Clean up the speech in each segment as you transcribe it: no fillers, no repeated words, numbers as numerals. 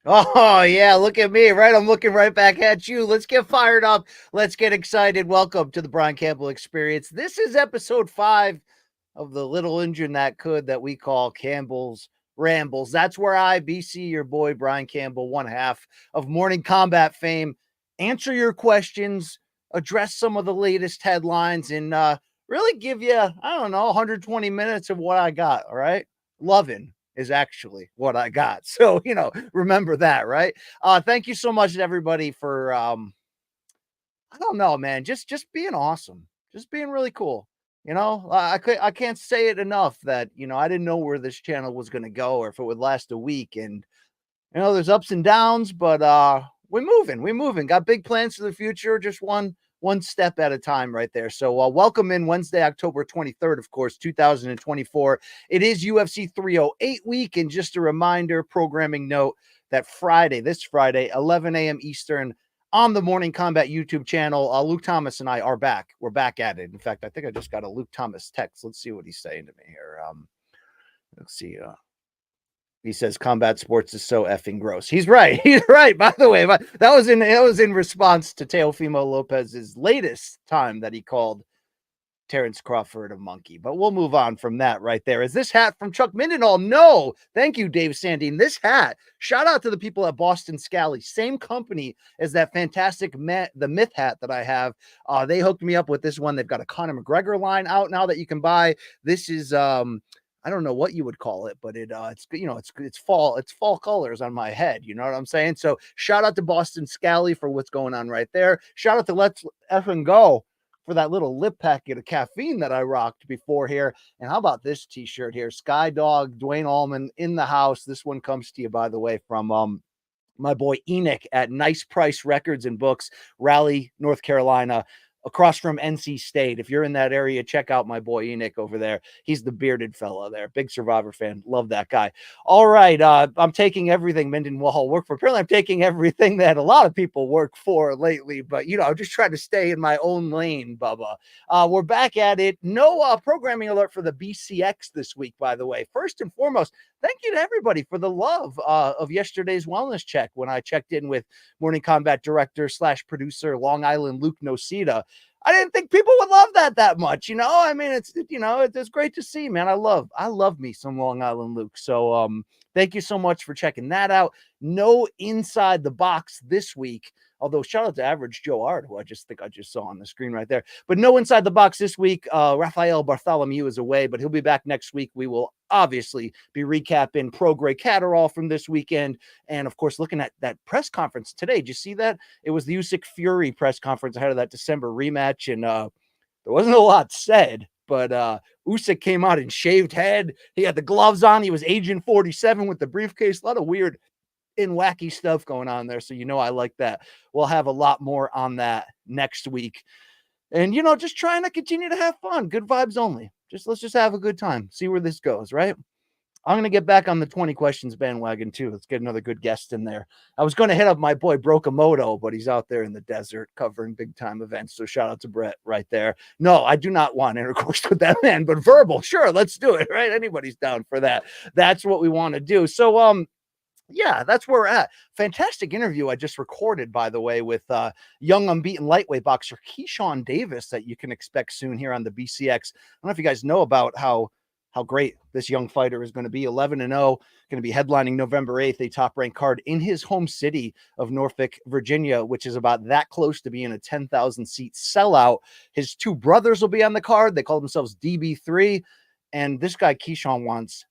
Oh, yeah, look at me, right? I'm looking right back at you. Let's get fired up. Let's get excited. Welcome to the Brian Campbell Experience. This is episode 5 of the little engine that could that we call Campbell's Rambles. That's where I, BC, your boy Brian Campbell, one half of Morning Combat fame, answer your questions, address some of the latest headlines, and really give you, I don't know, 120 minutes of what I got. All right. Loving is actually what I got. So, remember that, right? Thank you so much to everybody for I don't know, man, just being awesome. Just being really cool. I can't say it enough that, I didn't know where this channel was going to go or if it would last a week, and there's ups and downs, but we're moving. We're moving. Got big plans for the future, just one step at a time right there. So welcome in Wednesday, October 23rd, of course, 2024. It is UFC 308 week, and just a reminder, programming note, that this Friday, 11 a.m. Eastern, on the Morning Combat YouTube channel, Luke Thomas and I are back. We're back at it. In fact, I think I just got a Luke Thomas text. Let's see what he's saying to me here. Let's see. He says combat sports is so effing gross. He's right. He's right. By the way, that was in response to Teofimo Lopez's latest time that he called Terrence Crawford a monkey. But we'll move on from that right there. Is this hat from Chuck Mindenall? No. Thank you, Dave Sandine. This hat, shout out to the people at Boston Scally, same company as that fantastic the Myth hat that I have. They hooked me up with this one. They've got a Conor McGregor line out now that you can buy. This is I don't know what you would call it, but it's fall colors on my head. You know what I'm saying? So shout out to Boston Scally for what's going on right there. Shout out to Let's Effing Go for that little lip packet of caffeine that I rocked before here. And how about this t-shirt here? Sky Dog, Dwayne Allman in the house. This one comes to you, by the way, from my boy Enoch at Nice Price Records and Books, Raleigh, North Carolina, across from NC State. If you're in that area, check out my boy Enoch over there. He's the bearded fella there. Big Survivor fan. Love that guy. All right. I'm taking everything Minden Wall work for. Apparently, I'm taking everything that a lot of people work for lately, but, I'm just trying to stay in my own lane, Bubba. We're back at it. No programming alert for the BCX this week, by the way. First and foremost, thank you to everybody for the love of yesterday's wellness check when I checked in with Morning Combat Director / producer Long Island Luke Nocita. I didn't think people would love that much. I mean, it's great to see, man. I love me some Long Island Luke. So thank you so much for checking that out. No inside the box this week. Although shout out to Average Joe Art, who I just saw on the screen right there. But no inside the box this week. Rafael Bartholomew is away, but he'll be back next week. We will obviously be recapping Pro Grey Catterall from this weekend. And of course, looking at that press conference today. Did you see that? It was the Usyk Fury press conference ahead of that December rematch. And there wasn't a lot said, but Usyk came out in shaved head. He had the gloves on. He was Agent 47 with the briefcase. A lot of weird and wacky stuff going on there. So, I like that. We'll have a lot more on that next week. And, just trying to continue to have fun. Good vibes only. Let's just have a good time. See where this goes, right? I'm going to get back on the 20 questions bandwagon, too. Let's get another good guest in there. I was going to hit up my boy Brokamoto, but he's out there in the desert covering big-time events. So shout out to Brett right there. No, I do not want intercourse with that man, but verbal, sure, let's do it, right? Anybody's down for that. That's what we want to do. So, yeah, that's where we're at. Fantastic interview I just recorded, by the way, with young unbeaten lightweight boxer Keyshawn Davis that you can expect soon here on the BCX. I don't know if you guys know about how great this young fighter is going to be. 11-0, going to be headlining November 8th, a top-ranked card in his home city of Norfolk, Virginia, which is about that close to being a 10,000-seat sellout. His two brothers will be on the card. They call themselves DB3, and this guy Keyshawn wants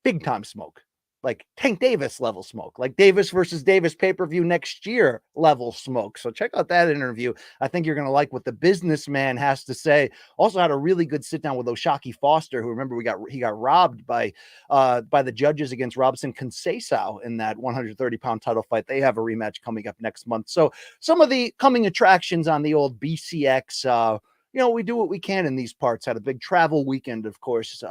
big-time smoke. Like Tank Davis level smoke, like Davis versus Davis pay-per-view next year level smoke. So check out that interview. I think you're going to like what the businessman has to say. Also had a really good sit down with Oshaki Foster, who, remember, he got robbed by the judges against Robson Conceição in that 130-pound title fight. They have a rematch coming up next month. So some of the coming attractions on the old BCX, we do what we can in these parts. Had a big travel weekend, of course.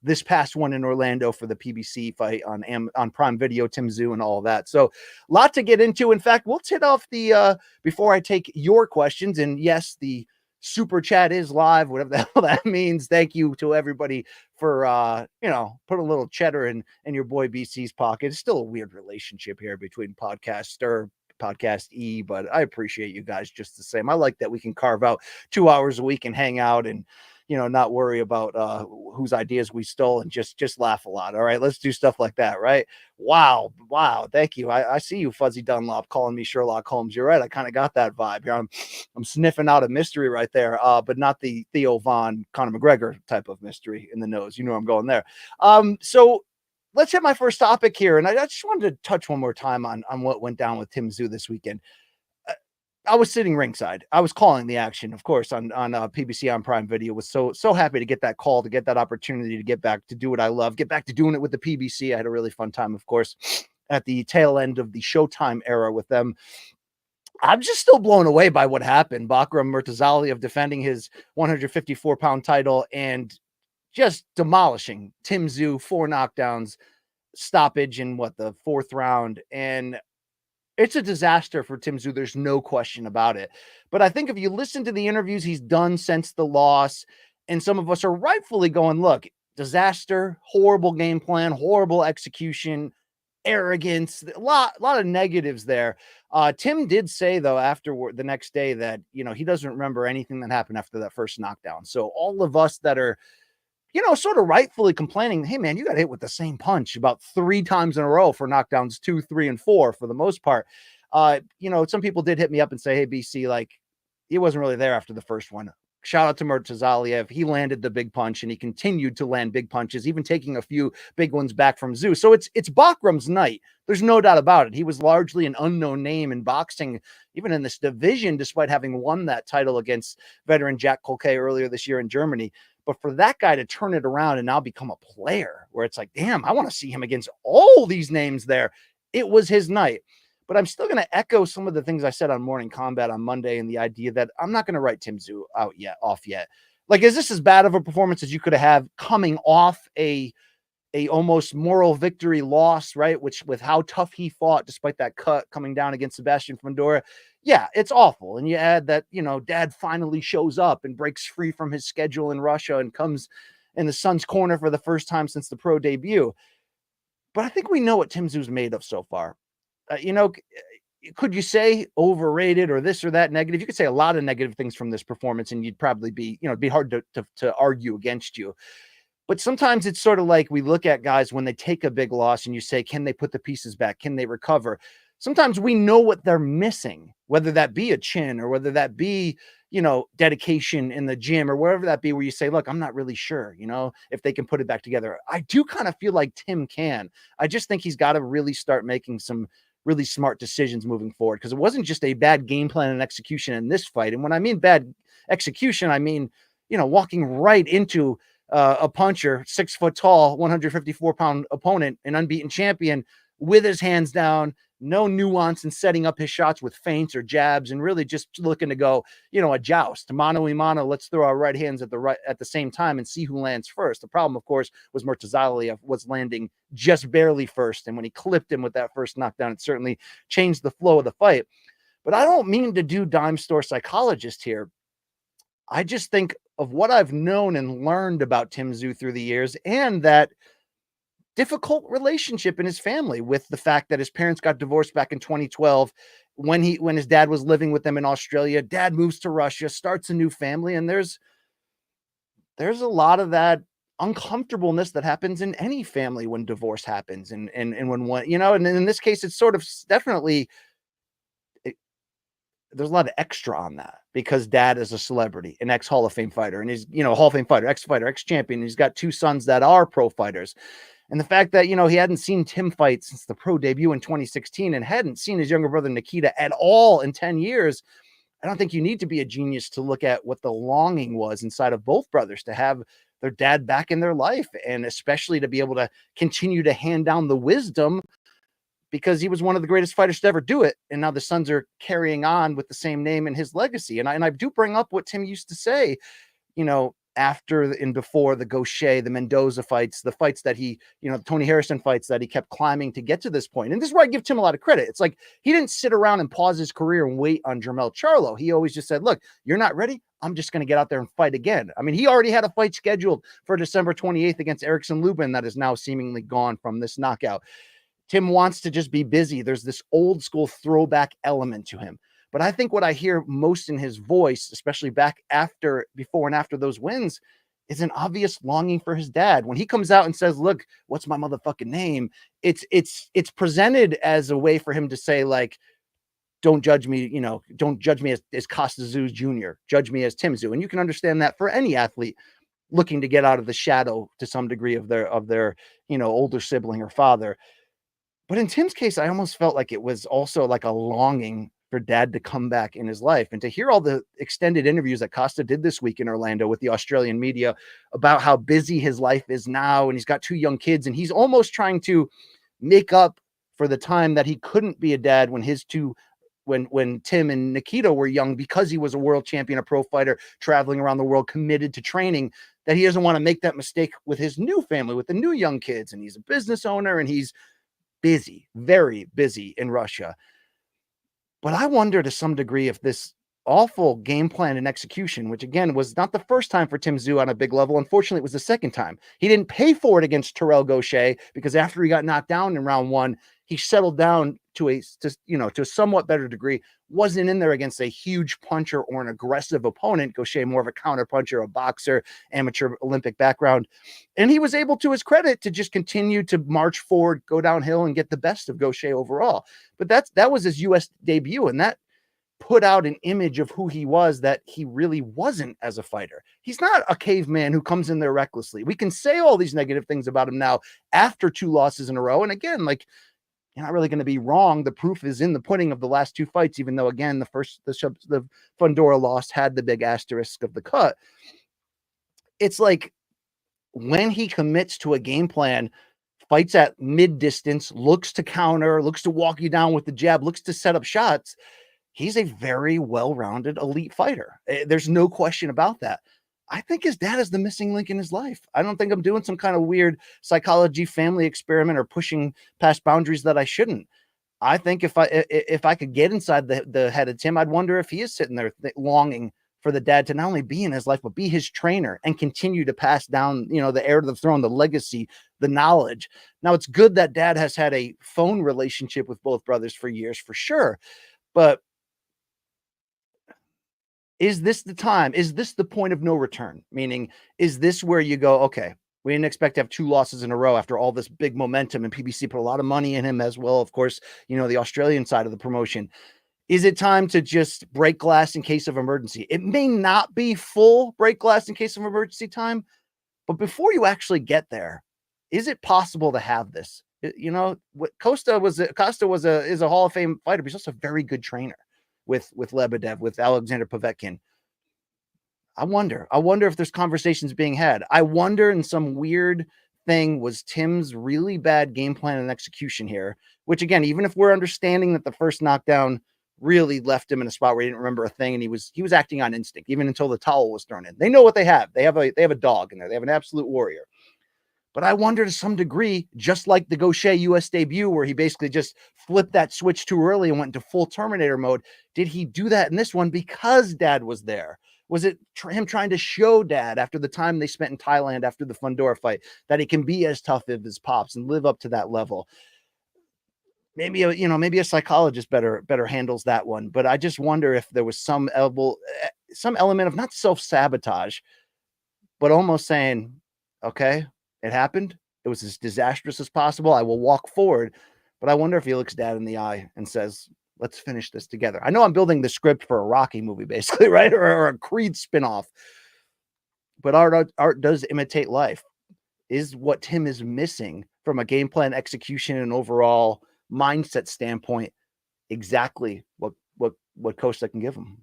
This past one in Orlando for the PBC fight on Prime Video, Tim Tszyu and all of that. So a lot to get into. In fact, we'll hit off before I take your questions. And yes, the Super chat is live, whatever the hell that means. Thank you to everybody for put a little cheddar in your boy BC's pocket. It's still a weird relationship here between podcast E, but I appreciate you guys just the same. I like that we can carve out 2 hours a week and hang out and not worry about whose ideas we stole and just laugh a lot. All right, let's do stuff like that, right? Wow. Thank you. I see you, Fuzzy Dunlop, calling me Sherlock Holmes. You're right. I kind of got that vibe here. I'm sniffing out a mystery right there, but not the Theo Von, Conor McGregor type of mystery in the nose. You know I'm going there. So let's hit my first topic here, and I just wanted to touch one more time on what went down with Tszyu this weekend. I was sitting ringside. I was calling the action, of course, on PBC on Prime Video. Was so happy to get that call, to get that opportunity to get back to do what I love, get back to doing it with the PBC. I had a really fun time, of course, at the tail end of the Showtime era with them. I'm just still blown away by what happened. Bakram Murtazaliev defending his 154-pound title and just demolishing Tszyu, 4 knockdowns, stoppage in the 4th round. And it's a disaster for Tszyu. There's no question about it. But I think if you listen to the interviews he's done since the loss, and some of us are rightfully going, look, disaster, horrible game plan, horrible execution, arrogance, a lot of negatives there. Tim did say, though, after the next day that, he doesn't remember anything that happened after that first knockdown. So all of us that are sort of rightfully complaining, hey, man, you got hit with the same punch about 3 times in a row for knockdowns 2, 3, and 4 for the most part. Some people did hit me up and say, hey, BC, like, he wasn't really there after the first one. Shout out to Murtazaliev. He landed the big punch, and he continued to land big punches, even taking a few big ones back from Tszyu. So it's Bakram's night. There's no doubt about it. He was largely an unknown name in boxing, even in this division, despite having won that title against veteran Jack Colquet earlier this year in Germany. But for that guy to turn it around and now become a player where it's like, damn, I want to see him against all these names there. It was his night. But I'm still going to echo some of the things I said on Morning Combat on Monday, and the idea that I'm not going to write Tszyu off yet. Like, is this as bad of a performance as you could have coming off a almost moral victory loss, right? Which, with how tough he fought, despite that cut coming down against Sebastian Fundora. Yeah, it's awful. And you add that, Dad finally shows up and breaks free from his schedule in Russia and comes in the son's corner for the first time since the pro debut. But I think we know what Tszyu's made of so far. Could you say overrated or this or that negative? You could say a lot of negative things from this performance, and you'd probably be, it'd be hard to argue against you. But sometimes it's sort of like we look at guys when they take a big loss and you say, can they put the pieces back? Can they recover? Sometimes we know what they're missing, whether that be a chin or whether that be, dedication in the gym or wherever that be, where you say, look, I'm not really sure, if they can put it back together. I do kind of feel like Tim can. I just think he's got to really start making some really smart decisions moving forward, because it wasn't just a bad game plan and execution in this fight. And when I mean bad execution, I mean, walking right into a puncher, 6 foot tall, 154-pound opponent, an unbeaten champion, with his hands down, no nuance in setting up his shots with feints or jabs, and really just looking to go, a joust, mano a mano. Let's throw our right hands at the same time and see who lands first. The problem, of course, was Murtazaliev was landing just barely first, and when he clipped him with that first knockdown, it certainly changed the flow of the fight. But I don't mean to do dime store psychologist here. I just think of what I've known and learned about Tszyu through the years, and that difficult relationship in his family with the fact that his parents got divorced back in 2012 when his dad was living with them in Australia. Dad moves to Russia, starts a new family, and there's a lot of that uncomfortableness that happens in any family when divorce happens, and when one, and in this case, it's sort of definitely there's a lot of extra on that, because dad is a celebrity, an ex-Hall of Fame fighter, and he's, Hall of Fame fighter, ex-champion. He's got 2 sons that are pro fighters. And the fact that, he hadn't seen Tim fight since the pro debut in 2016 and hadn't seen his younger brother Nikita at all in 10 years. I don't think you need to be a genius to look at what the longing was inside of both brothers to have their dad back in their life, and especially to be able to continue to hand down the wisdom, because he was one of the greatest fighters to ever do it. And now the sons are carrying on with the same name and his legacy. And I do bring up what Tim used to say, after and before the Gaucher, the Mendoza fights, the fights that he, the Tony Harrison fights that he kept climbing to get to this point. And this is where I give Tim a lot of credit. It's like he didn't sit around and pause his career and wait on Jermell Charlo. He always just said, look, you're not ready. I'm just going to get out there and fight again. I mean, he already had a fight scheduled for December 28th against Erickson Lubin that is now seemingly gone from this knockout. Tim wants to just be busy. There's this old school throwback element to him. But I think what I hear most in his voice, especially before and after those wins, is an obvious longing for his dad. When he comes out and says, look, what's my motherfucking name? It's presented as a way for him to say, like, don't judge me, don't judge me as Costa Tszyu Jr. Judge me as Tim Tszyu. And you can understand that for any athlete looking to get out of the shadow to some degree of their older sibling or father. But in Tim's case, I almost felt like it was also like a longing for dad to come back in his life. And to hear all the extended interviews that Costa did this week in Orlando with the Australian media about how busy his life is now, and he's got 2 young kids, and he's almost trying to make up for the time that he couldn't be a dad when Tim and Nikita were young, because he was a world champion, a pro fighter, traveling around the world, committed to training, that he doesn't want to make that mistake with his new family, with the new young kids. And he's a business owner, and he's busy, very busy in Russia. But I wonder to some degree if this awful game plan and execution, which again was not the first time for Tim Tszyu on a big level. Unfortunately, it was the second time. He didn't pay for it against Terrell Gaucher, because after he got knocked down in round 1, he settled down to a somewhat better degree, wasn't in there against a huge puncher or an aggressive opponent. Gaucher more of a counter puncher, a boxer, amateur Olympic background. And he was able, to his credit, to just continue to march forward, go downhill, and get the best of Gaucher overall. But that was his U.S. debut, and that put out an image of who he was that he really wasn't as a fighter. He's not a caveman who comes in there recklessly. We can say all these negative things about him now after 2 losses in a row. And again, like, you're not really going to be wrong. The proof is in the pudding of the last 2 fights, even though, again, the Fundora loss had the big asterisk of the cut. It's like, when he commits to a game plan, fights at mid distance, looks to counter, looks to walk you down with the jab, looks to set up shots, he's a very well-rounded elite fighter. There's no question about that. I think his dad is the missing link in his life. I don't think I'm doing some kind of weird psychology family experiment or pushing past boundaries that I shouldn't. I think if I could get inside the head of Tim, I'd wonder if he is sitting there longing for the dad to not only be in his life, but be his trainer and continue to pass down, the heir to the throne, the legacy, the knowledge. Now, it's good that dad has had a phone relationship with both brothers for years, for sure. But is this the time? Is this the point of no return? Meaning, is this where you go, okay, we didn't expect to have 2 losses in a row after all this big momentum, and PBC put a lot of money in him as well. Of course, the Australian side of the promotion. Is it time to just break glass in case of emergency? It may not be full break glass in case of emergency time, but before you actually get there, is it possible to have this? What Costa is a Hall of Fame fighter, but he's also a very good trainer with Lebedev, with Alexander Povetkin. I wonder if there's conversations being had. I wonder, in some weird thing, was Tim's really bad game plan and execution here, which, again, even if we're understanding that the first knockdown really left him in a spot where he didn't remember a thing, and he was acting on instinct even until the towel was thrown in. They know what they have. They have a dog in there. They have an absolute warrior. But I wonder, to some degree, just like the Gaucher U.S. debut, where he basically just flipped that switch too early and went into full Terminator mode, did he do that in this one because dad was there? Was it him trying to show dad, after the time they spent in Thailand after the Fundora fight, that he can be as tough as his pops and live up to that level? Maybe a psychologist better handles that one. But I just wonder if there was some element of not self-sabotage, but almost saying, okay, it happened. It was as disastrous as possible. I will walk forward. But I wonder if he looks dad in the eye and says, let's finish this together. I know I'm building the script for a Rocky movie, basically, right? Or a Creed spinoff. But art does imitate life. Is what Tim is missing from a game plan, execution, and overall mindset standpoint exactly what Costa can give him?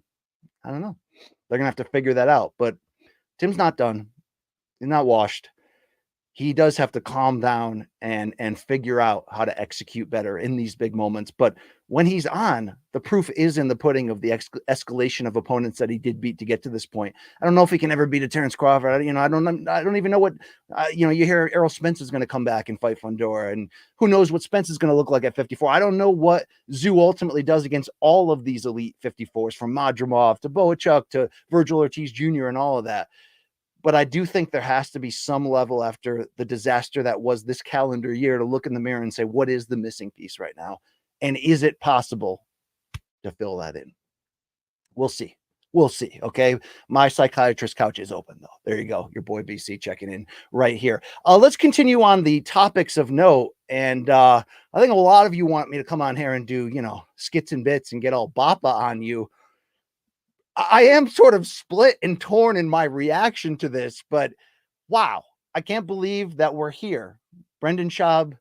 I don't know. They're gonna have to figure that out. But Tim's not done. He's not washed. he does have to calm down and figure out how to execute better in these big moments. But when he's on, the proof is in the pudding of the escalation of opponents that he did beat to get to this point. I don't know if he can ever beat a Terrence Crawford. I don't even know what, you hear Errol Spence is going to come back and fight Fundora, and who knows what Spence is going to look like at 54. I don't know what Tszyu ultimately does against all of these elite 54s, from Madrimov to Boachuk to Virgil Ortiz Jr. and all of that. But I do think there has to be some level, after the disaster that was this calendar year, to look in the mirror and say, what is the missing piece right now? And is it possible to fill that in? We'll see. We'll see. Okay. My psychiatrist couch is open, though. There you go. Your boy BC checking in right here. Let's continue on the topics of note. And I think a lot of you want me to come on here and do, skits and bits and get all bappa on you. I am sort of split and torn in my reaction to this, but wow, I can't believe that we're here. Brendan Schaub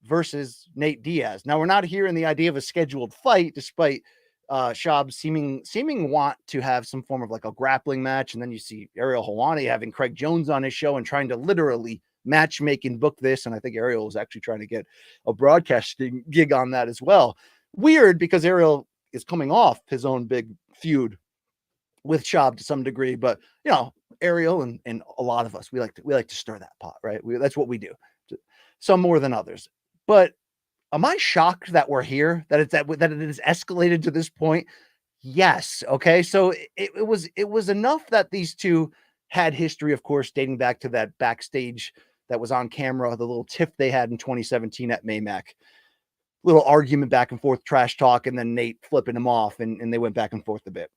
versus Nate Diaz. Now, we're not hearing the idea of a scheduled fight, despite Schaub's seeming want to have some form of like a grappling match. And then you see Ariel Helwani having Craig Jones on his show and trying to literally matchmake and book this. And I think Ariel is actually trying to get a broadcasting gig on that as well. Weird, because Ariel is coming off his own big feud with Schaub to some degree, but Ariel and a lot of us, we like to stir that pot, right? That's what we do, some more than others. But am I shocked that we're here, that it has escalated to this point? Yes. Okay. So it was enough that these two had history, of course, dating back to that backstage that was on camera, the little tiff they had in 2017 at Maymac. Little argument back and forth, trash talk, and then Nate flipping him off, and they went back and forth a bit.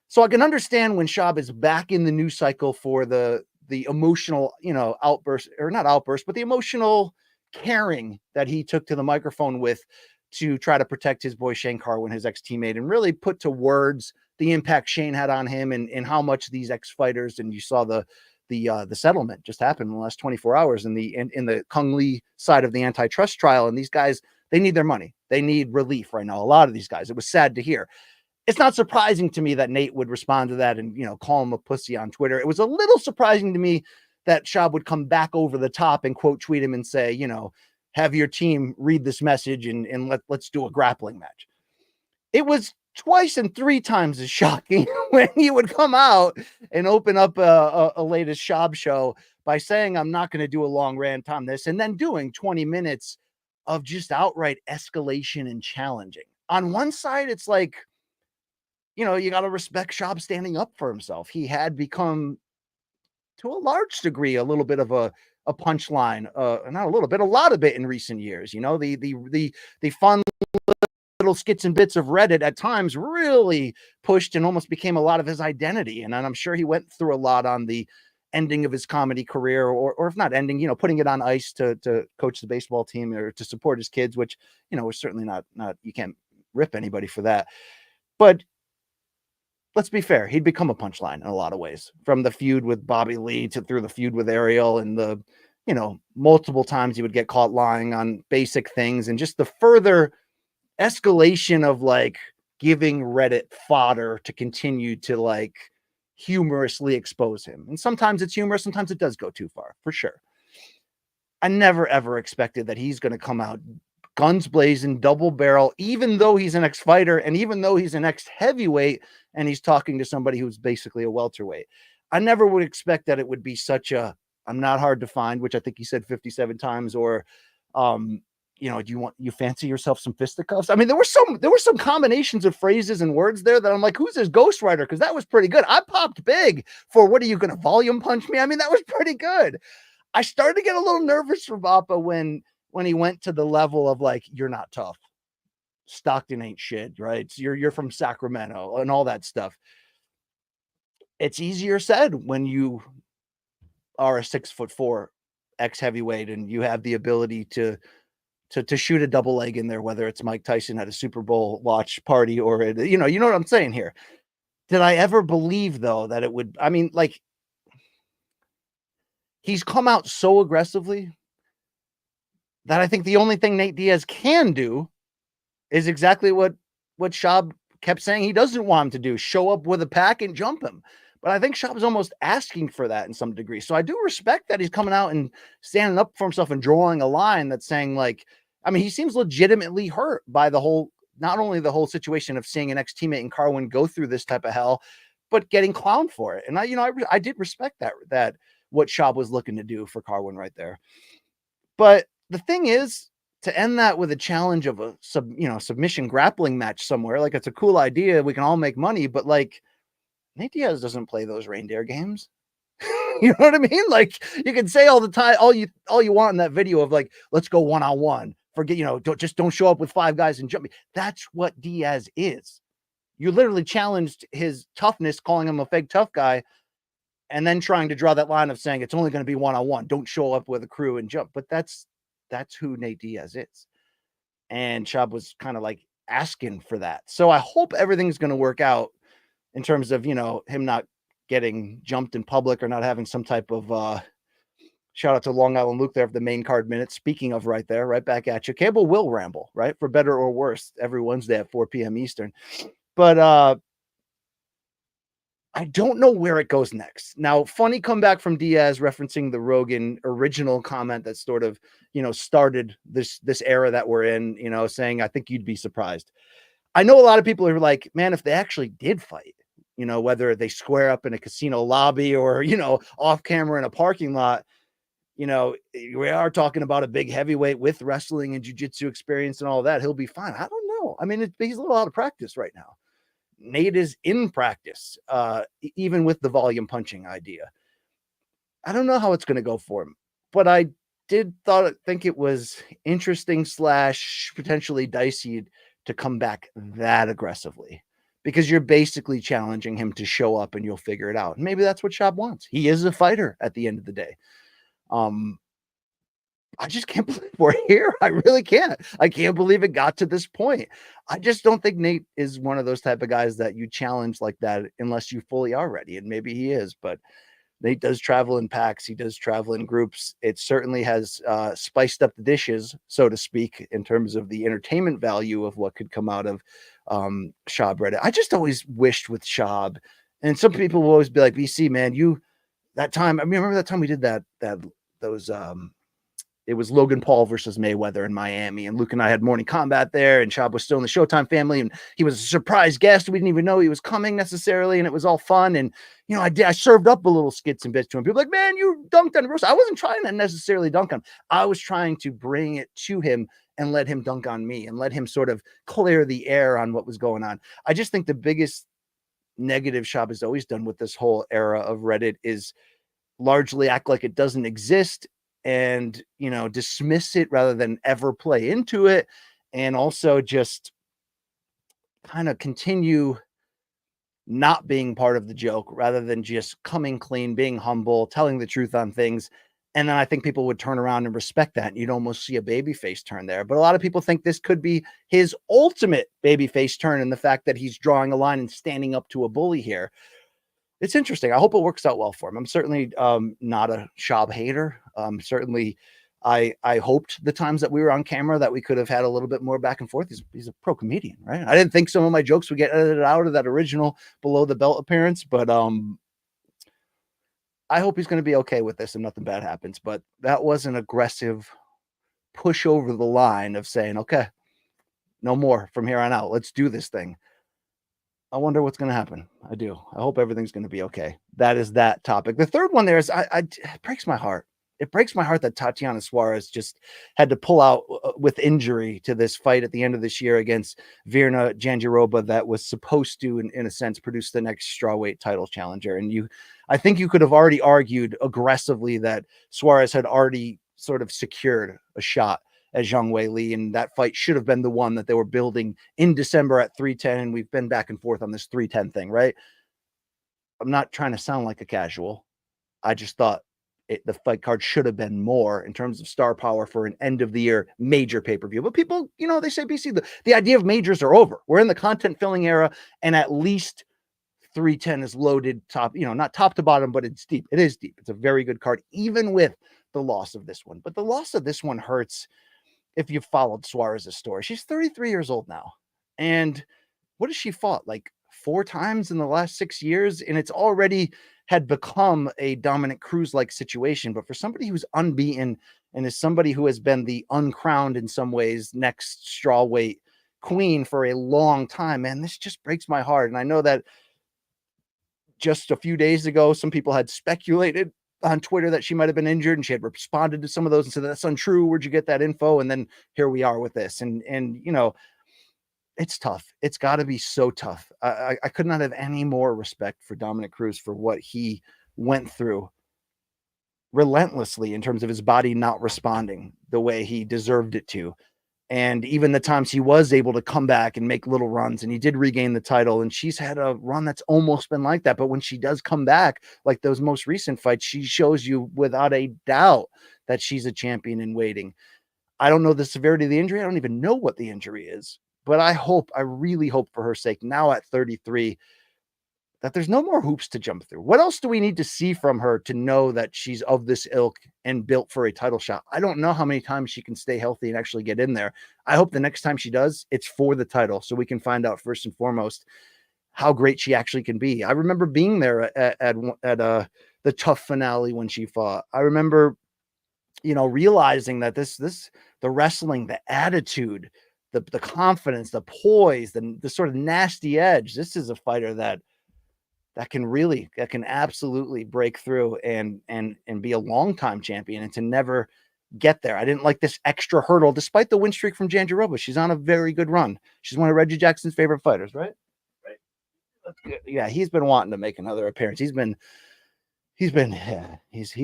So I can understand when Schaub is back in the news cycle for the emotional, outburst, or not outburst, but the emotional caring that he took to the microphone with to try to protect his boy Shane Carwin, his ex-teammate, and really put to words the impact Shane had on him and how much these ex-fighters, and you saw the settlement just happened in the last 24 hours in the Kung Lee side of the antitrust trial. And these guys, they need their money. They need relief right now. A lot of these guys, it was sad to hear. It's not surprising to me that Nate would respond to that and, call him a pussy on Twitter. It was a little surprising to me that Schaub would come back over the top and quote tweet him and say, have your team read this message and let's do a grappling match. It was twice and three times as shocking when he would come out and open up a latest Schaub show by saying, I'm not going to do a long rant on this, and then doing 20 minutes of just outright escalation and challenging. On one side, it's like, you got to respect Schaub standing up for himself. He had become, to a large degree, a little bit of a punchline, not a little bit, a lot of it in recent years. The fun little skits and bits of Reddit at times really pushed and almost became a lot of his identity. And I'm sure he went through a lot on the ending of his comedy career, or if not ending, putting it on ice to coach the baseball team or to support his kids, which, was certainly not, you can't rip anybody for that. But let's be fair, he'd become a punchline in a lot of ways, from the feud with Bobby Lee through the feud with Ariel, and the, multiple times he would get caught lying on basic things, and just the further escalation of like giving Reddit fodder to continue to like humorously expose him. And sometimes it's humorous, sometimes it does go too far, for sure. I never ever expected that he's going to come out guns blazing, double barrel, even though he's an ex-fighter and even though he's an ex-heavyweight and he's talking to somebody who's basically a welterweight. I never would expect that it would be such a, I'm not hard to find, which I think he said 57 times, or, do you fancy yourself some fisticuffs? I mean, there were some combinations of phrases and words there that I'm like, who's his ghostwriter? Because that was pretty good. I popped big for, what are you going to volume punch me? I mean, that was pretty good. I started to get a little nervous for Bappa when he went to the level of like, you're not tough. Stockton ain't shit, right? So you're from Sacramento and all that stuff. It's easier said when you are a 6'4" ex-heavyweight and you have the ability to shoot a double leg in there, whether it's Mike Tyson at a Super Bowl watch party or, you know what I'm saying here. Did I ever believe, though, that it would, I mean, like, he's come out so aggressively that I think the only thing Nate Diaz can do is exactly what Schaub kept saying he doesn't want him to do: show up with a pack and jump him. But I think Schaub is almost asking for that in some degree. So I do respect that he's coming out and standing up for himself and drawing a line that's saying, like, I mean, he seems legitimately hurt by the whole, not only the whole situation of seeing an ex-teammate in Carwin go through this type of hell, but getting clowned for it. And I did respect that what Schaub was looking to do for Carwin right there. But the thing is, to end that with a challenge of a submission grappling match somewhere, like, it's a cool idea. We can all make money, but like, Nate Diaz doesn't play those reindeer games. You know what I mean? Like, you can say all the time, all you want in that video of like, let's go one-on-one. Forget, don't show up with 5 guys and jump me. That's what Diaz is. You literally challenged his toughness, calling him a fake tough guy, and then trying to draw that line of saying it's only going to be one-on-one. Don't show up with a crew and jump. But that's who Nate Diaz is. And Schaub was kind of like asking for that. So I hope everything's going to work out in terms of, him not getting jumped in public or not having some type of shout out to Long Island Luke there for the main card minutes. Speaking of right there, right back at you. Campbell will ramble, right? For better or worse, every Wednesday at 4 p.m. Eastern. But I don't know where it goes next. Now, funny comeback from Diaz referencing the Rogan original comment that sort of, started this era that we're in, saying, I think you'd be surprised. I know a lot of people are like, man, if they actually did fight, whether they square up in a casino lobby or, off camera in a parking lot, we are talking about a big heavyweight with wrestling and jiu-jitsu experience and all that. He'll be fine. I don't know. I mean, he's a little out of practice right now. Nate is in practice, even with the volume punching idea. I don't know how it's going to go for him, but I think it was interesting / potentially dicey to come back that aggressively, because you're basically challenging him to show up and you'll figure it out. And maybe that's what Schaub wants. He is a fighter at the end of the day. I just can't believe we're here. I really can't. I can't believe it got to this point. I just don't think Nate is one of those type of guys that you challenge like that unless you fully are ready. And maybe he is, but Nate does travel in packs. He does travel in groups. It certainly has spiced up the dishes, so to speak, in terms of the entertainment value of what could come out of Schaub Reddit. I just always wished with Schaub, and some people will always be like, BC, man, that time, I mean, remember that time we did those it was Logan Paul versus Mayweather in Miami, and Luke and I had morning combat there, and Schaub was still in the Showtime family, and he was a surprise guest. We didn't even know he was coming necessarily, and it was all fun. And I served up a little skits and bits to him. People were like, man, you dunked on Bruce. I wasn't trying to necessarily dunk on him. I was trying to bring it to him and let him dunk on me and let him sort of clear the air on what was going on. I just think the biggest negative Schaub has always done with this whole era of Reddit is largely act like it doesn't exist and, dismiss it rather than ever play into it. And also just kind of continue not being part of the joke rather than just coming clean, being humble, telling the truth on things. And then I think people would turn around and respect that. And you'd almost see a babyface turn there. But a lot of people think this could be his ultimate babyface turn in the fact that he's drawing a line and standing up to a bully here. It's interesting. I hope it works out well for him. I'm certainly not a Schaub hater. Certainly, I hoped the times that we were on camera that we could have had a little bit more back and forth. He's a pro comedian, right? I didn't think some of my jokes would get edited out of that original below the belt appearance, but I hope he's going to be okay with this and nothing bad happens. But that was an aggressive push over the line of saying, okay, no more from here on out. Let's do this thing. I wonder what's going to happen. I do. I hope everything's going to be okay. That is that topic. The third one there is, it breaks my heart. It breaks my heart that Tatiana Suarez just had to pull out with injury to this fight at the end of this year against Virna Jandiroba that was supposed to, in a sense, produce the next strawweight title challenger. And I think you could have already argued aggressively that Suarez had already sort of secured a shot as Zhang Wei Li, and that fight should have been the one that they were building in December at 310, and we've been back and forth on this 310 thing, right? I'm not trying to sound like a casual. I just thought the fight card should have been more in terms of star power for an end-of-the-year major pay-per-view. But people, they say, BC, the idea of majors are over. We're in the content-filling era, and at least 310 is loaded top, not top to bottom, but it's deep. It is deep. It's a very good card, even with the loss of this one. But the loss of this one hurts if you've followed Suarez's story. She's 33 years old now. And what has she fought? Like 4 times in the last 6 years, and it's already had become a Dominic Cruz-like situation. But for somebody who's unbeaten and is somebody who has been the uncrowned, in some ways, next strawweight queen for a long time, man, this just breaks my heart. And I know that just a few days ago, some people had speculated on Twitter that she might have been injured, and she had responded to some of those and said, that's untrue. Where'd you get that info? And then here we are with this. And you know, it's tough. It's got to be so tough. I could not have any more respect for Dominic Cruz for what he went through relentlessly in terms of his body not responding the way he deserved it to. And even the times he was able to come back and make little runs, and he did regain the title, and she's had a run that's almost been like that. But when she does come back, like those most recent fights, she shows you without a doubt that she's a champion in waiting. I don't know the severity of the injury. I don't even know what the injury is, but I really hope for her sake, now at 33, that there's no more hoops to jump through. What else do we need to see from her to know that she's of this ilk and built for a title shot? I don't know how many times she can stay healthy and actually get in there. I hope the next time she does, it's for the title, so we can find out first and foremost how great she actually can be. I remember being there at the tough finale when she fought. I remember, you know, realizing that the wrestling, the attitude, the confidence, the poise, the sort of nasty edge. This is a fighter that can absolutely break through and be a longtime champion, and to never get there. I didn't like this extra hurdle, despite the win streak from Jandiroba. She's on a very good run. She's one of Reggie Jackson's favorite fighters, right? Right. That's good. Yeah, he's been wanting to make another appearance. He's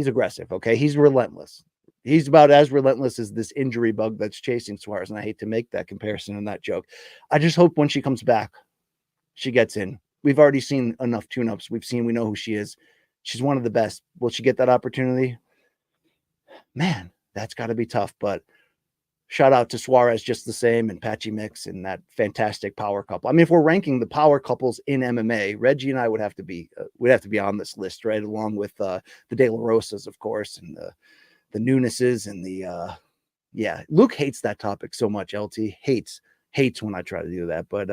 aggressive. Okay, he's relentless. He's about as relentless as this injury bug that's chasing Suarez. And I hate to make that comparison and that joke. I just hope when she comes back, she gets in. We've already seen enough tune-ups. We know who she is. She's one of the best. Will she get that opportunity? Man, that's got to be tough. But shout out to Suarez just the same, and Patchy Mix and that fantastic power couple. I mean, if we're ranking the power couples in MMA, Reggie and I would have to be on this list, right? Along with the De La Rosas, of course, and the Nuneses and Luke hates that topic so much. LT hates when I try to do that. But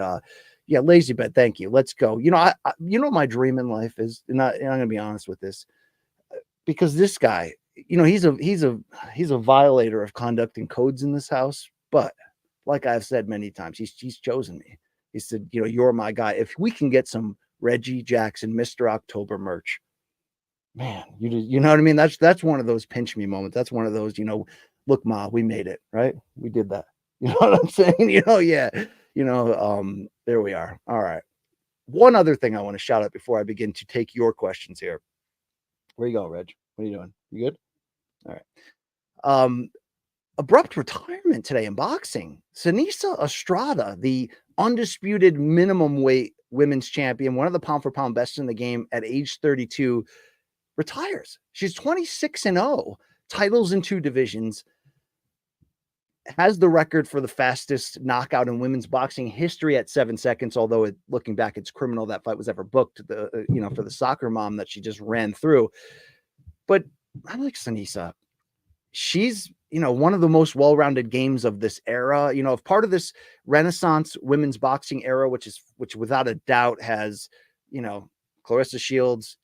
yeah, lazy bet. Thank you. Let's go. You know, my dream in life is, and I'm going to be honest with this, because this guy, you know, he's a violator of conduct and codes in this house. But like I've said many times, he's chosen me. He said, you know, you're my guy. If we can get some Reggie Jackson, Mr. October merch, man, you know what I mean? That's one of those pinch me moments. That's one of those, you know, look, Ma, we made it, right? We did that. You know what I'm saying? You know, yeah. You know, there we are. All right. One other thing I want to shout out before I begin to take your questions here. Where you go, Reg? What are you doing? You good? All right. Abrupt retirement today in boxing. Seniesa Estrada, the undisputed minimum weight women's champion, one of the pound for pound best in the game at age 32, retires. She's 26-0, titles in 2 divisions. Has the record for the fastest knockout in women's boxing history at 7 seconds. Although looking back, it's criminal that fight was ever booked. For the soccer mom that she just ran through. But I like Seniesa. She's, you know, one of the most well-rounded games of this era. You know, of part of this Renaissance women's boxing era, which without a doubt has, you know, Clarissa Shields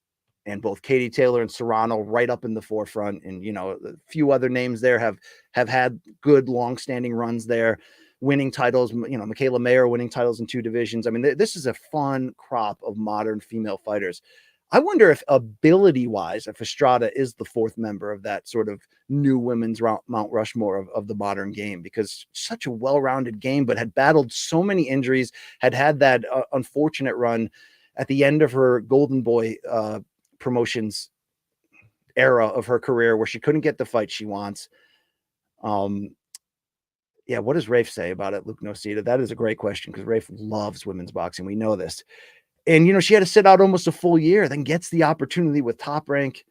and both Katie Taylor and Serrano right up in the forefront. And, you know, a few other names there have had good long-standing runs there, winning titles, you know, Michaela Mayer winning titles in 2 divisions. I mean, this is a fun crop of modern female fighters. I wonder if ability-wise, if Estrada is the 4th member of that sort of new women's Mount Rushmore of the modern game, because such a well-rounded game, but had battled so many injuries, had that unfortunate run at the end of her Golden Boy promotions era of her career where she couldn't get the fight she wants. Yeah, what does Rafe say about it, Luke Nocita? That is a great question, because Rafe loves women's boxing. We know this. And, you know, she had to sit out almost a full year, then gets the opportunity with Top Rank,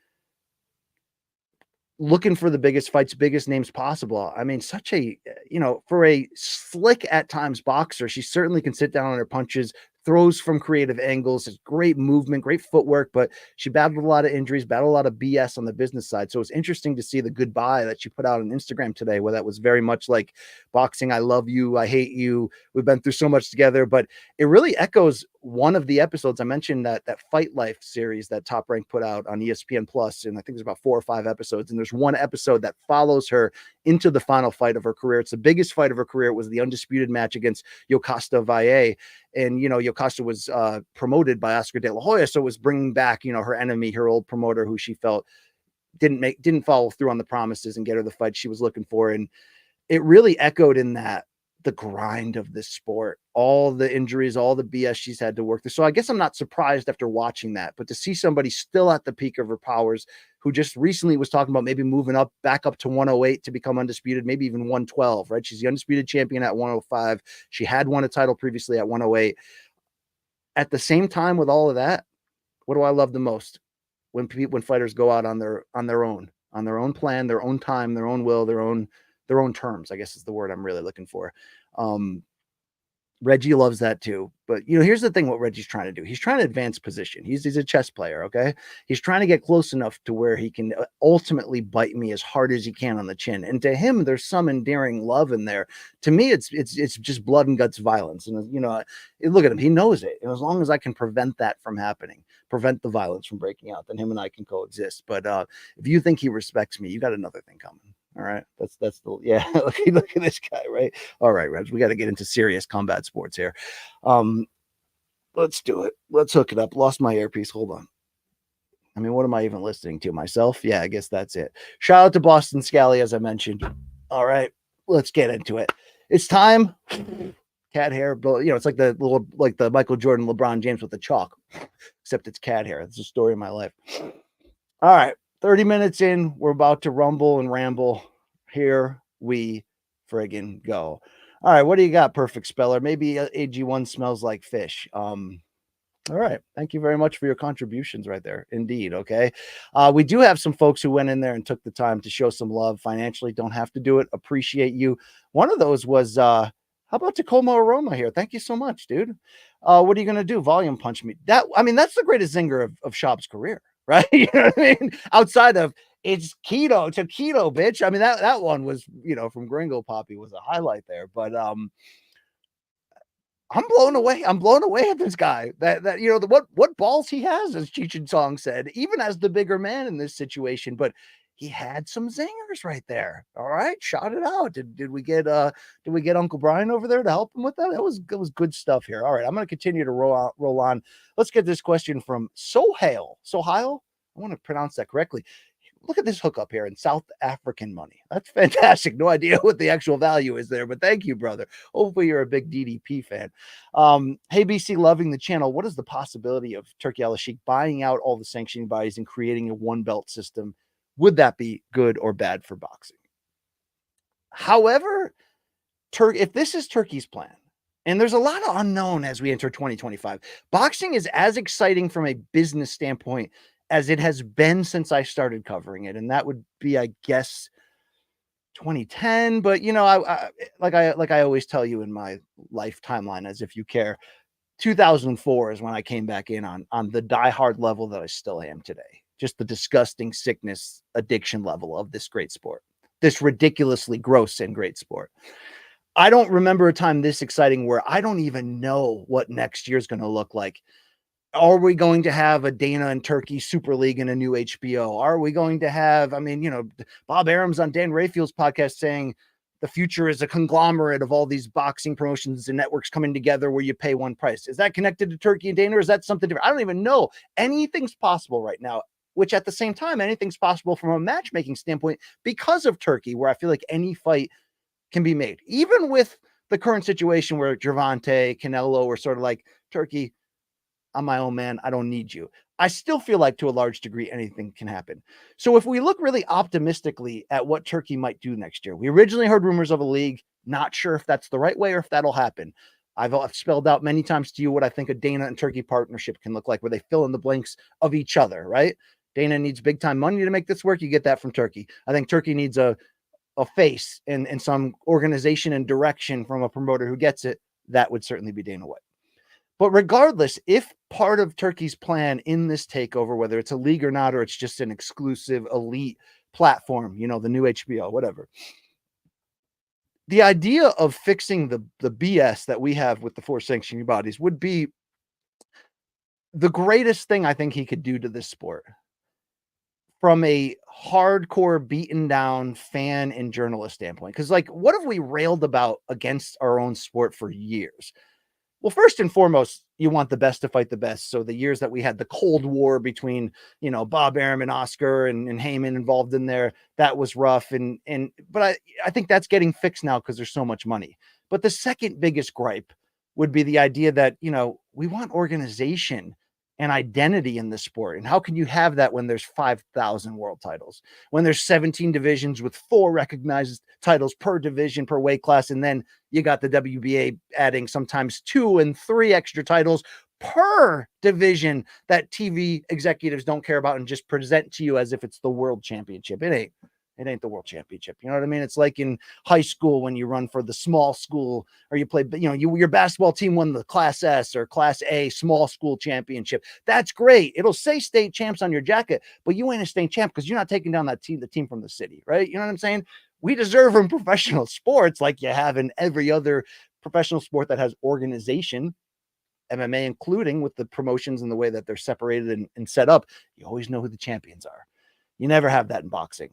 looking for the biggest fights, biggest names possible. I mean, such a, you know, for a slick at times boxer, she certainly can sit down on her punches, throws from creative angles, has great movement, great footwork, but she battled a lot of injuries, battled a lot of BS on the business side. So it's interesting to see the goodbye that she put out on Instagram today, where that was very much like boxing. I love you. I hate you. We've been through so much together, but it really echoes one of the episodes I mentioned, that Fight Life series that Top Rank put out on ESPN Plus, and I think there's about 4 or 5 episodes, and there's one episode that follows her into the final fight of her career. It's the biggest fight of her career. It was the undisputed match against Yokasta Valle, and Yokasta was promoted by Oscar De La Hoya, so it was bringing back her enemy, her old promoter, who she felt didn't follow through on the promises and get her the fight she was looking for. And it really echoed in that the grind of this sport, all the injuries, all the BS she's had to work through. So I guess I'm not surprised after watching that, but to see somebody still at the peak of her powers, who just recently was talking about maybe moving back up to 108 to become undisputed, maybe even 112, right? She's the undisputed champion at 105. She had won a title previously at 108. At the same time, with all of that, what do I love the most? When fighters go out on their own plan, their own time, their own will, their own terms, I guess is the word I'm really looking for. Reggie loves that too. But here's the thing, what Reggie's trying to do. He's trying to advance position. He's a chess player, okay? He's trying to get close enough to where he can ultimately bite me as hard as he can on the chin. And to him, there's some endearing love in there. To me, it's just blood and guts violence. And look at him. He knows it. And as long as I can prevent that from happening, prevent the violence from breaking out, then him and I can coexist. But if you think he respects me, you got another thing coming. All right. That's the, yeah. Look at this guy, right? All right, Reg, we got to get into serious combat sports here. Let's do it. Let's hook it up. Lost my earpiece. Hold on. I mean, what am I even listening to? Myself? Yeah, I guess that's it. Shout out to Boston Scally, as I mentioned. All right, let's get into it. It's time. Cat hair, it's like the Michael Jordan, LeBron James with the chalk, except it's cat hair. It's the story of my life. All right. 30 minutes in, we're about to rumble and ramble. Here we friggin' go. All right, what do you got, Perfect Speller? Maybe AG1 smells like fish. All right, thank you very much for your contributions right there. Indeed, okay. We do have some folks who went in there and took the time to show some love financially. Don't have to do it. Appreciate you. One of those was, how about Tacoma Aroma here? Thank you so much, dude. What are you going to do? Volume punch me. That's the greatest zinger of Schaub's career. Right? You know what I mean? Outside of it's keto to keto, bitch. I mean, that one was, from Gringo Poppy was a highlight there. But I'm blown away. I'm blown away at this guy. What balls he has, as Cheech and Song said, even as the bigger man in this situation. But he had some zingers right there. All right, shout it out. Did we get Uncle Brian over there to help him with that? It was good stuff here. All right, I'm going to continue to roll on. Let's get this question from Sohail. I want to pronounce that correctly. Look at this hookup here in South African money. That's fantastic. No idea what the actual value is there, but thank you, brother. Hopefully you're a big DDP fan. Hey, BC, loving the channel. What is the possibility of Turki Al-Sheikh buying out all the sanctioning bodies and creating a one belt system? Would that be good or bad for boxing? However, if this is Turkey's plan, and there's a lot of unknown as we enter 2025, boxing is as exciting from a business standpoint as it has been since I started covering it. And that would be, I guess, 2010. But, I always tell you in my life timeline, as if you care, 2004 is when I came back in on the diehard level that I still am today. Just the disgusting sickness, addiction level of this great sport, this ridiculously gross and great sport. I don't remember a time this exciting where I don't even know what next year's going to look like. Are we going to have a Dana and Turkey Super League and a new HBO? Are we going to have, Bob Arams on Dan Rayfield's podcast saying the future is a conglomerate of all these boxing promotions and networks coming together where you pay one price. Is that connected to Turkey and Dana, or is that something different? I don't even know. Anything's possible right now, which at the same time, anything's possible from a matchmaking standpoint because of Turkey, where I feel like any fight can be made. Even with the current situation where Gervonta, Canelo are sort of like, Turkey, I'm my own man. I don't need you. I still feel like to a large degree, anything can happen. So if we look really optimistically at what Turkey might do next year, we originally heard rumors of a league, not sure if that's the right way or if that'll happen. I've spelled out many times to you what I think a Dana and Turkey partnership can look like, where they fill in the blanks of each other, right? Dana needs big time money to make this work. You get that from Turkey. I think Turkey needs a face and some organization and direction from a promoter who gets it. That would certainly be Dana White. But regardless, if part of Turkey's plan in this takeover, whether it's a league or not, or it's just an exclusive elite platform, the new HBO, whatever, the idea of fixing the BS that we have with the four sanctioning bodies would be The greatest thing I think he could do to this sport from a hardcore beaten down fan and journalist standpoint, because like what have we railed about against our own sport for years? Well, first and foremost, you want the best to fight the best. So the years that we had the Cold War between, Bob Arum and Oscar and Heyman involved in there, that was rough. But I think that's getting fixed now because there's so much money. But the second biggest gripe would be the idea that, we want organization and identity in the sport. And how can you have that when there's 5,000 world titles, when there's 17 divisions with 4 recognized titles per division per weight class, and then you got the WBA adding sometimes 2 and 3 extra titles per division that TV executives don't care about and just present to you as if it's the world championship. It ain't the world championship. You know what I mean? It's like in high school when you run for the small school, or you play, your basketball team won the Class S or Class A small school championship. That's great. It'll say state champs on your jacket, but you ain't a state champ because you're not taking down the team from the city, right? You know what I'm saying? We deserve in professional sports, like you have in every other professional sport that has organization, MMA including, with the promotions and the way that they're separated and set up. You always know who the champions are. You never have that in boxing.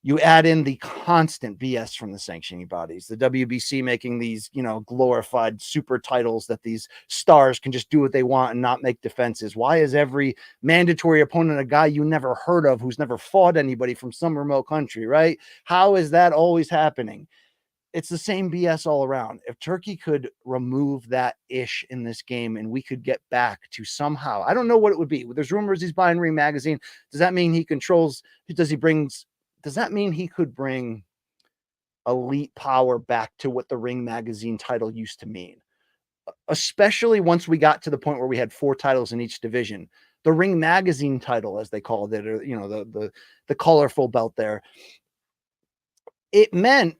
You add in the constant BS from the sanctioning bodies, the WBC making these, glorified super titles that these stars can just do what they want and not make defenses. Why is every mandatory opponent a guy you never heard of who's never fought anybody from some remote country, right? How is that always happening? It's the same BS all around. If Turkey could remove that ish in this game and we could get back to somehow, I don't know what it would be. There's rumors he's buying Ring Magazine. Does that mean he controls, does that mean he could bring elite power back to what the Ring Magazine title used to mean? Especially once we got to the point where we had 4 titles in each division. The Ring Magazine title, as they called it, or the colorful belt there, it meant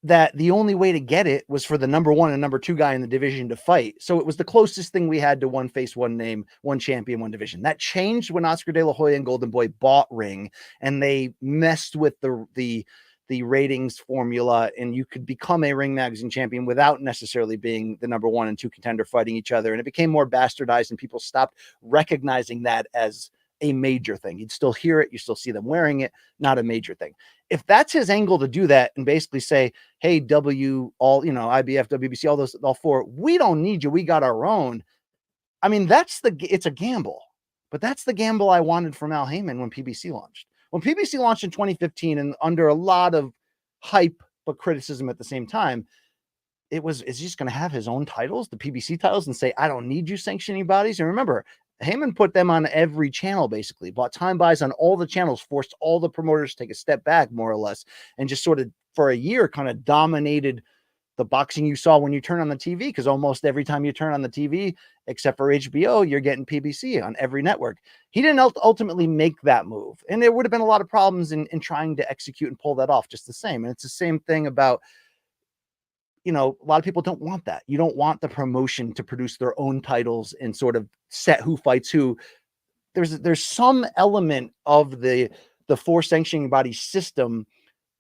that the only way to get it was for the number 1 and number 2 guy in the division to fight. So it was the closest thing we had to one face, one name, one champion, one division. That changed when Oscar De La Hoya and Golden Boy bought Ring, and they messed with the ratings formula, and you could become a Ring Magazine champion without necessarily being the number 1 and 2 contender fighting each other. And it became more bastardized, and people stopped recognizing that as a major thing. You'd still hear it. You still see them wearing it. Not a major thing. If that's his angle to do that and basically say, hey, IBF, WBC, all 4, we don't need you. We got our own. I mean, it's a gamble, but that's the gamble I wanted from Al Heyman when PBC launched. When PBC launched in 2015 and under a lot of hype, but criticism at the same time, is he just going to have his own titles, the PBC titles, and say, I don't need you sanctioning bodies? And remember, Heyman put them on every channel, basically, bought time buys on all the channels, forced all the promoters to take a step back, more or less, and just sort of for a year kind of dominated the boxing you saw when you turn on the TV, because almost every time you turn on the TV, except for HBO, you're getting PBC on every network. He didn't ultimately make that move, and there would have been a lot of problems in trying to execute and pull that off just the same. And it's the same thing about, a lot of people don't want that. You don't want the promotion to produce their own titles and sort of set who fights who. There's some element of the 4 sanctioning body system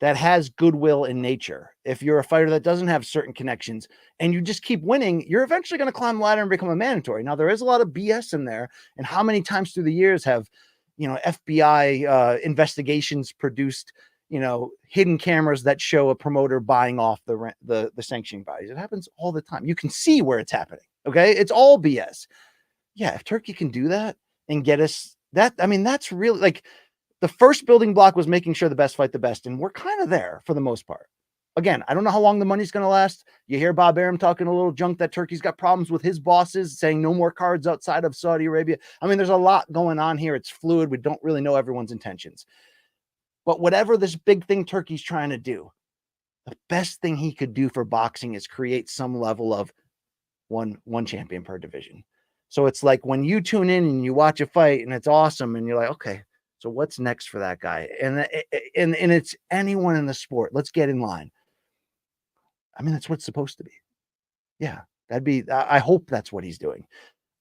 that has goodwill in nature. If you're a fighter that doesn't have certain connections and you just keep winning, you're eventually going to climb the ladder and become a mandatory. Now, there is a lot of BS in there. And how many times through the years have, FBI investigations produced, hidden cameras that show a promoter buying off the sanctioning bodies? It happens all the time. You can see where it's happening. Okay. It's all BS. Yeah. If Turkey can do that and get us that, I mean, that's really like the first building block was making sure the best fight the best. And we're kind of there for the most part. Again, I don't know how long the money's going to last. You hear Bob Arum talking a little junk that Turkey's got problems with his bosses, saying no more cards outside of Saudi Arabia. I mean, there's a lot going on here. It's fluid. We don't really know everyone's intentions. But whatever this big thing Turkey's trying to do, the best thing he could do for boxing is create some level of one champion per division. So it's like when you tune in and you watch a fight and it's awesome and you're like, okay, so what's next for that guy? And it's anyone in the sport. Let's get in line. I mean, that's what it's supposed to be. Yeah, I hope that's what he's doing.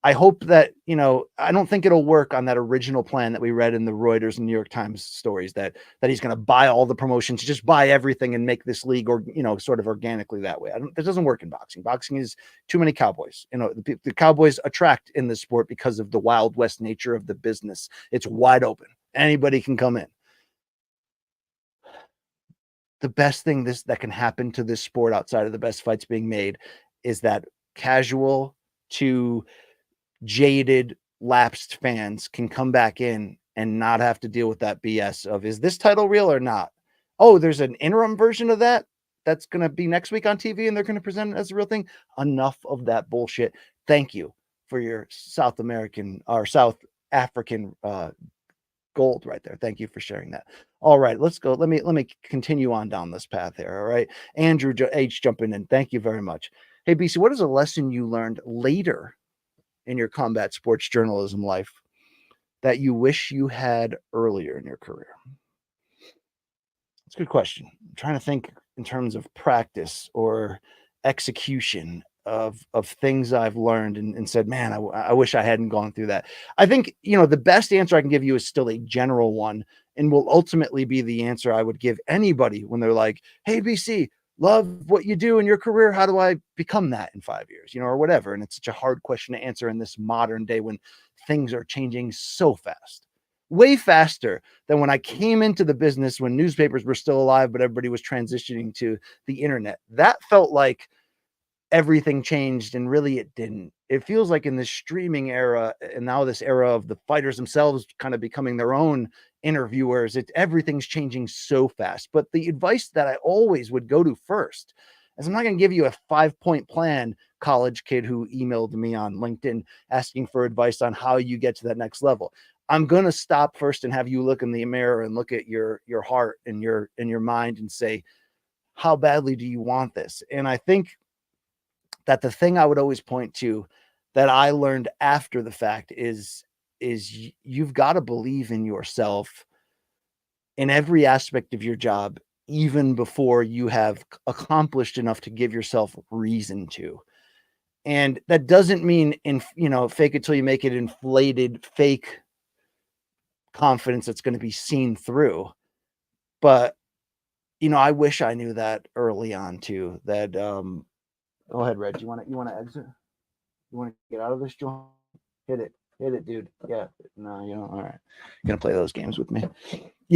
I hope that, I don't think it'll work on that original plan that we read in the Reuters and New York Times stories that he's going to buy all the promotions, just buy everything and make this league, or, sort of organically that way. That doesn't work in boxing. Boxing is too many cowboys. The cowboys attract in this sport because of the Wild West nature of the business. It's wide open. Anybody can come in. The best thing that can happen to this sport outside of the best fights being made is that casual to jaded, lapsed fans can come back in and not have to deal with that BS of, is this title real or not? Oh, there's an interim version of that that's going to be next week on TV and they're going to present it as a real thing. Enough of that bullshit. Thank you for your South American or South African gold right there. Thank you for sharing that. All right, let's go. Let me continue on down this path here. All right. Andrew H jumping in. Thank you very much. Hey, BC, what is a lesson you learned later in your combat sports journalism life that you wish you had earlier in your career? It's a good question. I'm trying to think in terms of practice or execution of things I've learned and said, man, I wish I hadn't gone through that. I think, the best answer I can give you is still a general one and will ultimately be the answer I would give anybody when they're like, hey, BC, love what you do in your career. How do I become that in 5 years, or whatever? And it's such a hard question to answer in this modern day when things are changing so fast, way faster than when I came into the business, when newspapers were still alive, but everybody was transitioning to the internet. That felt like everything changed, and really it didn't. It feels like in this streaming era, and now this era of the fighters themselves kind of becoming their own interviewers, everything's changing so fast. But the advice that I always would go to first is, I'm not going to give you a 5-point plan, college kid who emailed me on LinkedIn asking for advice on how you get to that next level. I'm going to stop first and have you look in the mirror and look at your heart and your mind and say, how badly do you want this? And I think that the thing I would always point to that I learned after the fact is you've got to believe in yourself in every aspect of your job, even before you have accomplished enough to give yourself reason to. And that doesn't mean fake it till you make it, inflated fake confidence that's going to be seen through. But I wish I knew that early on too. That go ahead, Reg. You want to exit? You want to get out of this joint? Hit it, dude. Yeah. No, all right. You're gonna play those games with me.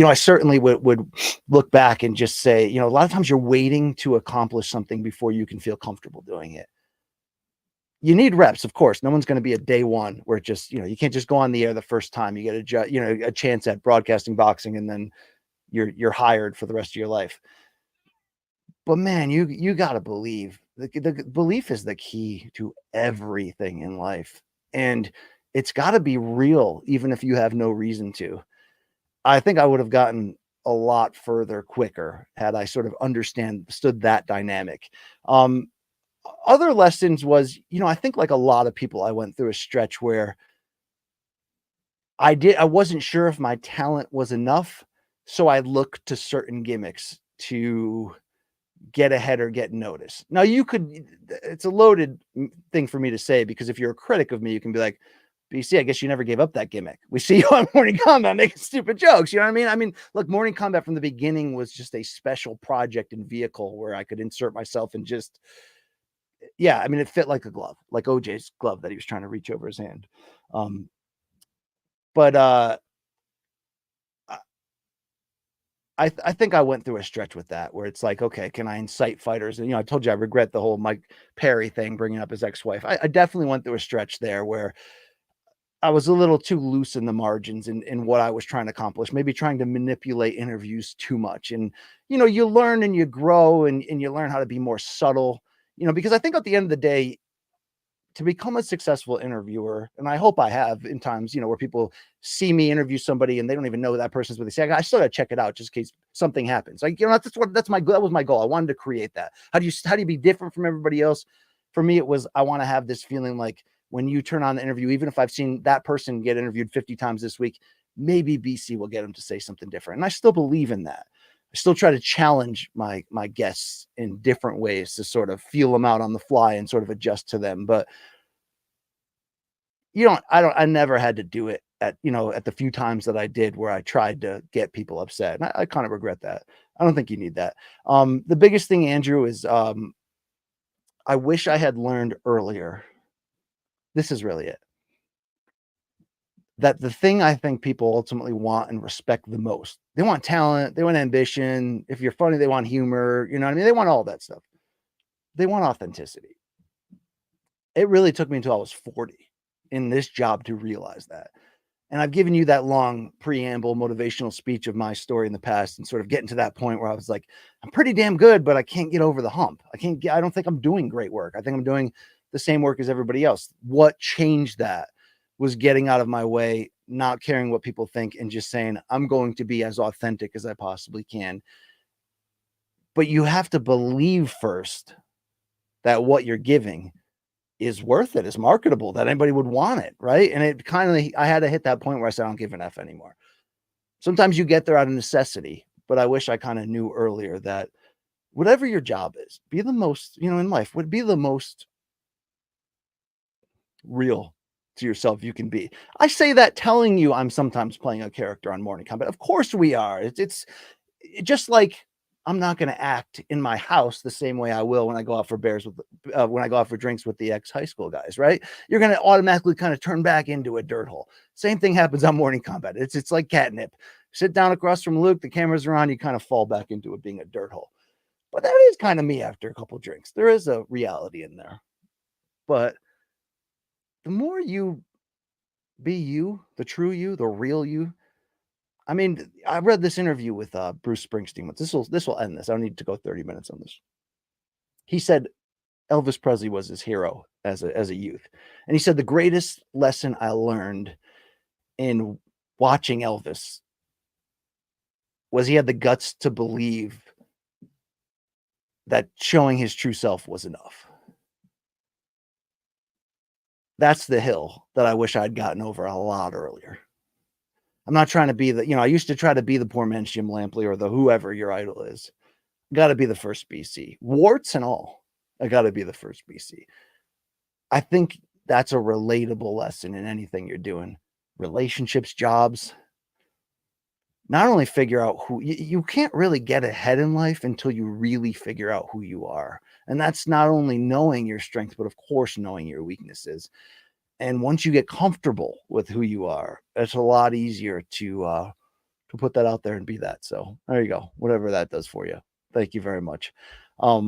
I certainly would look back and just say, a lot of times you're waiting to accomplish something before you can feel comfortable doing it. You need reps, of course. No one's going to be a day one where it just, you can't just go on the air the first time. You get a chance at broadcasting boxing, and then you're hired for the rest of your life. But man, you got to believe. The belief is the key to everything in life. And it's got to be real, even if you have no reason to. I think I would have gotten a lot further quicker had I sort of understood that dynamic. Other lessons was, I think like a lot of people, I went through a stretch where I wasn't sure if my talent was enough. So I looked to certain gimmicks to get ahead or get noticed. Now it's a loaded thing for me to say, because if you're a critic of me, you can be like, BC, I guess you never gave up that gimmick. We see you on Morning Combat making stupid jokes. You know what I mean? I mean, look, Morning Combat from the beginning was just a special project and vehicle where I could insert myself and just, yeah, I mean, it fit like a glove, like OJ's glove that he was trying to reach over his hand. But I think I went through a stretch with that where it's like, okay, can I incite fighters? And, I told you I regret the whole Mike Perry thing, bringing up his ex-wife. I definitely went through a stretch there where I was a little too loose in the margins in what I was trying to accomplish, maybe trying to manipulate interviews too much. And, you learn and you grow and you learn how to be more subtle, because I think at the end of the day, to become a successful interviewer, and I hope I have in times, where people see me interview somebody and they don't even know that person's, what they say, I still got to check it out just in case something happens. Like, that was my goal. I wanted to create that. How do you be different from everybody else? For me, it was, I want to have this feeling like when you turn on the interview, even if I've seen that person get interviewed 50 times this week, maybe BC will get them to say something different. And I still believe in that. I still try to challenge my guests in different ways to sort of feel them out on the fly and sort of adjust to them. But I never had to do it at the few times that I did where I tried to get people upset. And I kind of regret that. I don't think you need that. The biggest thing, Andrew, is I wish I had learned earlier. This is really it. That the thing I think people ultimately want and respect the most, they want talent, they want ambition. If you're funny, they want humor. You know what I mean? They want all that stuff. They want authenticity. It really took me until I was 40 in this job to realize that. And I've given you that long preamble, motivational speech of my story in the past and sort of getting to that point where I was like, I'm pretty damn good, but I can't get over the hump. I don't think I'm doing great work. I think I'm doing the same work as everybody else. What changed that was getting out of my way, not caring what people think, and just saying, I'm going to be as authentic as I possibly can. But you have to believe first that what you're giving is worth it, is marketable, that anybody would want it, right? And it kind of, I had to hit that point where I said, I don't give an F anymore. Sometimes you get there out of necessity, but I wish I kind of knew earlier that whatever your job is, be the most, in life, would be the most real to yourself you can be. I say that telling you I'm sometimes playing a character on Morning Combat. Of course we are. It's just like I'm not going to act in my house the same way I will when I go out for when I go out for drinks with the ex-high school guys, right? You're going to automatically kind of turn back into a dirt hole. Same thing happens on Morning Combat. It's like catnip. Sit down across from Luke, the cameras are on, you kind of fall back into it being a dirt hole. But that is kind of me after a couple drinks. There is a reality in there. But the more you be you, the true you, the real you. I mean, I read this interview with Bruce Springsteen. This will end this. I don't need to go 30 minutes on this. He said Elvis Presley was his hero as a youth. And he said the greatest lesson I learned in watching Elvis was he had the guts to believe that showing his true self was enough. That's the hill that I wish I'd gotten over a lot earlier. I'm not trying to be I used to try to be the poor man's Jim Lampley or the whoever your idol is. Got to be the first BC, warts and all. I got to be the first BC. I think that's a relatable lesson in anything you're doing. Relationships, jobs. Not only figure out who you can't really get ahead in life until you really figure out who you are. And that's not only knowing your strengths, but of course, knowing your weaknesses. And once you get comfortable with who you are, it's a lot easier to put that out there and be that. So there you go. Whatever that does for you. Thank you very much. Let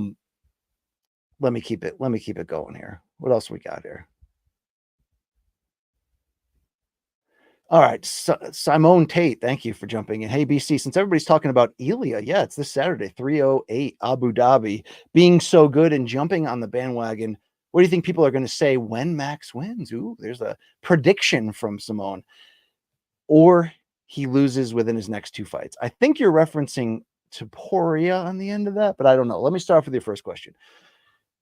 me keep it going here. What else we got here? All right. Simone Tate, thank you for jumping in. Hey, BC, since everybody's talking about Ilia, yeah, it's this Saturday, 308 Abu Dhabi, being so good and jumping on the bandwagon. What do you think people are going to say when Max wins? Ooh, there's a prediction from Simone. Or he loses within his next two fights. I think you're referencing Topuria on the end of that, but I don't know. Let me start with your first question.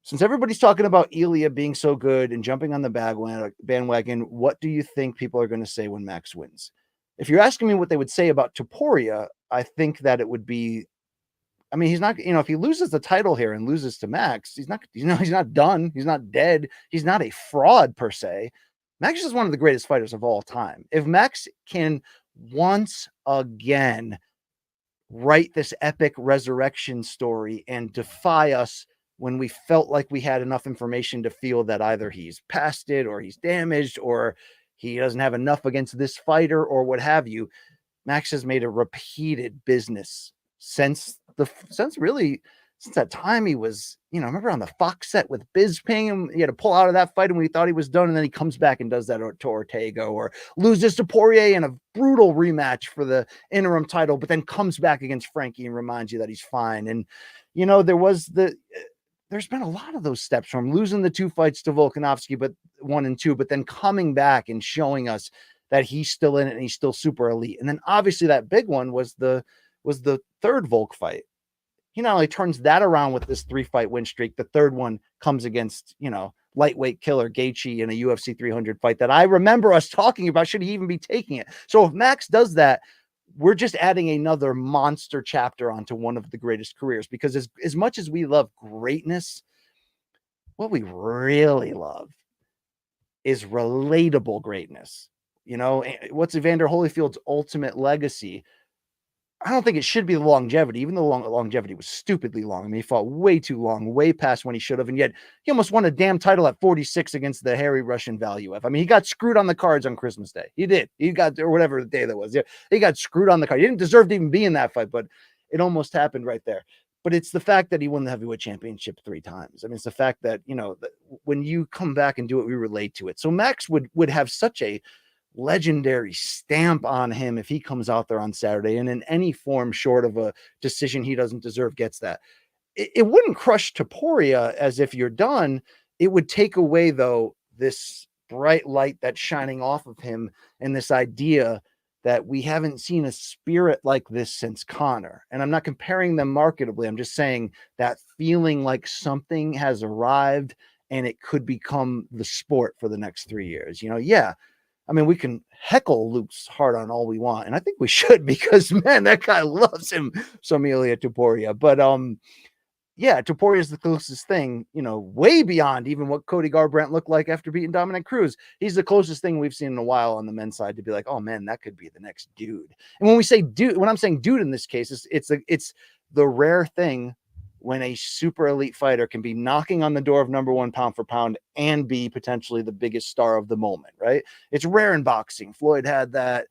Since everybody's talking about Ilia being so good and jumping on the bandwagon, what do you think people are going to say when Max wins? If you're asking me what they would say about Topuria, I think that it would be, I mean, he's not, if he loses the title here and loses to Max, he's not done. He's not dead. He's not a fraud per se. Max is one of the greatest fighters of all time. If Max can once again write this epic resurrection story and defy us when we felt like we had enough information to feel that either he's past it or he's damaged or he doesn't have enough against this fighter or what have you, Max has made a repeated business since that time he was, remember on the Fox set with Bisping, he had to pull out of that fight and we thought he was done. And then he comes back and does that to Ortega or loses to Poirier in a brutal rematch for the interim title, but then comes back against Frankie and reminds you that he's fine. And, there's been a lot of those steps from losing the two fights to Volkanovski, but 1 and 2, but then coming back and showing us that he's still in it and he's still super elite. And then obviously that big one was the third Volk fight. He not only turns that around with this 3-fight win streak, the third one comes against, lightweight killer Gaethje in a UFC 300 fight that I remember us talking about. Should he even be taking it? So if Max does that, we're just adding another monster chapter onto one of the greatest careers, because as much as we love greatness, what we really love is relatable greatness. You know, what's Evander Holyfield's ultimate legacy? I don't think it should be the longevity, even though longevity was stupidly long. I mean, he fought way too long, way past when he should have, and yet he almost won a damn title at 46 against the hairy Russian Valuev. I mean, he got screwed on the cards on Christmas Day. He did. He got, or whatever the day that was. Yeah, he got screwed on the card. He didn't deserve to even be in that fight, but it almost happened right there. But it's the fact that he won the heavyweight championship 3 times. I mean, it's the fact that, you know, that when you come back and do it, we relate to it. So Max would have such a legendary stamp on him if he comes out there on Saturday and in any form short of a decision he doesn't deserve gets that. It wouldn't crush Topuria as if you're done. It would take away, though, this bright light that's shining off of him and this idea that we haven't seen a spirit like this since Conor. And I'm not comparing them marketably. I'm just saying that feeling like something has arrived and it could become the sport for the next 3 years. You know, yeah, I mean, we can heckle Luke's heart on all we want, and I think we should because, man, that guy loves him some Ilia Topuria. But yeah, Topuria is the closest thing, you know, way beyond even what Cody Garbrandt looked like after beating Dominic Cruz. He's the closest thing we've seen in a while on the men's side to be like, oh man, that could be the next dude. And when we say dude, when I'm saying dude in this case, it's the rare thing when a super elite fighter can be knocking on the door of number 1 pound for pound and be potentially the biggest star of the moment, right? It's rare in boxing. Floyd had that.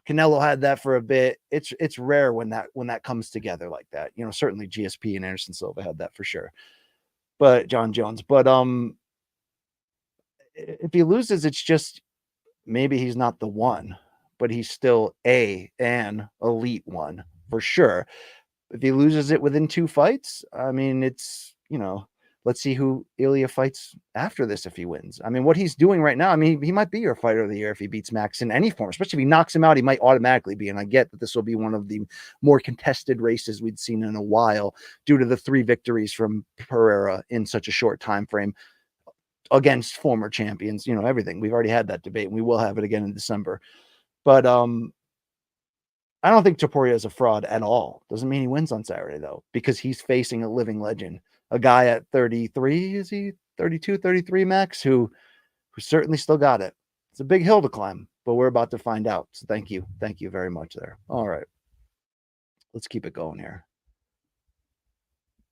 Canelo had that for a bit. It's rare when that comes together like that. You know, certainly GSP and Anderson Silva had that for sure. But John Jones, but if he loses, it's just maybe he's not the one, but he's still an elite one for sure. If he loses it within 2 fights, I mean, it's, you know, let's see who Ilia fights after this if he wins. I mean, what he's doing right now, I mean, he might be your fighter of the year if he beats Max in any form, especially if he knocks him out, he might automatically be. And I get that this will be one of the more contested races we'd seen in a while due to the 3 victories from Pereira in such a short time frame against former champions, you know, everything. We've already had that debate and we will have it again in December. But I don't think Topuria is a fraud at all. Doesn't mean he wins on Saturday, though, because he's facing a living legend, a guy at 33, is he 32, 33 max, who certainly still got it. It's a big hill to climb, but we're about to find out. So thank you very much there. All right, let's keep it going here.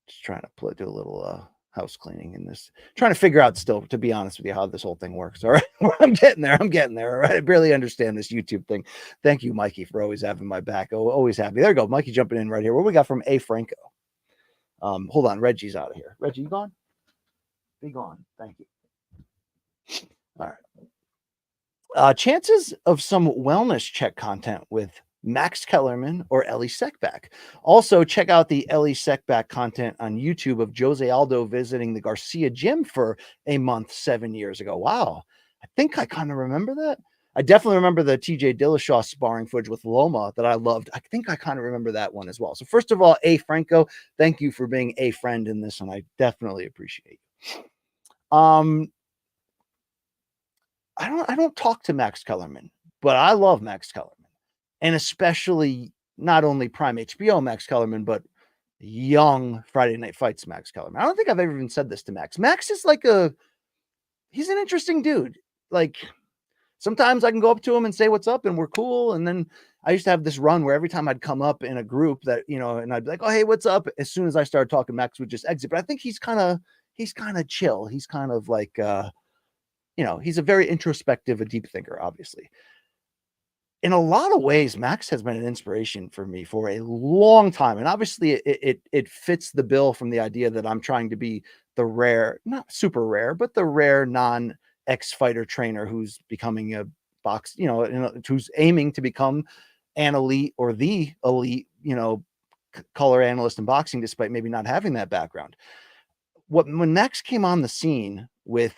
Just trying to do a little house cleaning in this, trying to figure out still, to be honest with you, how this whole thing works. All right. I'm getting there. All right. I barely understand this YouTube thing. Thank you, Mikey, for always having my back. Oh, always happy. There you go. Mikey jumping in right here. What we got from A Franco? Hold on. Reggie's out of here. Reggie, you gone? Be gone. Thank you. All right. Chances of some wellness check content with Max Kellerman or Ellie Seckbach. Also, check out the Ellie Seckbach content on YouTube of Jose Aldo visiting the Garcia gym for a month 7 years ago. Wow. I think I kind of remember that. I definitely remember the TJ Dillashaw sparring footage with Loma that I loved. I think I kind of remember that one as well. So first of all, A Franco, thank you for being a friend in this, and I definitely appreciate you. I don't talk to Max Kellerman, but I love Max Kellerman. And especially not only prime HBO Max Kellerman, but young Friday Night Fights Max Kellerman. I don't think I've ever even said this to Max. Max is like he's an interesting dude. Like sometimes I can go up to him and say what's up and we're cool. And then I used to have this run where every time I'd come up in a group that, you know, and I'd be like, oh, hey, what's up? As soon as I started talking, Max would just exit. But I think he's kind of chill. He's kind of like, you know, he's a very introspective, a deep thinker, obviously. In a lot of ways, Max has been an inspiration for me for a long time. And obviously it fits the bill from the idea that I'm trying to be the rare, not super rare, but the rare non-ex-fighter trainer who's becoming a box, you know, who's aiming to become an elite or the elite, you know, color analyst in boxing, despite maybe not having that background. When Max came on the scene with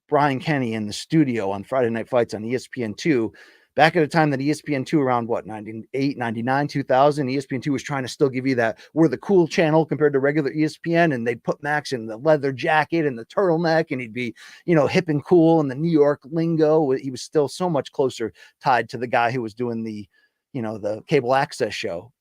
Brian Kenny in the studio on Friday Night Fights on ESPN2, back at a time that ESPN2 around what, 98, 99, 2000, ESPN2 was trying to still give you that, we're the cool channel compared to regular ESPN. And they'd put Max in the leather jacket and the turtleneck and he'd be, you know, hip and cool and the New York lingo. He was still so much closer tied to the guy who was doing the, you know, the cable access show.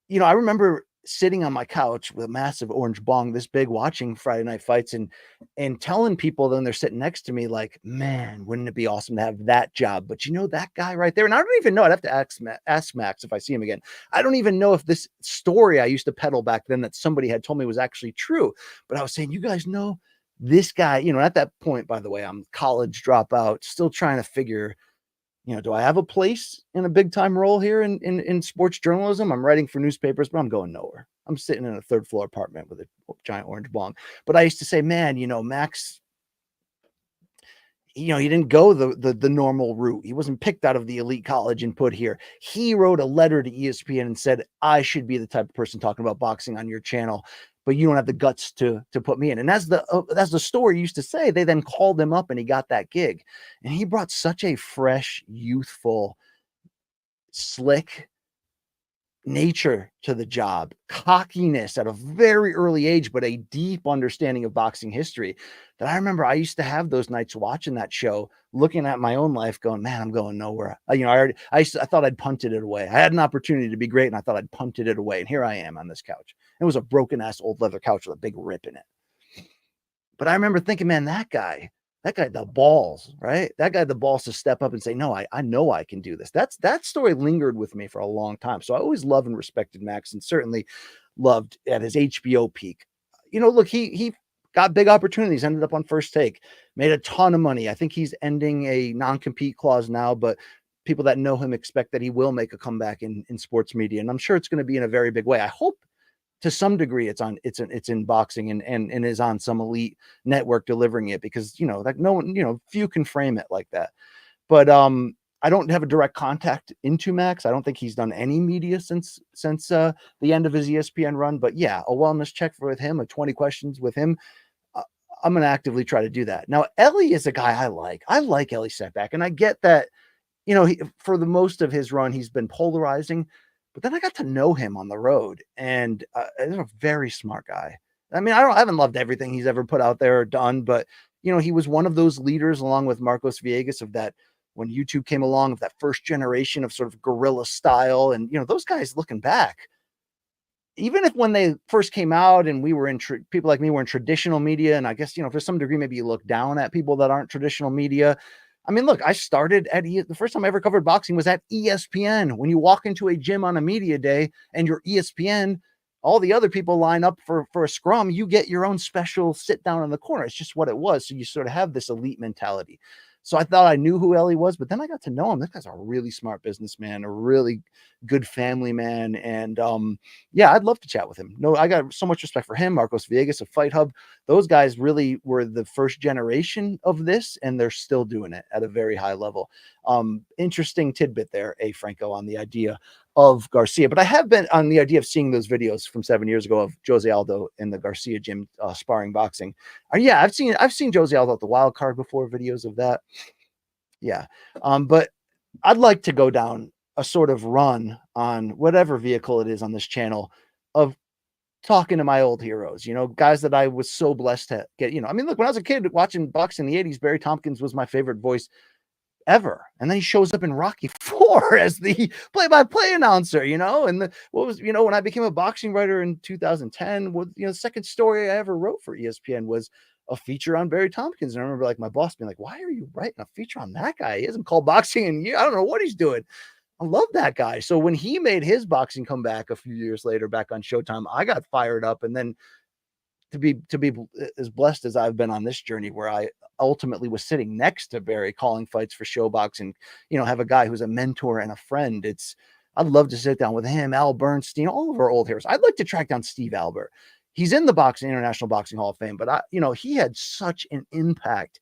You know, I remember sitting on my couch with a massive orange bong this big, watching Friday night fights and telling people, then they're sitting next to me like, man, wouldn't it be awesome to have that job? But you know, that guy right there, and I don't even know, I'd have to ask Max if I see him again. I don't even know if this story I used to peddle back then that somebody had told me was actually true. But I was saying, you guys know this guy, you know, at that point, by the way, I'm college dropout, still trying to figure, you know, do I have a place in a big time role here in sports journalism? I'm writing for newspapers, but I'm going nowhere. I'm sitting in a third floor apartment with a giant orange bong. But I used to say, man, you know, Max, you know, he didn't go the normal route. He wasn't picked out of the elite college and put here. He wrote a letter to ESPN and said, I should be the type of person talking about boxing on your channel, but you don't have the guts to put me in. And as the story used to say, they then called him up and he got that gig. And he brought such a fresh, youthful, slick nature to the job, cockiness at a very early age, but a deep understanding of boxing history that I remember I used to have those nights watching that show, looking at my own life going, man, I'm going nowhere. You know, I thought I'd punted it away. I had an opportunity to be great and I thought I'd punted it away. And here I am on this couch. It was a broken ass old leather couch with a big rip in it. But I remember thinking, man, that guy, the balls, right? That guy, the balls to step up and say, no, I know I can do this. That story lingered with me for a long time. So I always loved and respected Max, and certainly loved at his HBO peak. You know, look, he got big opportunities, ended up on First Take, made a ton of money. I think he's ending a non-compete clause now, but people that know him expect that he will make a comeback in sports media. And I'm sure it's going to be in a very big way. I hope to some degree it's in boxing and is on some elite network delivering it, because you know, like no one, you know, few can frame it like that. But I don't have a direct contact into Max. I don't think he's done any media since the end of his ESPN run. But yeah, a wellness check with him, a 20 questions with him. I'm going to actively try to do that. Now, Ellie is a guy I like. I like Ellie Setback, and I get that, you know, for the most of his run, he's been polarizing. But then I got to know him on the road, and he's a very smart guy. I mean, I haven't loved everything he's ever put out there or done, but you know, he was one of those leaders, along with Marcos Villegas, of that when YouTube came along, of that first generation of sort of guerrilla style. And you know, those guys, looking back, even if when they first came out and we were in people like me were in traditional media, and I guess, you know, for some degree maybe you look down at people that aren't traditional media. I mean, look, I started at the first time I ever covered boxing was at ESPN. When you walk into a gym on a media day and you're ESPN, all the other people line up for a scrum, you get your own special sit down in the corner. It's just what it was. So you sort of have this elite mentality. So I thought I knew who Ellie was, but then I got to know him. This guy's a really smart businessman, a really good family man. And yeah, I'd love to chat with him. No, I got so much respect for him. Marcos Villegas of Fight Hub. Those guys really were the first generation of this, and they're still doing it at a very high level. Interesting tidbit there, Franco, on the idea of Garcia. But I have been on the idea of seeing those videos from 7 years ago of Jose Aldo in the Garcia gym sparring boxing. Yeah, I've seen Jose Aldo at the wild card before, videos of that. Yeah. But I'd like to go down a sort of run on whatever vehicle it is on this channel of talking to my old heroes, you know, guys that I was so blessed to get, you know, I mean, look, when I was a kid watching boxing in the 80s, Barry Tompkins was my favorite voice ever. And then he shows up in Rocky IV as the play-by-play announcer, you know, and when I became a boxing writer in 2010, the second story I ever wrote for ESPN was a feature on Barry Tompkins. And I remember like my boss being like, why are you writing a feature on that guy? He hasn't called boxing in years. I don't know what he's doing. I love that guy. So when he made his boxing comeback a few years later back on Showtime, I got fired up. And then to be as blessed as I've been on this journey, where I ultimately was sitting next to Barry calling fights for Showbox, and you know, have a guy who's a mentor and a friend. I'd love to sit down with him, Al Bernstein, all of our old heroes. I'd like to track down Steve Albert. He's in the International Boxing Hall of Fame, but he had such an impact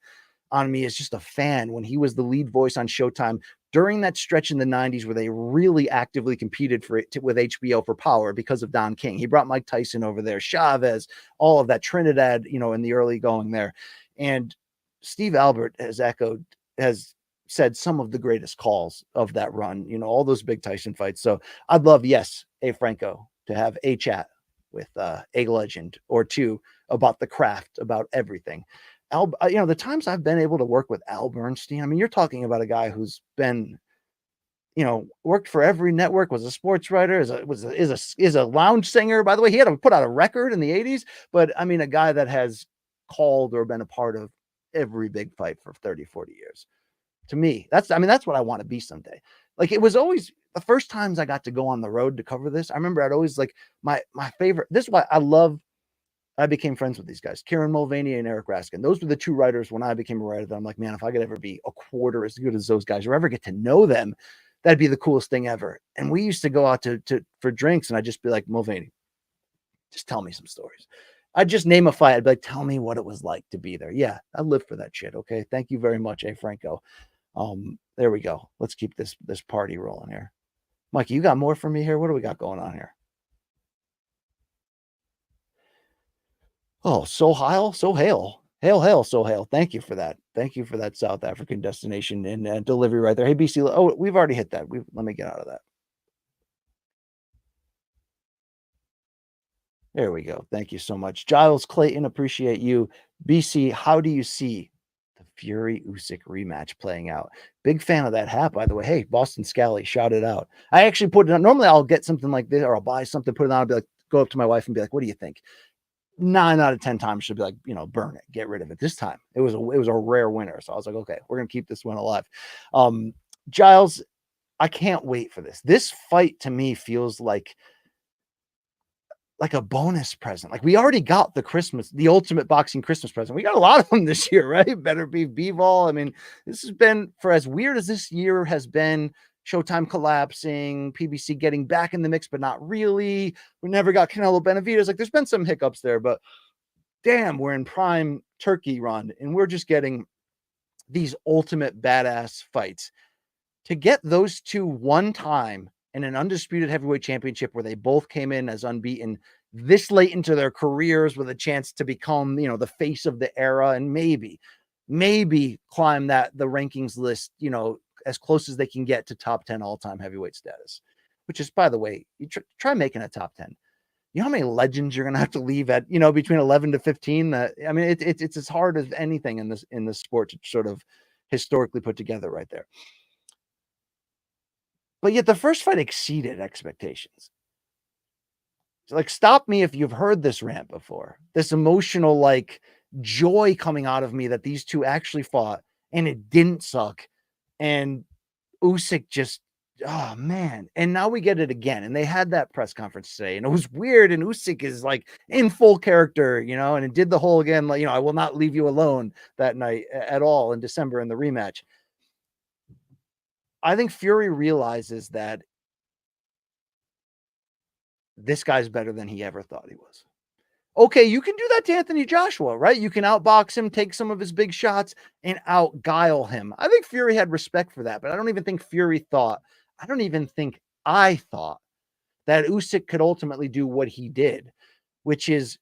on me as just a fan when he was the lead voice on Showtime during that stretch in the 90s where they really actively competed with HBO for power because of Don King. He brought Mike Tyson over there, Chavez, all of that, Trinidad, you know, in the early going there. And Steve Albert has said some of the greatest calls of that run, you know, all those big Tyson fights. So I'd love, yes, Franco, to have a chat with a legend or two about the craft, about everything. The times I've been able to work with Al Bernstein, I mean, you're talking about a guy who's been worked for every network, was a sports writer, is a lounge singer. By the way, he had to put out a record in the 80s, but I mean, a guy that has called or been a part of every big fight for 30, 40 years. To me, that's what I want to be someday. Like, it was always the first times I got to go on the road to cover this. I remember I'd always like my favorite. This is why I became friends with these guys, Kieran Mulvaney and Eric Raskin. Those were the two writers when I became a writer that I'm like, man, if I could ever be a quarter as good as those guys or ever get to know them, that'd be the coolest thing ever. And we used to go out to for drinks, and I'd just be like, Mulvaney, just tell me some stories. I'd just name a fight. I'd be like, tell me what it was like to be there. Yeah, I live for that shit. Okay. Thank you very much, Franco. There we go. Let's keep this party rolling here. Mikey, you got more for me here? What do we got going on here? Oh, so hail, so hail. Hail, so hail. Thank you for that. Thank you for that South African destination and delivery right there. Hey, BC. Oh, we've already hit that. Let me get out of that. There we go. Thank you so much. Giles Clayton, appreciate you. BC, how do you see the Fury-Usyk rematch playing out? Big fan of that hat, by the way. Hey, Boston Scally, shout it out. I actually put it on. Normally, I'll get something like this, or I'll buy something, put it on, I'll be like, go up to my wife and be like, what do you think? 9 out of 10 times she'll be like, burn it, get rid of it. This time it was a rare winner. So I was like, okay, we're going to keep this one alive. Giles, I can't wait for this. This fight to me feels like a bonus present. Like, we already got the ultimate boxing Christmas present. We got a lot of them this year, right? Better be B-Ball. I mean, this has been, for as weird as this year has been, Showtime collapsing, PBC getting back in the mix, but not really. We never got Canelo Benavidez. Like, there's been some hiccups there, but damn, we're in prime turkey run, and we're just getting these ultimate badass fights. To get those two one time in an undisputed heavyweight championship where they both came in as unbeaten this late into their careers with a chance to become, the face of the era and maybe climb the rankings list, as close as they can get to top 10 all-time heavyweight status, which is, by the way, you try making a top 10. You know how many legends you're going to have to leave at, between 11 to 15? It's as hard as anything in this sport to sort of historically put together right there. But yet the first fight exceeded expectations. So, like, stop me if you've heard this rant before. This emotional, like, joy coming out of me that these two actually fought and it didn't suck. And Usyk just, oh man. And now we get it again. And they had that press conference today, and it was weird. And Usyk is like in full character, and it did the whole again, like, I will not leave you alone that night at all in December in the rematch. I think Fury realizes that this guy's better than he ever thought he was. Okay, you can do that to Anthony Joshua, right? You can outbox him, take some of his big shots, and outguile him. I think Fury had respect for that, but I don't even think I thought that Usyk could ultimately do what he did, which is,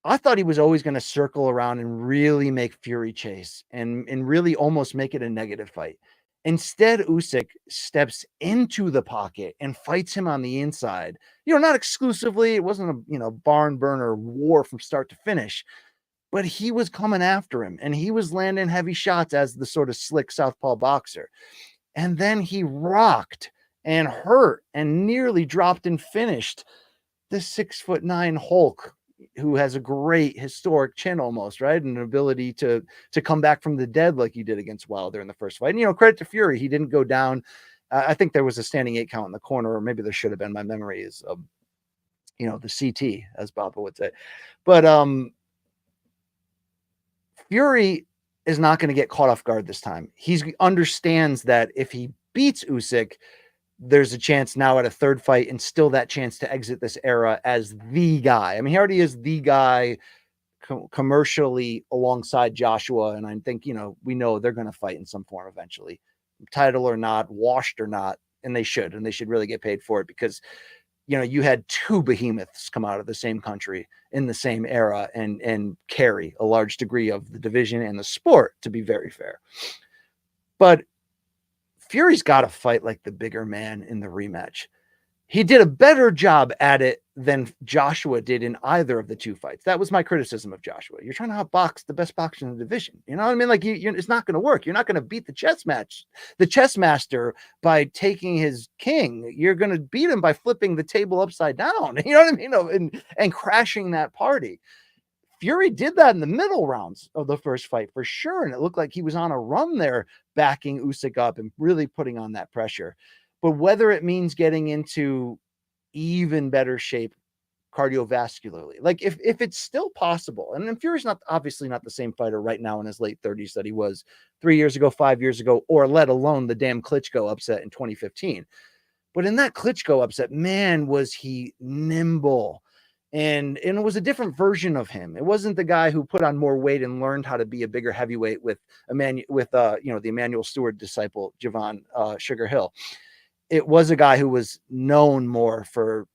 I thought he was always going to circle around and really make Fury chase and really almost make it a negative fight. Instead, Usyk steps into the pocket and fights him on the inside. Not exclusively. It wasn't a barn burner war from start to finish, but he was coming after him and he was landing heavy shots as the sort of slick southpaw boxer. And then he rocked and hurt and nearly dropped and finished the 6'9" Hulk, who has a great historic chin almost, right? And an ability to come back from the dead like he did against Wilder in the first fight. And, credit to Fury. He didn't go down. I think there was a standing 8 count in the corner, or maybe there should have been. My memory is, the CT, as Baba would say. But Fury is not going to get caught off guard this time. He understands that if he beats Usyk, there's a chance now at a third fight and still that chance to exit this era as the guy. I mean, he already is the guy commercially alongside Joshua. And I think, we know they're going to fight in some form eventually, title or not, washed or not. And they should really get paid for it because, you had 2 behemoths come out of the same country in the same era and carry a large degree of the division and the sport, to be very fair. But Fury's got to fight like the bigger man in the rematch. he did a better job at it than Joshua did in either of the two fights. That was my criticism of Joshua. You're trying to outbox the best boxer in the division. You know what I mean? Like it's not going to work. You're not going to beat the chess master by taking his king. You're going to beat him by flipping the table upside down. You know what I mean? And crashing that party. Fury did that in the middle rounds of the first fight for sure. And it looked like he was on a run there, backing Usyk up and really putting on that pressure. But whether it means getting into even better shape cardiovascularly, like if it's still possible, and then Fury's obviously not the same fighter right now in his late 30s that he was 3 years ago, 5 years ago, or let alone the damn Klitschko upset in 2015. But in that Klitschko upset, man, was he nimble. And it was a different version of him. It wasn't the guy who put on more weight and learned how to be a bigger heavyweight with the Emmanuel Stewart disciple, Javon Sugar Hill. It was a guy who was known more for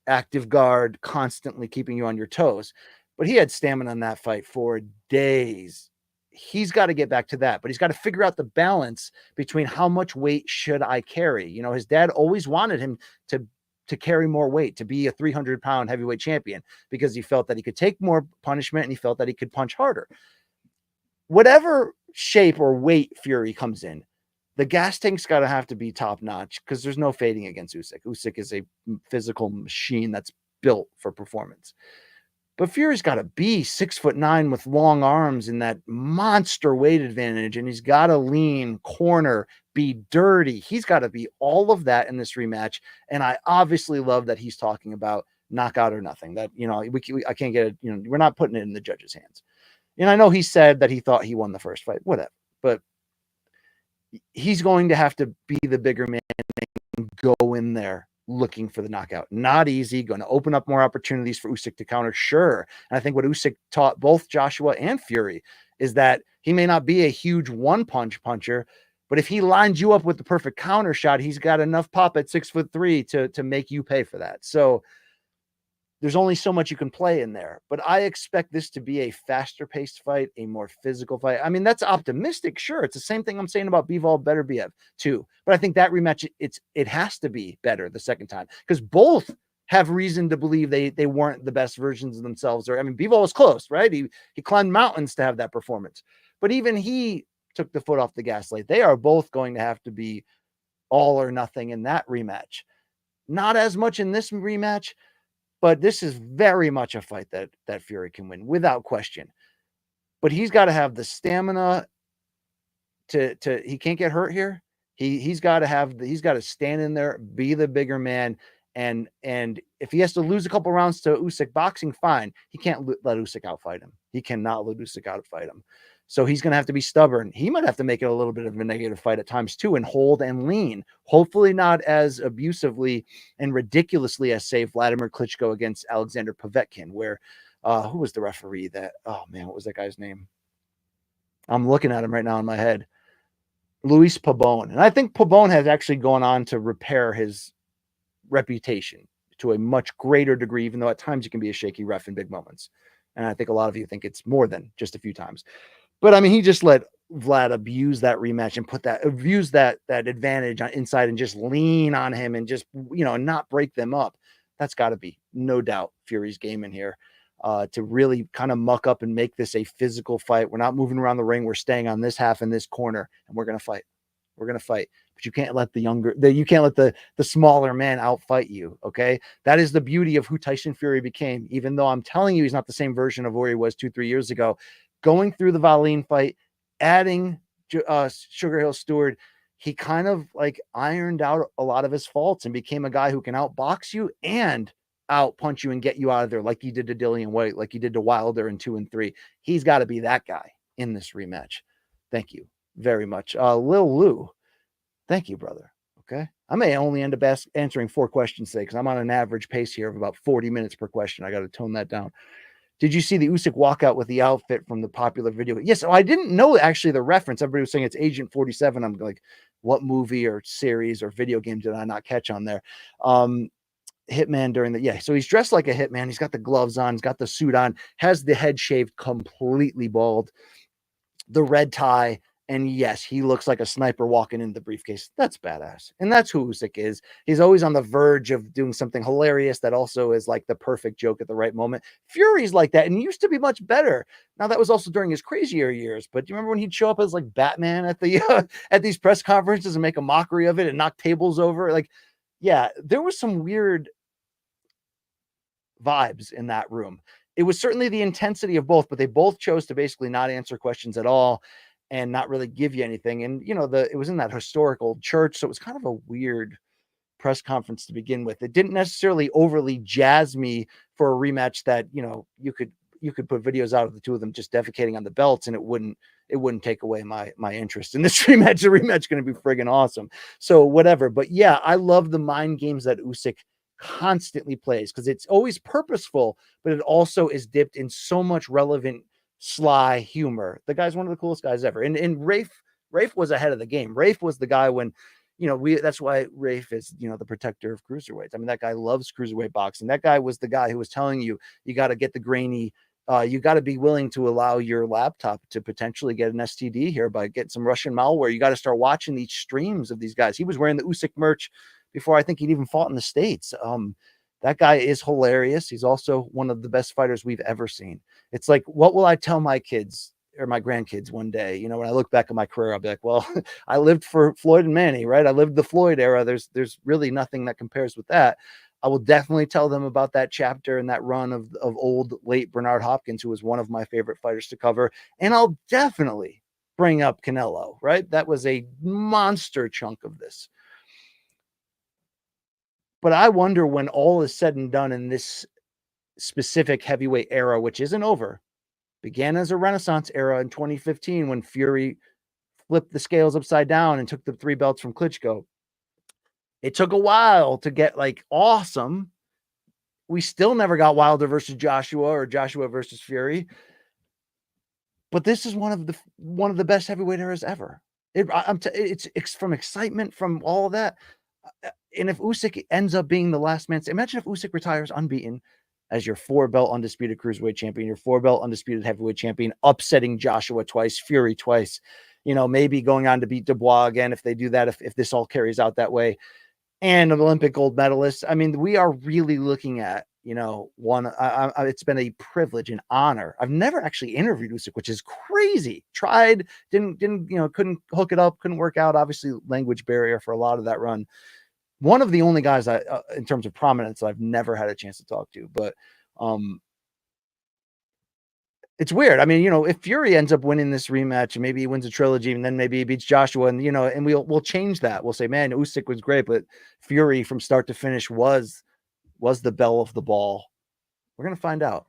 active guard, constantly keeping you on your toes. But he had stamina in that fight for days. He's got to get back to that, but he's got to figure out the balance between how much weight should I carry. You know, his dad always wanted him to carry more weight, to be a 300-pound heavyweight champion, because he felt that he could take more punishment and he felt that he could punch harder. Whatever shape or weight Fury comes in, the gas tank's got to have to be top notch, because there's no fading against Usyk. Usyk is a physical machine that's built for performance. But Fury's got to be 6'9" with long arms and that monster weight advantage. And he's got to lean, corner, be dirty. He's got to be all of that in this rematch. And I obviously love that he's talking about knockout or nothing. That, I can't get it. We're not putting it in the judge's hands. And I know he said that he thought he won the first fight, whatever. But he's going to have to be the bigger man and go in there looking for the knockout. Not easy. Going to open up more opportunities for Usyk to counter. Sure. And I think what Usyk taught both Joshua and Fury is that he may not be a huge one-punch puncher, but if he lines you up with the perfect counter shot, he's got enough pop at 6'3" to make you pay for that. So there's only so much you can play in there, but I expect this to be a faster paced fight, a more physical fight. I mean, that's optimistic. Sure. It's the same thing I'm saying about Bivol Beterbiev too, but I think that rematch, it has to be better the second time, because both have reason to believe they weren't the best versions of themselves. Or, I mean, Bivol was close, right? He climbed mountains to have that performance, but even he took the foot off the gas light. They are both going to have to be all or nothing in that rematch. Not as much in this rematch, but this is very much a fight that Fury can win without question. But he's got to have the stamina to he can't get hurt here. He's got to stand in there, be the bigger man. And if he has to lose a couple rounds to Usyk boxing, fine. He can't let Usyk outfight him. He cannot let Usyk outfight him. So he's going to have to be stubborn. He might have to make it a little bit of a negative fight at times too, and hold and lean. Hopefully not as abusively and ridiculously as, say, Vladimir Klitschko against Alexander Povetkin, where who was the referee that, oh man, what was that guy's name? I'm looking at him right now in my head. Luis Pabon. And I think Pabon has actually gone on to repair his reputation to a much greater degree, even though at times he can be a shaky ref in big moments. And I think a lot of you think it's more than just a few times. But I mean, he just let Vlad abuse that rematch and abuse that advantage inside and just lean on him and just, not break them up. That's got to be no doubt Fury's game in here, to really kind of muck up and make this a physical fight. We're not moving around the ring. We're staying on this half in this corner, and we're going to fight. We're going to fight. But you can't let the smaller man outfight you. Okay. That is the beauty of who Tyson Fury became. Even though I'm telling you, he's not the same version of where he was 2-3 years ago. Going through the Wallin fight, adding Sugar Hill Stewart, he kind of like ironed out a lot of his faults and became a guy who can outbox you and out punch you and get you out of there, like he did to Dillian White, like he did to Wilder in 2 and 3. He's got to be that guy in this rematch. Thank you very much. Lil Lou, thank you, brother. Okay. I may only end up answering 4 questions today, because I'm on an average pace here of about 40 minutes per question. I got to tone that down. Did you see the Usyk walkout with the outfit from the popular video? Yes. I didn't know actually the reference. Everybody was saying it's Agent 47. I'm like, what movie or series or video game did I not catch on there? Hitman so he's dressed like a hitman. He's got the gloves on, he's got the suit on, has the head shaved completely bald, the red tie, And yes, he looks like a sniper walking into the briefcase. That's badass. And that's who Usyk is. He's always on the verge of doing something hilarious that also is like the perfect joke at the right moment. Fury's like that and he used to be much better. Now that was also during his crazier years, but do you remember when he'd show up as like Batman at the at these press conferences and make a mockery of it and knock tables over? Like, yeah, there was some weird vibes in that room. It was certainly the intensity of both, but they both chose to basically not answer questions at all and not really give you anything. And it was in that historical church, so it was kind of a weird press conference to begin with. It didn't necessarily overly jazz me for a rematch that you could put videos out of the two of them just defecating on the belts, and it wouldn't take away my interest in this rematch. The rematch is going to be friggin' awesome. So whatever. But yeah, I love the mind games that Usyk constantly plays because it's always purposeful, but it also is dipped in so much relevant sly humor. The guy's one of the coolest guys ever. And Rafe was ahead of the game. Rafe was the guy when that's why Rafe is the protector of cruiserweights. I mean, that guy loves cruiserweight boxing. That guy was the guy who was telling you got to get the grainy, you got to be willing to allow your laptop to potentially get an STD here by getting some Russian malware. You got to start watching these streams of these guys. He was wearing the Usyk merch before I think he'd even fought in the States. That guy is hilarious. He's also one of the best fighters we've ever seen. It's like, what will I tell my kids or my grandkids one day? When I look back at my career, I'll be like, well, I lived for Floyd and Manny, right? I lived the Floyd era. There's really nothing that compares with that. I will definitely tell them about that chapter and that run of old late Bernard Hopkins, who was one of my favorite fighters to cover. And I'll definitely bring up Canelo, right? That was a monster chunk of this. But I wonder when all is said and done in this specific heavyweight era, which isn't over, began as a Renaissance era in 2015 when Fury flipped the scales upside down and took the 3 belts from Klitschko. It took a while to get like awesome. We still never got Wilder versus Joshua or Joshua versus Fury. But this is one of the best heavyweight eras ever. It's from excitement, from all of that. And if Usyk ends up being the last man, imagine if Usyk retires unbeaten as your 4-belt undisputed cruiserweight champion, your 4-belt undisputed heavyweight champion, upsetting Joshua twice, Fury twice, maybe going on to beat Dubois again if they do that, if this all carries out that way, and an Olympic gold medalist. I mean, we are really looking at, it's been a privilege and honor. I've never actually interviewed Usyk, which is crazy. Tried, didn't, couldn't hook it up, couldn't work out. Obviously, language barrier for a lot of that run. One of the only guys in terms of prominence, I've never had a chance to talk to, but it's weird. I mean, if Fury ends up winning this rematch and maybe he wins a trilogy and then maybe he beats Joshua and, and we'll change that. We'll say, man, Usyk was great, but Fury from start to finish was the belle of the ball. We're going to find out.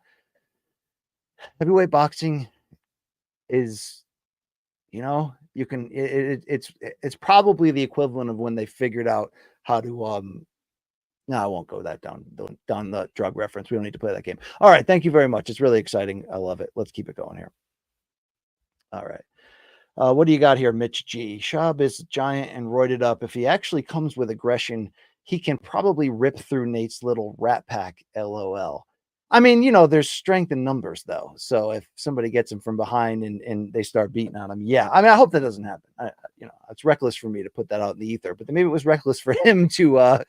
Heavyweight boxing is, it's probably the equivalent of when they figured out how to, no, I won't go that down the drug reference. We don't need to play that game. All right. Thank you very much. It's really exciting. I love it. Let's keep it going here. All right. What do you got here, Mitch G? Schaub is giant and roided up. If he actually comes with aggression, he can probably rip through Nate's little rat pack. LOL. I mean, there's strength in numbers, though. So if somebody gets him from behind and they start beating on him, yeah. I mean, I hope that doesn't happen. It's reckless for me to put that out in the ether, but maybe it was reckless for him to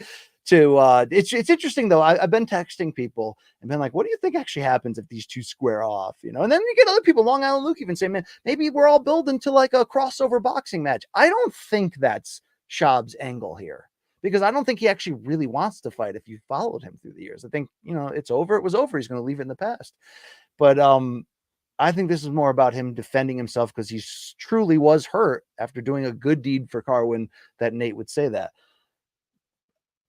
it's interesting though. I've been texting people and been like, what do you think actually happens if these two square off? And then you get other people, Long Island Luke, even say, man, maybe we're all building to like a crossover boxing match. I don't think that's Schaub's angle here, because I don't think he actually really wants to fight if you followed him through the years. I think, it's over. It was over. He's going to leave it in the past. But I think this is more about him defending himself because he truly was hurt after doing a good deed for Carwin that Nate would say that.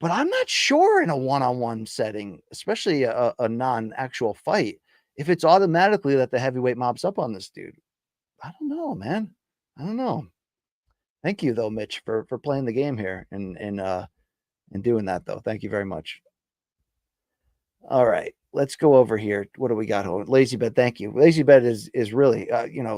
But I'm not sure in a one-on-one setting, especially a non-actual fight, if it's automatically that the heavyweight mobs up on this dude. I don't know, man. I don't know. Thank you, though, Mitch, for playing the game here and doing that, though. Thank you very much. All right, let's go over here. What do we got? Lazy Bed, thank you. Lazy Bed is really,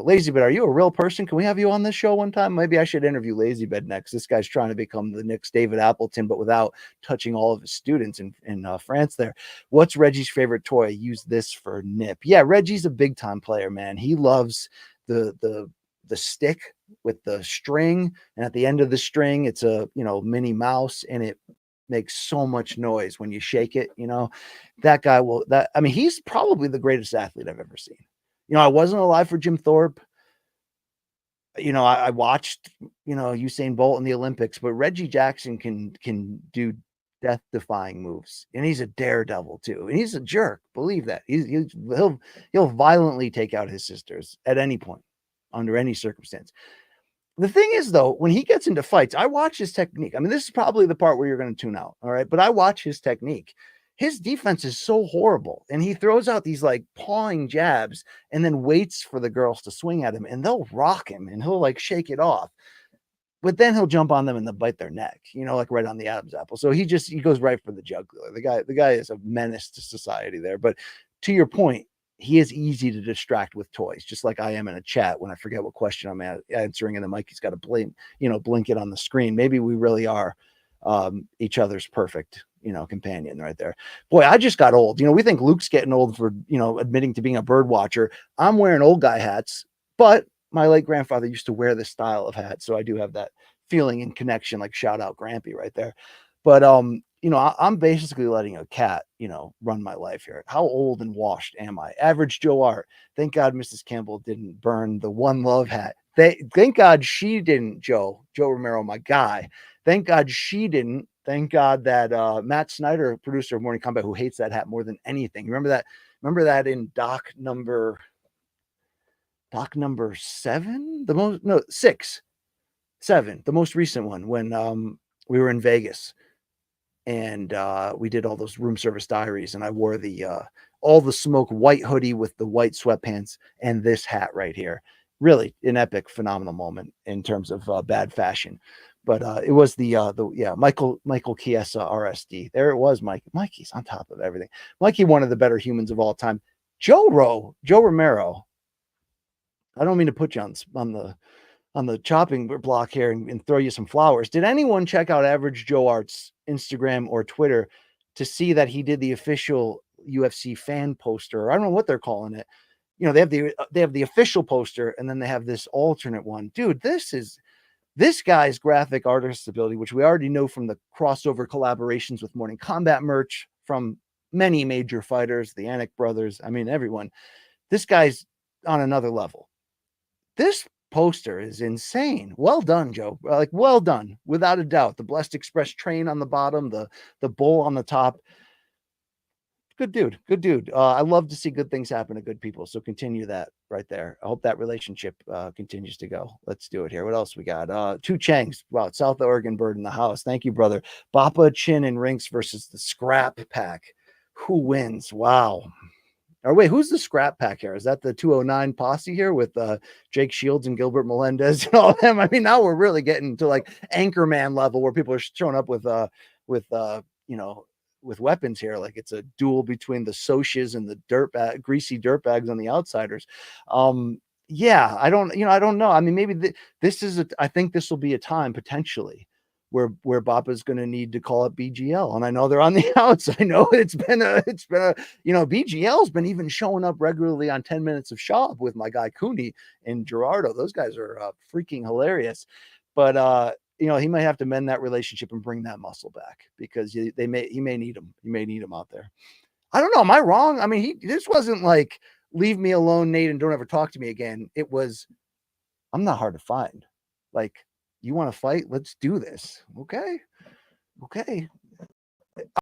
Lazy Bed, are you a real person? Can we have you on this show one time? Maybe I should interview Lazy Bed next. This guy's trying to become the next David Appleton, but without touching all of his students in France there. What's Reggie's favorite toy? Use this for Nip. Yeah, Reggie's a big time player, man. He loves the stick with the string, and at the end of the string, it's a mini mouse, and it makes so much noise when you shake it. That guy will. He's probably the greatest athlete I've ever seen. I wasn't alive for Jim Thorpe. I watched, Usain Bolt in the Olympics, but Reggie Jackson can do death-defying moves, and he's a daredevil too, and he's a jerk. Believe that. He'll violently take out his sisters at any point, under any circumstance. The thing is, though, when he gets into fights, I watch his technique. This is probably the part where you're going to tune out, all right? But I watch his technique. His defense is so horrible, and he throws out these like pawing jabs and then waits for the girls to swing at him, and they'll rock him, and he'll like shake it off. But then he'll jump on them and they'll bite their neck, like right on the Adam's apple. So he goes right for the jugular. The guy is a menace to society there. But to your point, he is easy to distract with toys, just like I am in a chat when I forget what question I'm answering, and the Mikey's got to blink it on the screen. Maybe we really are each other's perfect, companion right there. Boy, I just got old. We think Luke's getting old for, admitting to being a bird watcher. I'm wearing old guy hats, but my late grandfather used to wear this style of hat. So I do have that feeling and connection, like shout out Grampy right there. But, I'm basically letting a cat, run my life here. How old and washed am I? Average Joe Art. Thank God Mrs. Campbell didn't burn the One Love hat. Thank God she didn't, Joe Romero, my guy. Thank God she didn't. Thank God that Matt Snyder, producer of Morning Combat, who hates that hat more than anything. Remember that in doc number 7? Six, 7, the most recent one, when we were in Vegas and we did all those room service diaries, and I wore the all the smoke white hoodie with the white sweatpants and this hat right here. Really an epic, phenomenal moment in terms of bad fashion. But it was Michael Chiesa RSD. There it was, Mike. Mikey's on top of everything. Mikey, one of the better humans of all time. Joe Romero. I don't mean to put you on the chopping block here and throw you some flowers. Did anyone check out Average Joe Art's Instagram or Twitter to see that he did the official UFC fan poster? I don't know what they're calling it. They have the official poster, and then they have this alternate one. Dude, this guy's graphic artist ability, which we already know from the crossover collaborations with Morning Combat merch from many major fighters, the Anik brothers. Everyone. This guy's on another level. This poster is insane. Well done, Joe. Well done, without a doubt. The Blessed Express train on the bottom, the bull on the top. Good dude. I love to see good things happen to good people. So continue that right there. I hope that relationship continues to go. Let's do it here. What else we got? Two Changs. Wow, South Oregon bird in the house. Thank you, brother. Bappa, Chin, and Rinks versus the Scrap Pack. Who wins? Wow. Or wait, who's the Scrap Pack here? Is that the 209 posse here with Jake Shields and Gilbert Melendez and all of them? Now we're really getting to like Anchorman level where people are showing up with weapons here. Like it's a duel between the Soches and the greasy dirtbags on the outsiders. Yeah, I don't know. Maybe I think this will be a time potentially where Bappa's going to need to call up BGL. And I know they're on the outs. I know it's been a, BGL's been even showing up regularly on 10 Minutes of Schaub with my guy Cooney and Gerardo. Those guys are freaking hilarious. But, he might have to mend that relationship and bring that muscle back because he may need him. He may need him out there. I don't know. Am I wrong? This wasn't like, leave me alone, Nate, and don't ever talk to me again. It was, I'm not hard to find. Like, you want to fight? Let's do this. Okay.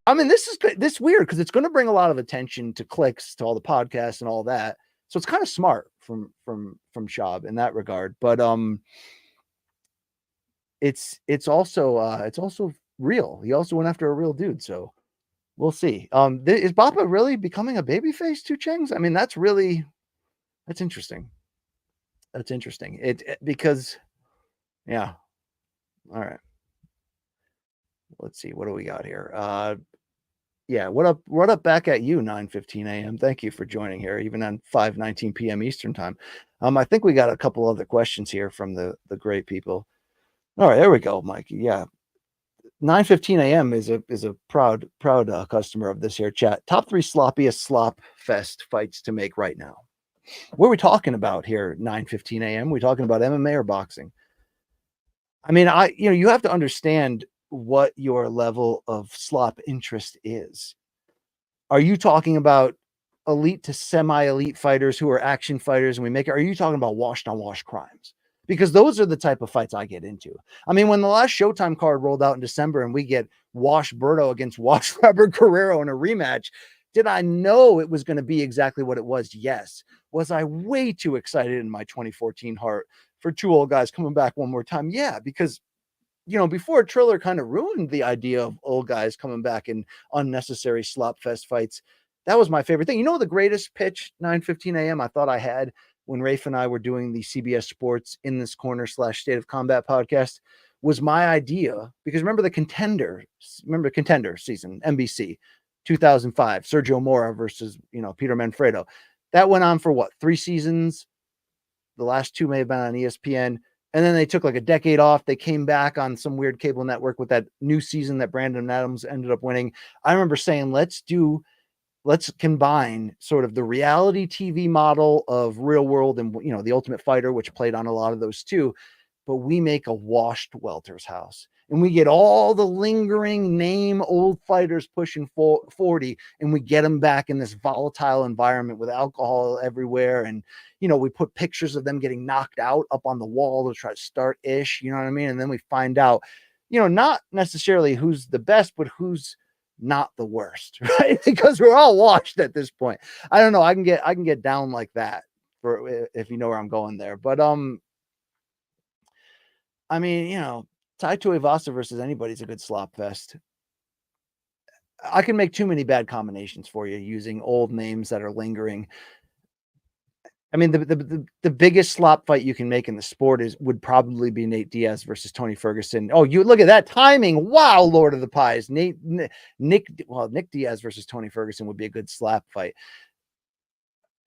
This is good. This is weird because it's going to bring a lot of attention to clicks to all the podcasts and all that. So it's kind of smart from Schaub in that regard. But it's also real. He also went after a real dude. So we'll see. Is Bappa really becoming a babyface, Two Chengs? That's interesting. That's interesting. Because yeah. All right. Let's see. What do we got here? Yeah. What up back at you, 9:15 a.m. Thank you for joining here, even on 5:19 p.m. Eastern time. I think we got a couple other questions here from the great people. All right, there we go, Mikey. Yeah. 9:15 a.m. is a proud customer of this here chat. Top 3 sloppiest slop fest fights to make right now. What are we talking about here? 9:15 a.m. We talking about MMA or boxing? I mean, you have to understand what your level of slop interest is. Are you talking about elite to semi-elite fighters who are action fighters and we make it? Are you talking about washed on wash crimes? Because those are the type of fights I get into. I mean, when the last Showtime card rolled out in December and we get Wash Berto against Wash Robert Guerrero in a rematch, did I know it was going to be exactly what it was? Yes. Was I way too excited in my 2014 heart for two old guys coming back one more time? Yeah, because before Triller kind of ruined the idea of old guys coming back in unnecessary slop fest fights, that was my favorite thing. The greatest pitch 9:15 a.m. I thought I had when Rafe and I were doing the CBS Sports In This Corner / State of Combat podcast was my idea, because remember the Contender season, NBC 2005, Sergio Mora versus Peter Manfredo. That went on for what, 3 seasons? The last 2 may have been on ESPN. And then they took like a decade off. They came back on some weird cable network with that new season that Brandon Adams ended up winning. I remember saying, let's combine sort of the reality TV model of Real World and, The Ultimate Fighter, which played on a lot of those too. But we make a washed welter's house and we get all the lingering name old fighters pushing 40 and we get them back in this volatile environment with alcohol everywhere. And, we put pictures of them getting knocked out up on the wall to try to start ish, you know what I mean? And then we find out, not necessarily who's the best, but who's not the worst, right? Because we're all washed at this point. I don't know. I can get down like that if you know where I'm going there. But, I mean, Tai Tuivasa versus anybody's a good slop fest. I can make too many bad combinations for you using old names that are lingering. I mean, the biggest slop fight you can make in the sport would probably be Nate Diaz versus Tony Ferguson. Oh, you look at that timing. Wow, Lord of the Pies. Nick Diaz versus Tony Ferguson would be a good slap fight.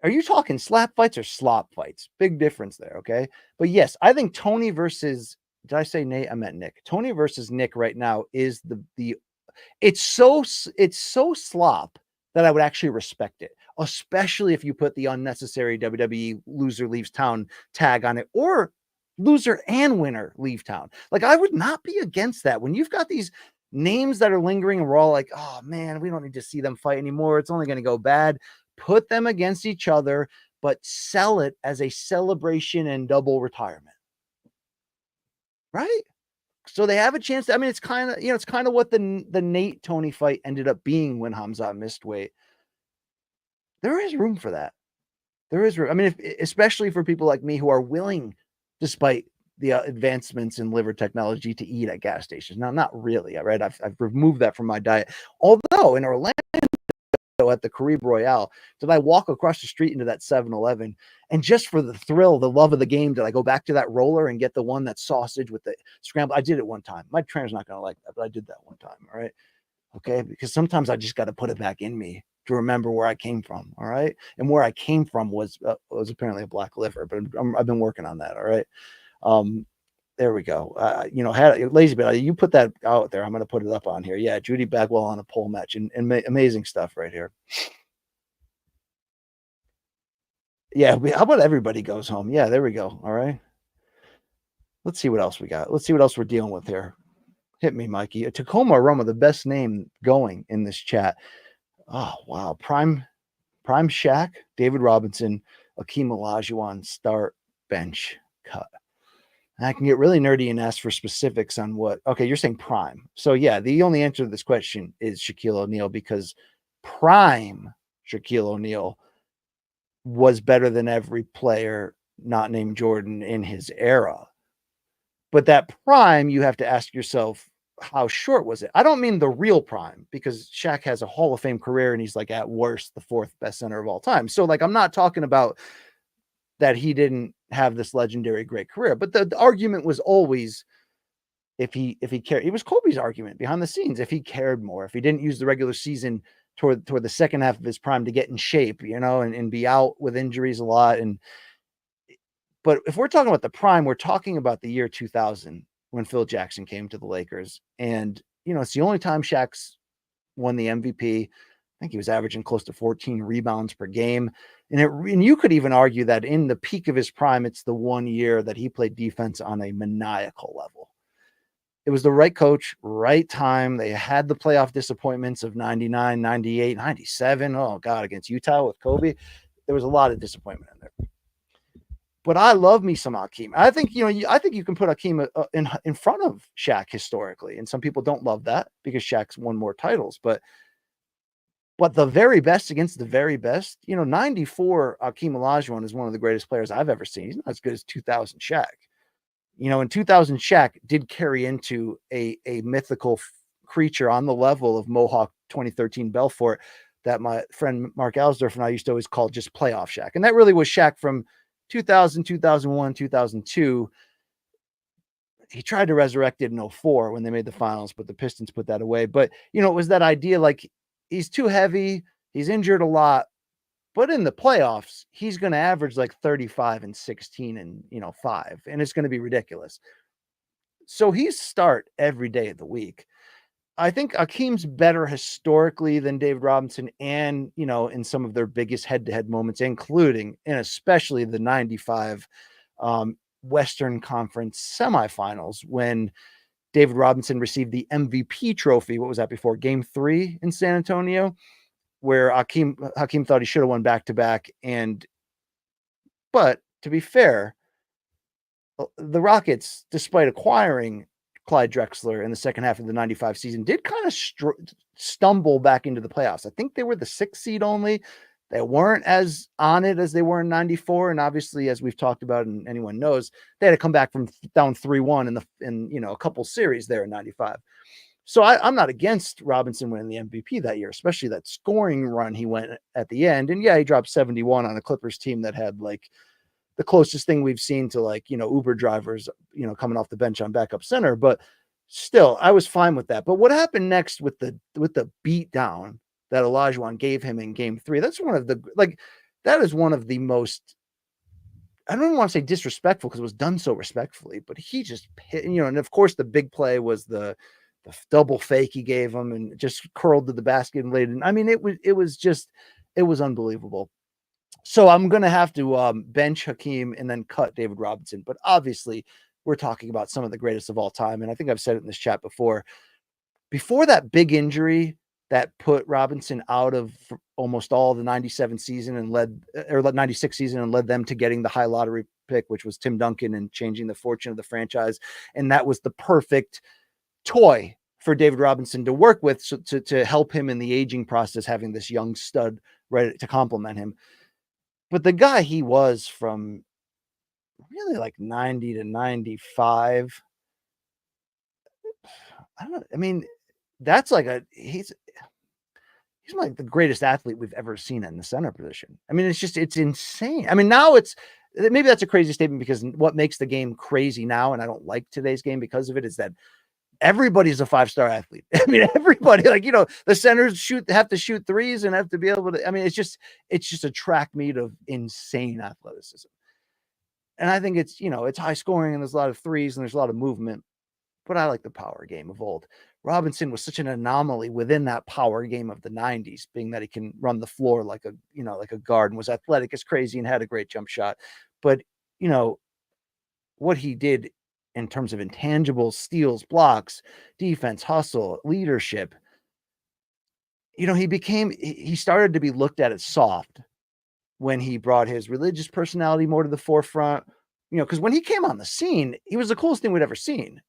Are you talking slap fights or slop fights? Big difference there, okay? But yes, I think Tony versus, did I say Nate? I meant Nick. Tony versus Nick right now is it's so slop that I would actually respect it, especially if you put the unnecessary WWE loser leaves town tag on it, or loser and winner leave town. Like, I would not be against that. When you've got these names that are lingering and we're all like, oh man, we don't need to see them fight anymore. It's only going to go bad. Put them against each other, but sell it as a celebration and double retirement. Right? So they have a chance. I mean, it's kind of what the Nate Tony fight ended up being when Hamzat missed weight. There is room for that. There is room. I mean, especially for people like me who are willing, despite the advancements in liver technology, to eat at gas stations. Now, not really, right? I've removed that from my diet. Although in Orlando, at the Caribe Royale, did I walk across the street into that 7-Eleven, and just for the thrill, the love of the game, did I go back to that roller and get the one that's sausage with the scramble? I did it one time. My trainer's not going to like that, but I did that one time. All right. Okay. Because sometimes I just got to put it back in me to remember where I came from. All right. And where I came from was apparently a black liver, but I've been working on that. All right. There we go. Lazy bit. You put that out there. I'm going to put it up on here. Yeah, Judy Bagwell on a pole match, and amazing stuff right here. Yeah, how about everybody goes home? Yeah, there we go. All right. Let's see what else we got. Let's see what else we're dealing with here. Hit me, Mikey. Tacoma Aroma, the best name going in this chat. Oh wow, Prime Shaq, David Robinson, Hakeem Olajuwon start, bench, cut. And I can get really nerdy and ask for specifics on what. Okay, you're saying prime. So yeah, the only answer to this question is Shaquille O'Neal, because prime Shaquille O'Neal was better than every player not named Jordan in his era. But that prime, you have to ask yourself, how short was it? I don't mean the real prime, because Shaq has a Hall of Fame career and he's like at worst the 4th best center of all time. So like, I'm not talking about that he didn't have this legendary great career, but the argument was always, if he cared, it was Kobe's argument behind the scenes. If he cared more, if he didn't use the regular season toward the second half of his prime to get in shape, and be out with injuries a lot. But if we're talking about the prime, we're talking about the year 2000 when Phil Jackson came to the Lakers. And, it's the only time Shaq's won the MVP. I think he was averaging close to 14 rebounds per game. And you could even argue that in the peak of his prime, it's the one year that he played defense on a maniacal level. It was the right coach, right time. They had the playoff disappointments of 99, 98, 97. Oh, God, against Utah with Kobe. There was a lot of disappointment in there. But I love me some Hakeem. I think, I think you can put Hakeem in front of Shaq historically. And some people don't love that because Shaq's won more titles. But the very best against the very best, 94 Hakeem Olajuwon is one of the greatest players I've ever seen. He's not as good as 2000 Shaq. In 2000, Shaq did carry into a mythical creature on the level of Mohawk 2013 Belfort that my friend Mark Alsdorf and I used to always call just playoff Shaq. And that really was Shaq from 2000, 2001, 2002. He tried to resurrect it in 2004 when they made the finals, but the Pistons put that away. But, it was that idea like he's too heavy, he's injured a lot, but in the playoffs, he's going to average like 35 and 16 and, 5, and it's going to be ridiculous. So he's start every day of the week. I think Hakeem's better historically than David Robinson and, in some of their biggest head-to-head moments, including and especially the 95 Western Conference semifinals when David Robinson received the MVP trophy. What was that before Game 3 in San Antonio? Where Hakeem thought he should have won back-to-back. But to be fair, the Rockets, despite acquiring Clyde Drexler in the second half of the 95 season, did kind of stumble back into the playoffs. I think they were the 6th seed only. They weren't as on it as they were in 94. And obviously, as we've talked about and anyone knows, they had to come back from down 3-1 in a couple series there in 95. So I'm not against Robinson winning the MVP that year, especially that scoring run he went at the end. And yeah, he dropped 71 on a Clippers team that had like the closest thing we've seen to like, Uber drivers, coming off the bench on backup center. But still, I was fine with that. But what happened next with the beat down that Olajuwon gave him in Game 3, that is one of the most, I don't even want to say disrespectful because it was done so respectfully, but he just hit, and of course the big play was the double fake he gave him and just curled to the basket and laid it. I mean, it was unbelievable. So I'm going to have to bench Hakeem and then cut David Robinson. But obviously we're talking about some of the greatest of all time. And I think I've said it in this chat before that big injury that put Robinson out of almost all the 97 season and led 96 season and led them to getting the high lottery pick, which was Tim Duncan and changing the fortune of the franchise. And that was the perfect toy for David Robinson to work with to help him in the aging process, having this young stud ready to complement him. But the guy he was from really like 90 to 95, I don't know. I mean, that's like he's like the greatest athlete we've ever seen in the center position. I mean, it's insane. I mean, now maybe that's a crazy statement because what makes the game crazy now, and I don't like today's game because of it, is that everybody's a 5-star athlete. I mean, everybody, like, the centers have to shoot threes and have to be able to, I mean, it's just a track meet of insane athleticism. And I think it's high scoring and there's a lot of threes and there's a lot of movement, but I like the power game of old. Robinson was such an anomaly within that power game of the 90s, being that he can run the floor like a guard and was athletic as crazy and had a great jump shot. But, what he did in terms of intangibles, steals, blocks, defense, hustle, leadership, he started to be looked at as soft when he brought his religious personality more to the forefront, because when he came on the scene, he was the coolest thing we'd ever seen.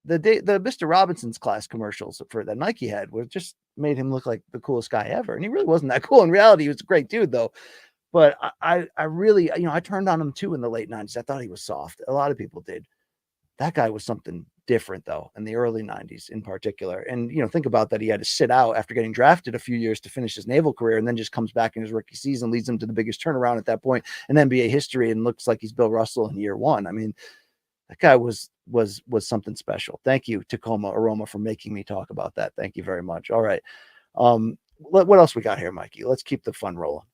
The Mr. Robinson's class commercials for that Nike had was just made him look like the coolest guy ever. And he really wasn't that cool. In reality, he was a great dude though. But I really, I turned on him too in the late 90s. I thought he was soft. A lot of people did. That guy was something different though in the early 90s in particular. And, think about that. He had to sit out after getting drafted a few years to finish his naval career and then just comes back in his rookie season, leads him to the biggest turnaround at that point in NBA history and looks like he's Bill Russell in year one. I mean, that guy was something special. Thank you, Tacoma Aroma, for making me talk about that. Thank you very much. All right. What else we got here, Mikey? Let's keep the fun rolling.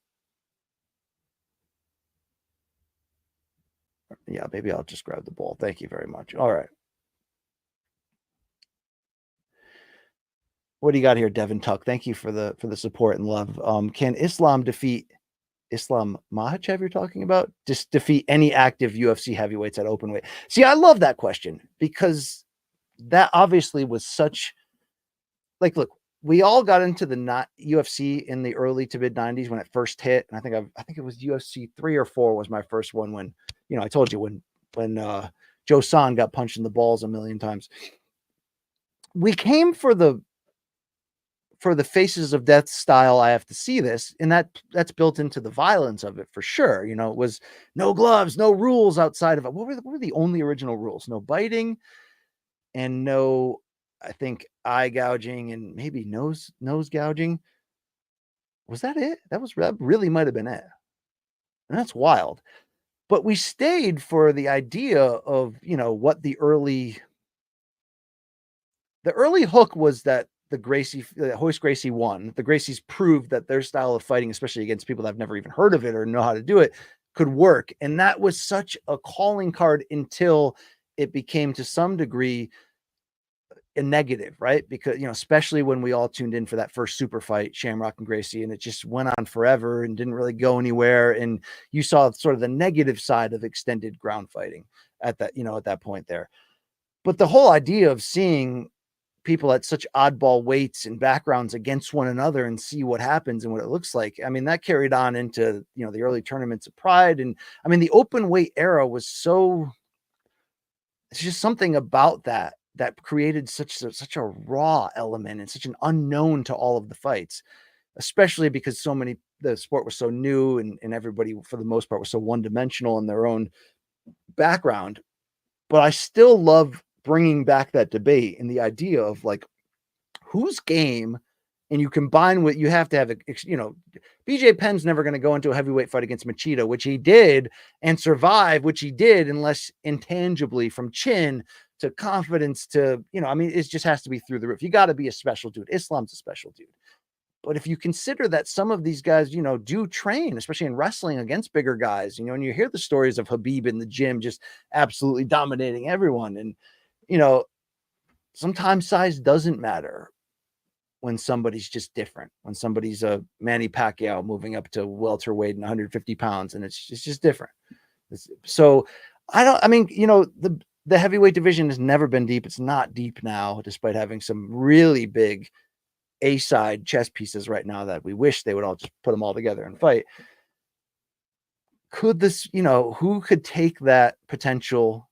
Yeah, maybe I'll just grab the ball. Thank you very much. All right. What do you got here, Devin Tuck? Thank you for the support and love. Can Islam defeat Islam Makhachev? You're talking about just defeat any active UFC heavyweights at open weight? See, I love that question because that obviously was such like, look, we all got into the not UFC in the early to mid 90s when it first hit. And I think it was UFC 3 or 4 was my first one when, I told you when Joe San got punched in the balls a million times. We came for the Faces of Death style. I have to see this, and that's built into the violence of it for sure. It was no gloves, no rules outside of it. What were the only original rules? No biting and no, I think, eye gouging and maybe nose gouging. Was that it? That really might have been it. And that's wild. But we stayed for the idea of, what the early hook was, that Hoist Gracie won. The Gracies proved that their style of fighting, especially against people that have never even heard of it or know how to do it, could work. And that was such a calling card until it became to some degree a negative, right? Because, especially when we all tuned in for that first super fight, Shamrock and Gracie, and it just went on forever and didn't really go anywhere. And you saw sort of the negative side of extended ground fighting at that point there. But the whole idea of seeing people at such oddball weights and backgrounds against one another and see what happens and what it looks like, I mean, that carried on into, the early tournaments of Pride. And I mean, the open weight era was it's just something about that created such a raw element and such an unknown to all of the fights, especially because the sport was so new and everybody for the most part was so one-dimensional in their own background. But I still love bringing back that debate and the idea of like whose game, and you combine with, you have to have, BJ Penn's never going to go into a heavyweight fight against Machida, which he did, and survive, which he did, unless intangibly from chin to confidence to, it just has to be through the roof. You got to be a special dude. Islam's a special dude. But if you consider that some of these guys, do train, especially in wrestling against bigger guys, and you hear the stories of Habib in the gym, just absolutely dominating everyone. And, sometimes size doesn't matter when somebody's just different, when somebody's a Manny Pacquiao moving up to welterweight and 150 pounds, and it's just different. So the heavyweight division has never been deep. It's not deep now, despite having some really big A-side chess pieces right now that we wish they would all just put them all together and fight. Could this, who could take that potential?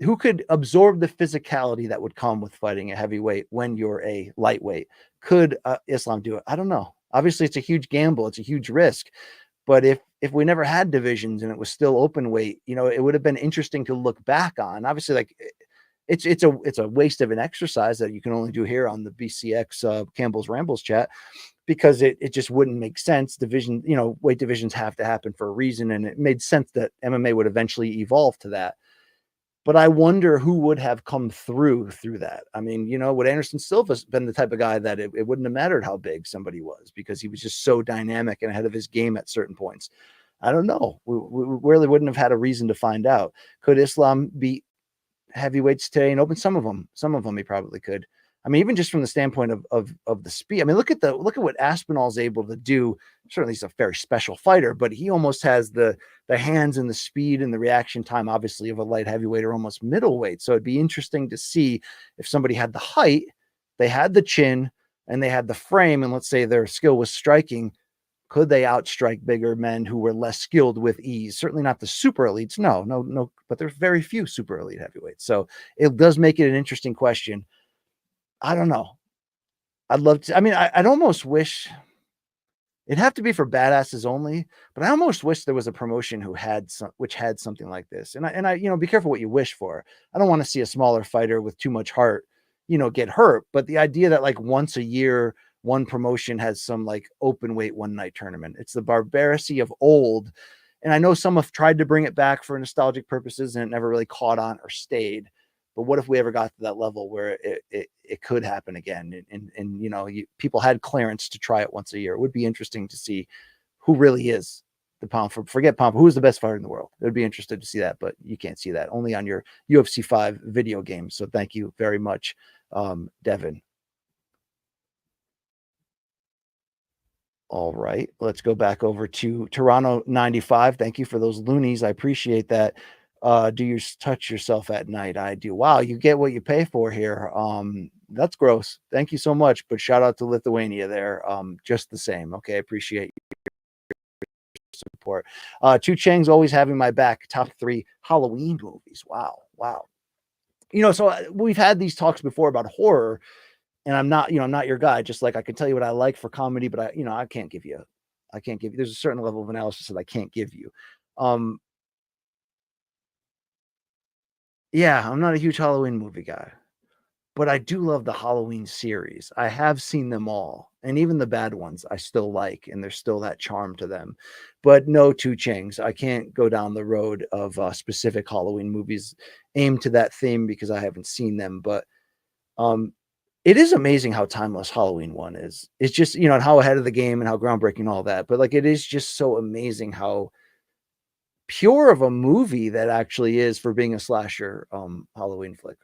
Who could absorb the physicality that would come with fighting a heavyweight when you're a lightweight? Could Islam do it? I don't know. Obviously, it's a huge gamble. It's a huge risk. But if we never had divisions and it was still open weight, it would have been interesting to look back on. Obviously, like it's a waste of an exercise that you can only do here on the BCX Campbell's Rambles chat, because it just wouldn't make sense. Division, weight divisions have to happen for a reason, and it made sense that MMA would eventually evolve to that. But I wonder who would have come through that. I mean, would Anderson Silva been the type of guy that it wouldn't have mattered how big somebody was, because he was just so dynamic and ahead of his game at certain points? I don't know. We really wouldn't have had a reason to find out. Could Islam beat heavyweights today and open? Some of them he probably could. I mean, even just from the standpoint of the speed. I mean, look at what Aspinall's able to do. Certainly he's a very special fighter, but he almost has the hands and the speed and the reaction time, obviously, of a light heavyweight or almost middleweight. So it'd be interesting to see if somebody had the height, they had the chin, and they had the frame, and let's say their skill was striking. Could they outstrike bigger men who were less skilled with ease? Certainly not the super elites. No, but there's very few super elite heavyweights. So it does make it an interesting question. I don't know. I'd love to. I mean, I'd almost wish it'd have to be for badasses only, but I almost wish there was a promotion which had something like this. And I, be careful what you wish for. I don't want to see a smaller fighter with too much heart, get hurt. But the idea that like once a year, one promotion has some like open weight one night tournament. It's the barbarity of old. And I know some have tried to bring it back for nostalgic purposes and it never really caught on or stayed. But what if we ever got to that level where it could happen again? And people had clearance to try it once a year. It would be interesting to see who really is the forget pound. Who is the best fighter in the world? It would be interesting to see that, but you can't see that only on your UFC 5 video game. So thank you very much, Devin. All right, let's go back over to Toronto 95. Thank you for those loonies. I appreciate that. Do you touch yourself at night? I do. Wow, you get what you pay for here. That's gross. Thank you so much. But shout out to Lithuania there. Just the same. Okay, appreciate your support. Chu Chang's always having my back. Top 3 Halloween movies. Wow, wow. So we've had these talks before about horror, and I'm not, I'm not your guy. Just like I can tell you what I like for comedy, but I can't give you, there's a certain level of analysis that I can't give you. Um, yeah, I'm not a huge Halloween movie guy, but I do love the Halloween series. I have seen them all, and even the bad ones I still like, and there's still that charm to them. But no two Changs. I can't go down the road of specific Halloween movies aimed to that theme because I haven't seen them. But um, it is amazing how timeless Halloween 1 is. It's just, and how ahead of the game and how groundbreaking and all that. But like, it is just so amazing how pure of a movie that actually is for being a slasher Halloween flick.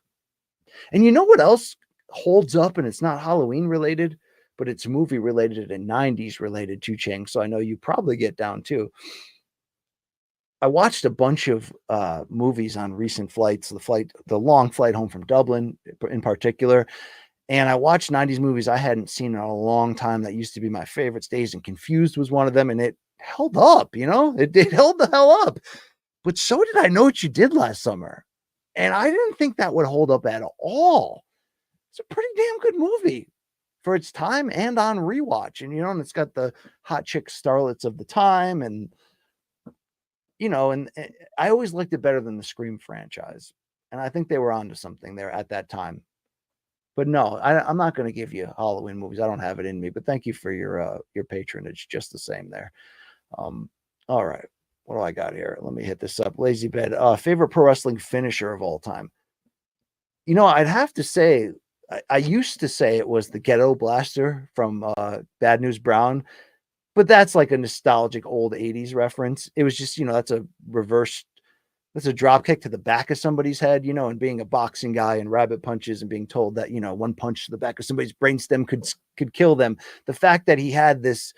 And you know what else holds up, and it's not Halloween related, but it's movie related and 90s related to Chang. So I know you probably get down too. I watched a bunch of movies on recent flights, the long flight home from Dublin in particular. And I watched 90s movies I hadn't seen in a long time that used to be my favorites. Dazed and Confused was one of them, and it held up, it held the hell up. But so did I Know What You Did Last Summer. And I didn't think that would hold up at all. It's a pretty damn good movie for its time and on rewatch. And it's got the hot chick starlets of the time. And I always liked it better than the Scream franchise. And I think they were onto something there at that time. But no, I'm not going to give you Halloween movies. I don't have it in me. But thank you for your patronage, just the same there. All right, what do I got here? Let me hit this up. Lazy Bed. Favorite pro wrestling finisher of all time. I'd have to say, I used to say it was the Ghetto Blaster from Bad News Brown, but that's like a nostalgic old '80s reference. It was just, that's a reverse. That's a drop kick to the back of somebody's head, and being a boxing guy and rabbit punches and being told that, one punch to the back of somebody's brainstem could kill them. The fact that he had this,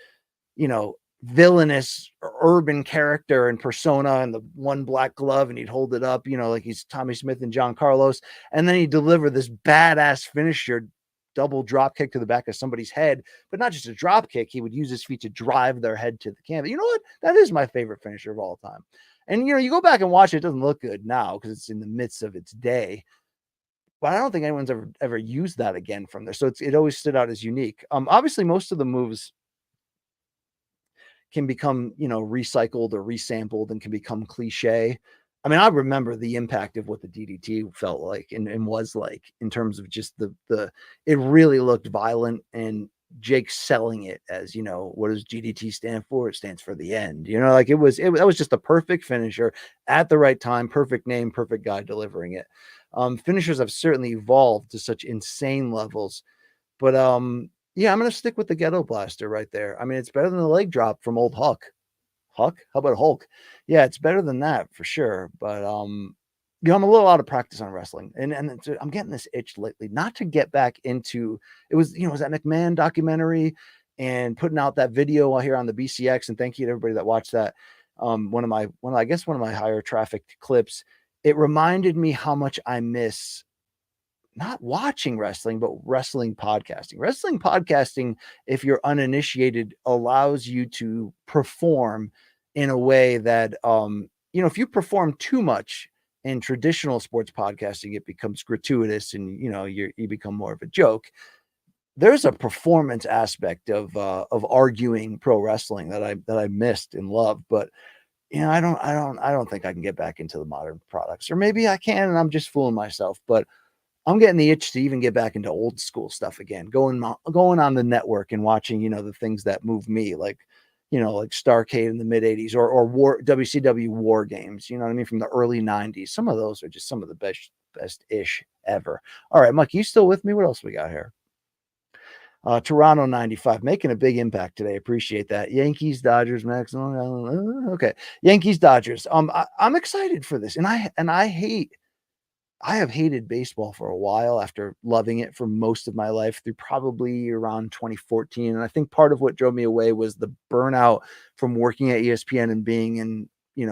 villainous urban character and persona and the one black glove, and he'd hold it up, like he's Tommy Smith and John Carlos. And then he'd deliver this badass finisher, double drop kick to the back of somebody's head, but not just a drop kick. He would use his feet to drive their head to the canvas. You know what? That is my favorite finisher of all time. And, you go back and watch it, it doesn't look good now because it's in the midst of its day. But I don't think anyone's ever used that again from there. So it always stood out as unique. Obviously, most of the moves can become, recycled or resampled and can become cliche. I mean, I remember the impact of what the DDT felt like and was like in terms of just it really looked violent, and Jake selling it as, what does GDT stand for? It stands for the end. Like that was just a perfect finisher at the right time, perfect name, perfect guy delivering it. Finishers have certainly evolved to such insane levels, but yeah, I'm gonna stick with the Ghetto Blaster right there. I mean, it's better than the leg drop from old Huck. Huck? How about Hulk? Yeah, it's better than that for sure. But I'm a little out of practice on wrestling, and I'm getting this itch lately not to get back into it. Was that McMahon documentary and putting out that video here on the BCX, and thank you to everybody that watched that. One of my higher trafficked clips. It reminded me how much I miss not watching wrestling, but wrestling podcasting. Wrestling podcasting, if you're uninitiated, allows you to perform in a way that, if you perform too much in traditional sports podcasting, it becomes gratuitous and, you become more of a joke. There's a performance aspect of arguing pro wrestling that I missed and loved, but I don't think I can get back into the modern products, or maybe I can, and I'm just fooling myself, but I'm getting the itch to even get back into old school stuff again, going on the network and watching, the things that move me, like, like Starrcade in the mid '80s or WCW War Games, you know what I mean? From the early '90s. Some of those are just some of the best ish ever. All right, Mike, you still with me? What else we got here? Toronto 95, making a big impact today. Appreciate that. Yankees, Dodgers, Max. Okay. Yankees, Dodgers. I'm excited for this. And I hate I have hated baseball for a while after loving it for most of my life through probably around 2014. And I think part of what drove me away was the burnout from working at ESPN and being in,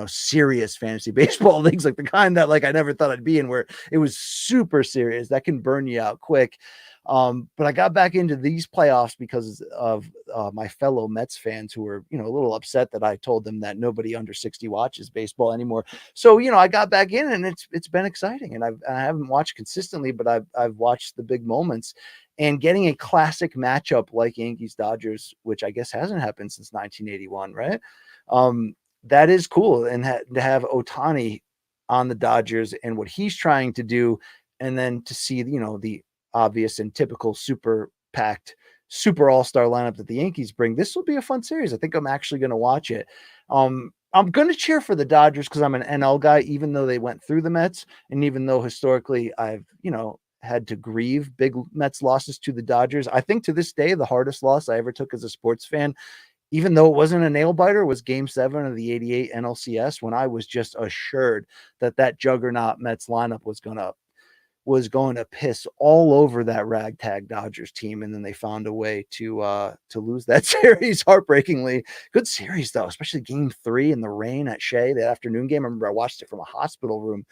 serious fantasy baseball leagues, like the kind that like I never thought I'd be in, where it was super serious. That can burn you out quick. But I got back into these playoffs because of my fellow Mets fans who were, a little upset that I told them that nobody under 60 watches baseball anymore. So, I got back in and it's been exciting, and I haven't watched consistently, but I've watched the big moments, and getting a classic matchup like Yankees Dodgers, which I guess hasn't happened since 1981, right? That is cool, and to have Ohtani on the Dodgers and what he's trying to do, and then to see, the obvious and typical super packed super all-star lineup that the Yankees bring. This will be a fun series. I think I'm actually going to watch it. I'm going to cheer for the Dodgers because I'm an NL guy, even though they went through the Mets. And even though historically I've, had to grieve big Mets losses to the Dodgers. I think to this day, the hardest loss I ever took as a sports fan, even though it wasn't a nail biter, was Game 7 of the 88 NLCS, when I was just assured that juggernaut Mets lineup was going to piss all over that ragtag Dodgers team, and then they found a way to lose that series heartbreakingly. Good series though, especially Game 3 in the rain at Shea, the afternoon game. I remember I watched it from a hospital room,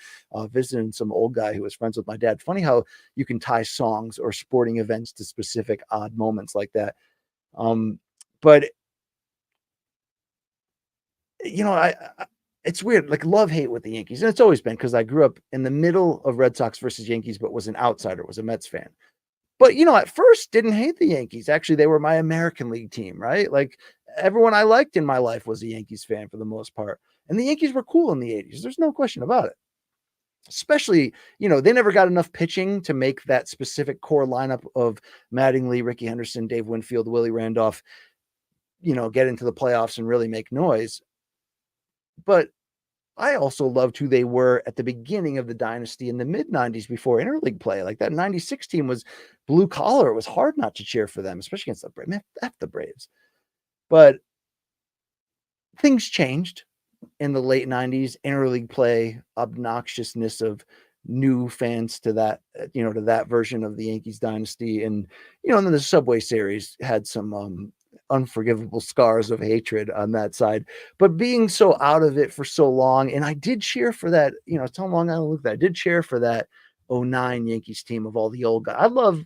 visiting some old guy who was friends with my dad. Funny how you can tie songs or sporting events to specific odd moments like that. But I it's weird, like love hate with the Yankees, and it's always been because I grew up in the middle of Red Sox versus Yankees, but was an outsider, was a Mets fan. But at first didn't hate the Yankees. Actually, they were my American League team, right? Like everyone I liked in my life was a Yankees fan for the most part, and the Yankees were cool in the '80s. There's no question about it. Especially, they never got enough pitching to make that specific core lineup of Mattingly, Ricky Henderson, Dave Winfield, Willie Randolph, get into the playoffs and really make noise. But I also loved who they were at the beginning of the dynasty in the mid 90s before interleague play. Like that 96 team was blue collar. It was hard not to cheer for them, especially against the Braves. Man, F the Braves. But things changed in the late 90s. Interleague play, obnoxiousness of new fans to that, to that version of the Yankees dynasty. And, and then the Subway Series had some unforgivable scars of hatred on that side, but being so out of it for so long. And I did cheer for that, it's how long I look that I did cheer for that '09 Yankees team of all the old guys. I love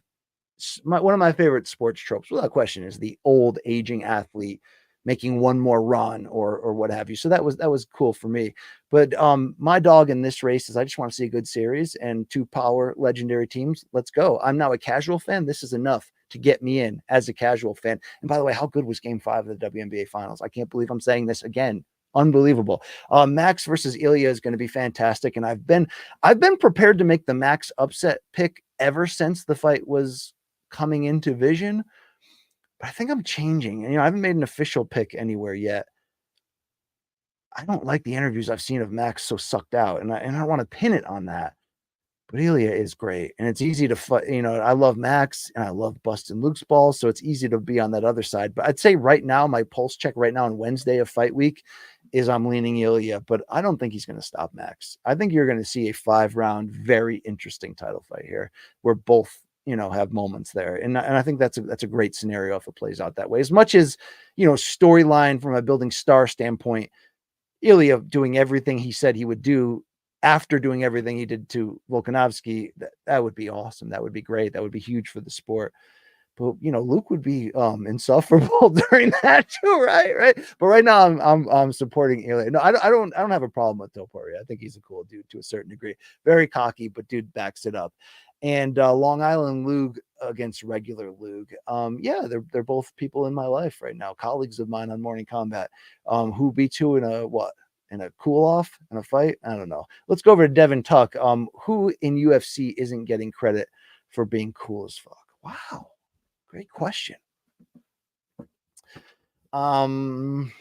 one of my favorite sports tropes, without question, is the old aging athlete making one more run or what have you. So that was cool for me. But my dog in this race is I just want to see a good series and two power legendary teams. Let's go. I'm now a casual fan. This is enough to get me in as a casual fan. And by the way, how good was Game 5 of the WNBA Finals? I can't believe I'm saying this again. Unbelievable. Max versus Ilia is going to be fantastic, and I've been prepared to make the Max upset pick ever since the fight was coming into vision. But I think I'm changing. And, I haven't made an official pick anywhere yet. I don't like the interviews I've seen of Max so sucked out, and I don't want to pin it on that. But Ilia is great, and it's easy to fight. I love Max, and I love busting Luke's balls, so it's easy to be on that other side. But I'd say right now, my pulse check right now on Wednesday of fight week is I'm leaning Ilia, but I don't think he's going to stop Max. I think you're going to see a 5-round, very interesting title fight here, where both have moments there, and I think that's a great scenario if it plays out that way. As much as storyline from a building star standpoint, Ilia doing everything he said he would do after doing everything he did to Volkanovski, that would be awesome. That would be great. That would be huge for the sport. But Luke would be insufferable during that too, right? But right now I'm supporting Ilia. No, I don't have a problem with Topuria. I think he's a cool dude to a certain degree. Very cocky, but dude backs it up. And Long Island Lug against regular Lug. Yeah, they're both people in my life right now, colleagues of mine on Morning Combat. Who beats who in a what? In a cool off in a fight? I don't know. Let's go over to Devin Tuck. Who in UFC isn't getting credit for being cool as fuck? Wow. Great question. I mean,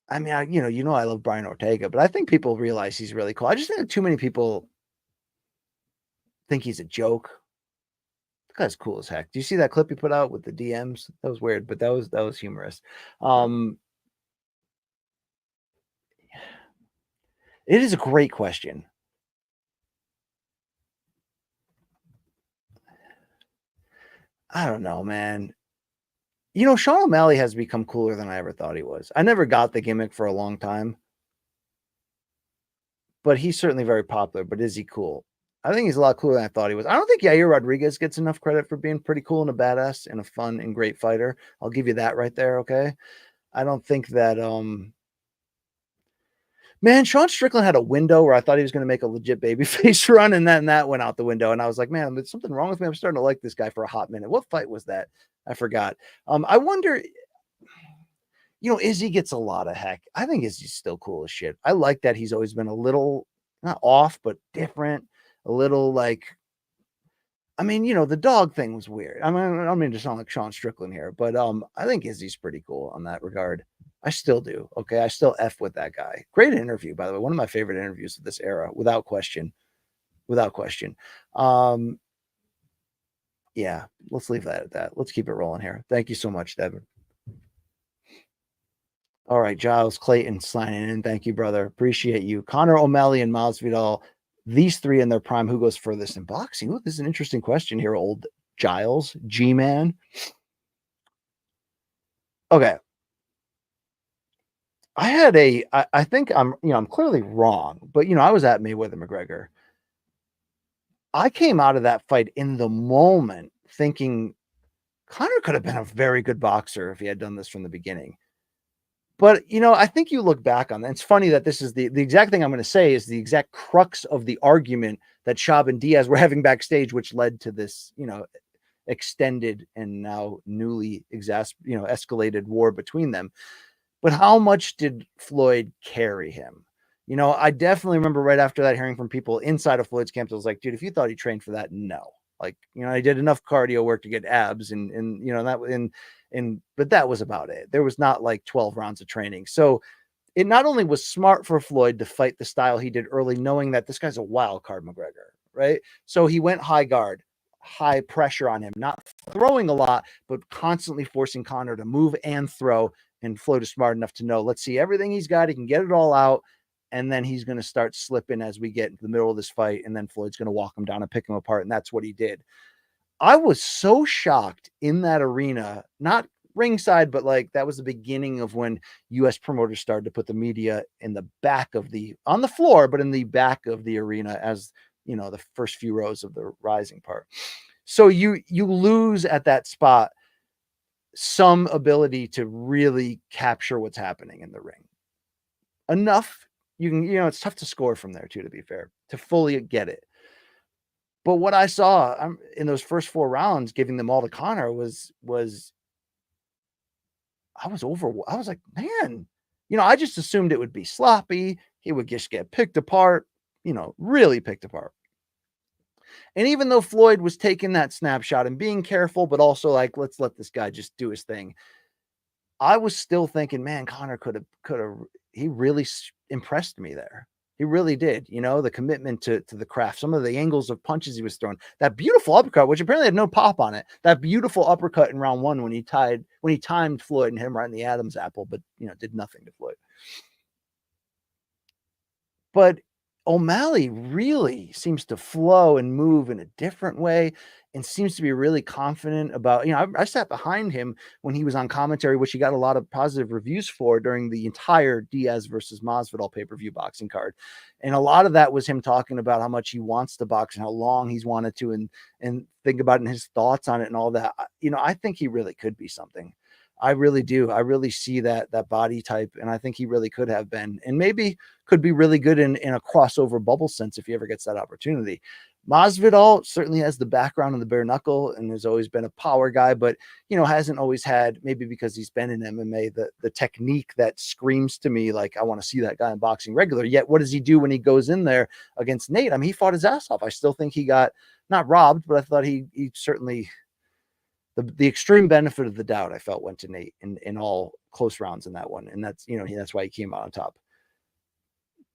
I love Brian Ortega, but I think people realize he's really cool. I just think too many people think he's a joke. Guy's cool as heck. Do you see that clip he put out with the DMs? That was weird, but that was humorous. It is a great question. I don't know, man. You know, Sean O'Malley has become cooler than I ever thought he was. I never got the gimmick for a long time, but he's certainly very popular. But is he cool? I think he's a lot cooler than I thought he was. I don't think Yair Rodriguez gets enough credit for being pretty cool and a badass and a fun and great fighter. I'll give you that right there, okay? I don't think that man, Sean Strickland had a window where I thought he was going to make a legit babyface run, and then that went out the window. And I was like, man, there's something wrong with me. I'm starting to like this guy for a hot minute. What fight was that? I forgot. I wonder, you know, Izzy gets a lot of heck. I think Izzy's still cool as shit. I like that he's always been a little, not off, but different, a little like, I mean, you know, the dog thing was weird. I mean, I don't mean to sound like Sean Strickland here, but I think Izzy's pretty cool on that regard. I still do. Okay. I still F with that guy. Great interview, by the way. One of my favorite interviews of this era, without question. Without question. Yeah, let's leave that at that. Let's keep it rolling here. Thank you so much, Devin. All right, Giles Clayton signing in. Thank you, brother. Appreciate you. Conor O'Malley and Masvidal, these three in their prime, who goes furthest in boxing? Ooh, this is an interesting question here, old Giles, G-Man. Okay. I think I'm clearly wrong, but I was at Mayweather McGregor. I came out of that fight in the moment thinking Conor could have been a very good boxer if he had done this from the beginning. But, I think you look back on that. It's funny that this is the exact thing I'm going to say is the exact crux of the argument that Schaub and Diaz were having backstage, which led to this, extended and now newly escalated war between them. But how much did Floyd carry him? I definitely remember right after that hearing from people inside of Floyd's camp that was like, dude, if you thought he trained for that, no. Like, I did enough cardio work to get abs but that was about it. There was not like 12 rounds of training. So it not only was smart for Floyd to fight the style he did early, knowing that this guy's a wild card McGregor, right? So he went high guard, high pressure on him, not throwing a lot, but constantly forcing Conor to move and throw. And Floyd is smart enough to know, let's see everything he's got. He can get it all out. And then he's going to start slipping as we get into the middle of this fight. And then Floyd's going to walk him down and pick him apart. And that's what he did. I was so shocked in that arena, not ringside, but like that was the beginning of when US promoters started to put the media in the back of on the floor, but in the back of the arena as, the first few rows of the rising part. So you lose at that spot some ability to really capture what's happening in the ring. Enough. You can, it's tough to score from there too, to be fair, to fully get it. But what I saw in those first 4 rounds, giving them all to Conor was I was like, man, I just assumed it would be sloppy. He would just get picked apart, really picked apart. And even though Floyd was taking that snapshot and being careful, but also like, let's let this guy just do his thing, I was still thinking, man, Conor could have, he really impressed me there. He really did, the commitment to the craft, some of the angles of punches he was throwing, that beautiful uppercut, which apparently had no pop on it, that beautiful uppercut in round 1 when he timed Floyd and him right in the Adam's apple, but, did nothing to Floyd. But O'Malley really seems to flow and move in a different way and seems to be really confident about, I sat behind him when he was on commentary, which he got a lot of positive reviews for during the entire Diaz versus Masvidal pay-per-view boxing card. And a lot of that was him talking about how much he wants to box and how long he's wanted to and think about it and his thoughts on it and all that. I think he really could be something. I really do. I really see that body type, and I think he really could have been, and maybe could be really good in a crossover bubble sense if he ever gets that opportunity. Masvidal certainly has the background in the bare knuckle and has always been a power guy, but hasn't always had, maybe because he's been in MMA, the technique that screams to me like I want to see that guy in boxing regular. Yet what does he do when he goes in there against Nate? I mean, he fought his ass off. I still think he got not robbed, but I thought he certainly. The extreme benefit of the doubt I felt went to Nate in all close rounds in that one. And that's, that's why he came out on top.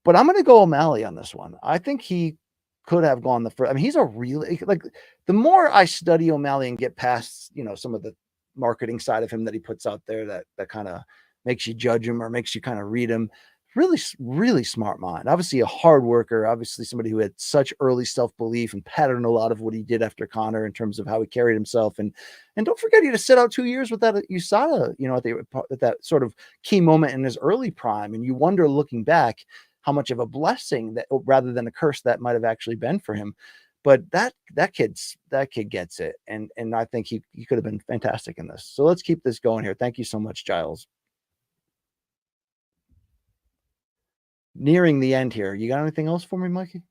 But I'm going to go O'Malley on this one. I think he could have gone the first. I mean, he's a really like the more I study O'Malley and get past, some of the marketing side of him that he puts out there that kind of makes you judge him or makes you kind of read him. Really, really smart mind. Obviously, a hard worker. Obviously, somebody who had such early self-belief and patterned a lot of what he did after Conor in terms of how he carried himself. And don't forget, he had to sit out 2 years with that USADA, at that sort of key moment in his early prime. And you wonder, looking back, how much of a blessing that rather than a curse that might have actually been for him. But that kid gets it, and I think he could have been fantastic in this. So let's keep this going here. Thank you so much, Giles. Nearing the end here. You got anything else for me, Mikey?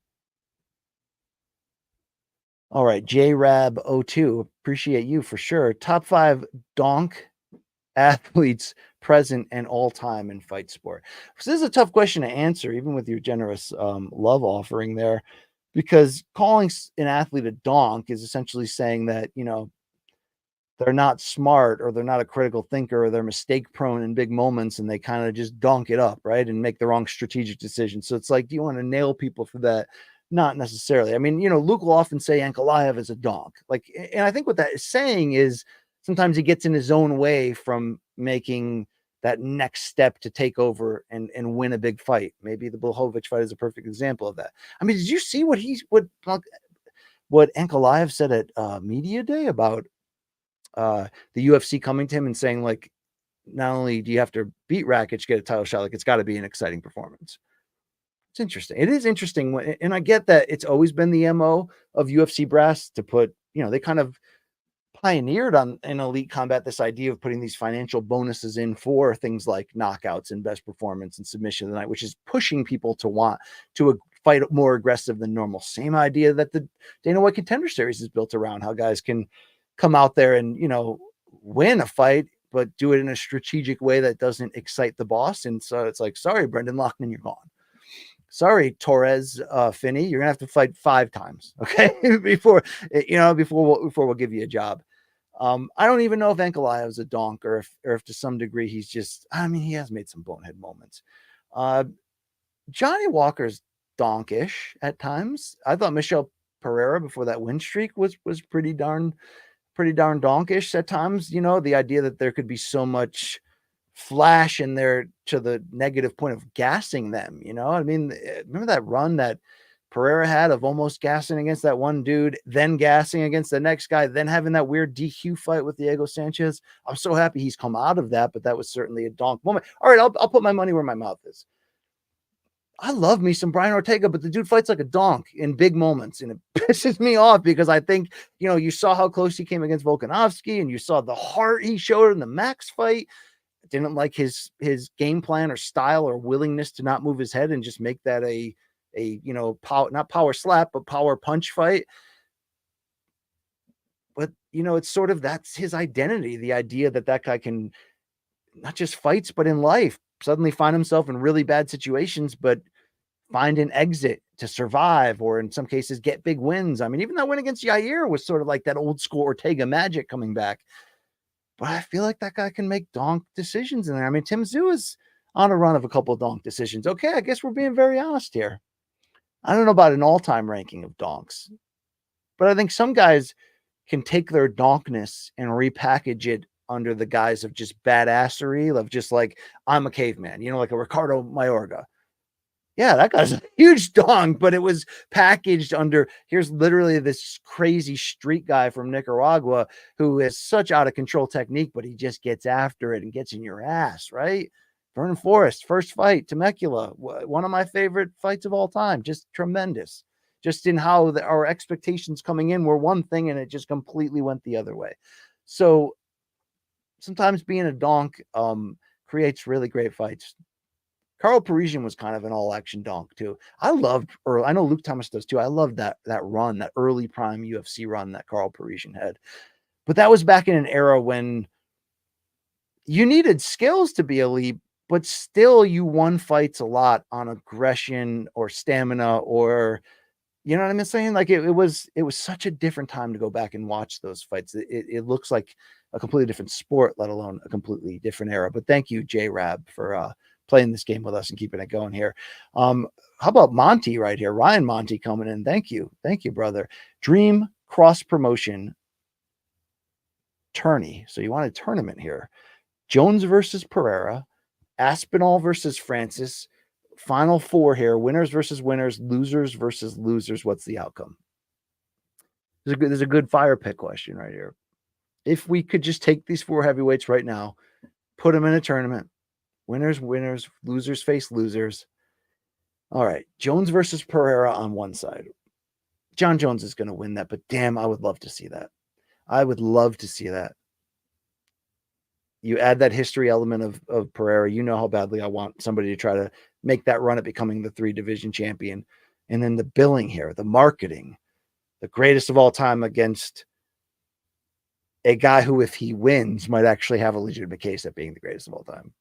All right, JRab02. Appreciate you for sure. Top 5 donk athletes present and all time in fight sport. So this is a tough question to answer, even with your generous love offering there, because calling an athlete a donk is essentially saying that, they're not smart or they're not a critical thinker or they're mistake prone in big moments and they kind of just donk it up, right? And make the wrong strategic decision. So it's like, do you want to nail people for that? Not necessarily. I mean, Luke will often say Ankalaev is a donk. Like, and I think what that is saying is sometimes he gets in his own way from making that next step to take over and win a big fight. Maybe the Blachowicz fight is a perfect example of that. I mean, did you see what Ankalaev said at media day about the UFC coming to him and saying, like, not only do you have to beat Rakic, get a title shot, like it's got to be an exciting performance. It's interesting. It is interesting. And I get that it's always been the MO of UFC brass to put, they kind of pioneered in elite combat this idea of putting these financial bonuses in for things like knockouts and best performance and submission of the night, which is pushing people to want to fight more aggressive than normal. Same idea that the Dana White Contender Series is built around, how guys can come out there and, win a fight, but do it in a strategic way that doesn't excite the boss. And so it's like, sorry, Brendan Loughnane, you're gone. Sorry, Torres, Finney, you're gonna have to fight 5 times, okay, before we'll give you a job. I don't even know if Ankalaev is a donk or if to some degree he's just. I mean, he has made some bonehead moments. Johnny Walker's donkish at times. I thought Michel Pereira before that win streak was pretty darn donkish at times. The idea that there could be so much flash in there to the negative point of gassing them. I mean, remember that run that Pereira had of almost gassing against that one dude, then gassing against the next guy, then having that weird DQ fight with Diego Sanchez. I'm so happy he's come out of that, but that was certainly a donk moment. All right, I'll put my money where my mouth is. I love me some Brian Ortega, but the dude fights like a donk in big moments, and it pisses me off because I think, you saw how close he came against Volkanovski, and you saw the heart he showed in the Max fight. Didn't like his game plan or style or willingness to not move his head and just make that a power, not power slap, but power punch fight. But, it's sort of, that's his identity. The idea that guy can not just fights, but in life suddenly find himself in really bad situations, but find an exit to survive, or in some cases get big wins. I mean, even that win against Yair was sort of like that old school Ortega magic coming back. But I feel like that guy can make donk decisions in there. I mean, Tim Tszyu is on a run of a couple of donk decisions. Okay, I guess we're being very honest here. I don't know about an all-time ranking of donks, but I think some guys can take their donkness and repackage it under the guise of just badassery, of just like, I'm a caveman, like a Ricardo Mayorga. Yeah, that guy's a huge donk, but it was packaged under, here's literally this crazy street guy from Nicaragua who has such out of control technique, but he just gets after it and gets in your ass, right? Vernon Forrest, first fight, Temecula, one of my favorite fights of all time. Just tremendous. Just in how our expectations coming in were one thing and it just completely went the other way. So sometimes being a donk creates really great fights. Carl Parisian was kind of an all-action donk too. I loved Earl. I know Luke Thomas does too. I loved that run, that early prime UFC run that Carl Parisian had. But that was back in an era when you needed skills to be elite, but still you won fights a lot on aggression or stamina, or you know what I'm saying? Like it was such a different time to go back and watch those fights. It looks like a completely different sport, let alone a completely different era. But thank you, JRab, for playing this game with us and keeping it going here. How about Monty right here? Ryan Monty coming in. Thank you, brother. Dream cross promotion tourney. So you want a tournament here? Jones versus Pereira, Aspinall versus Francis. Final four here: winners versus winners, losers versus losers. What's the outcome? There's a good fire pick question right here. If we could just take these four heavyweights right now, put them in a tournament, winners, winners, losers face losers. All right, Jones versus Pereira on one side. John Jones is going to win that, but damn, I would love to see that. I would love to see that. You add that history element of Pereira. You know how badly I want somebody to try to make that run at becoming the 3-division champion. And then the billing here, the marketing, the greatest of all time against a guy who, if he wins, might actually have a legitimate case at being the greatest of all time.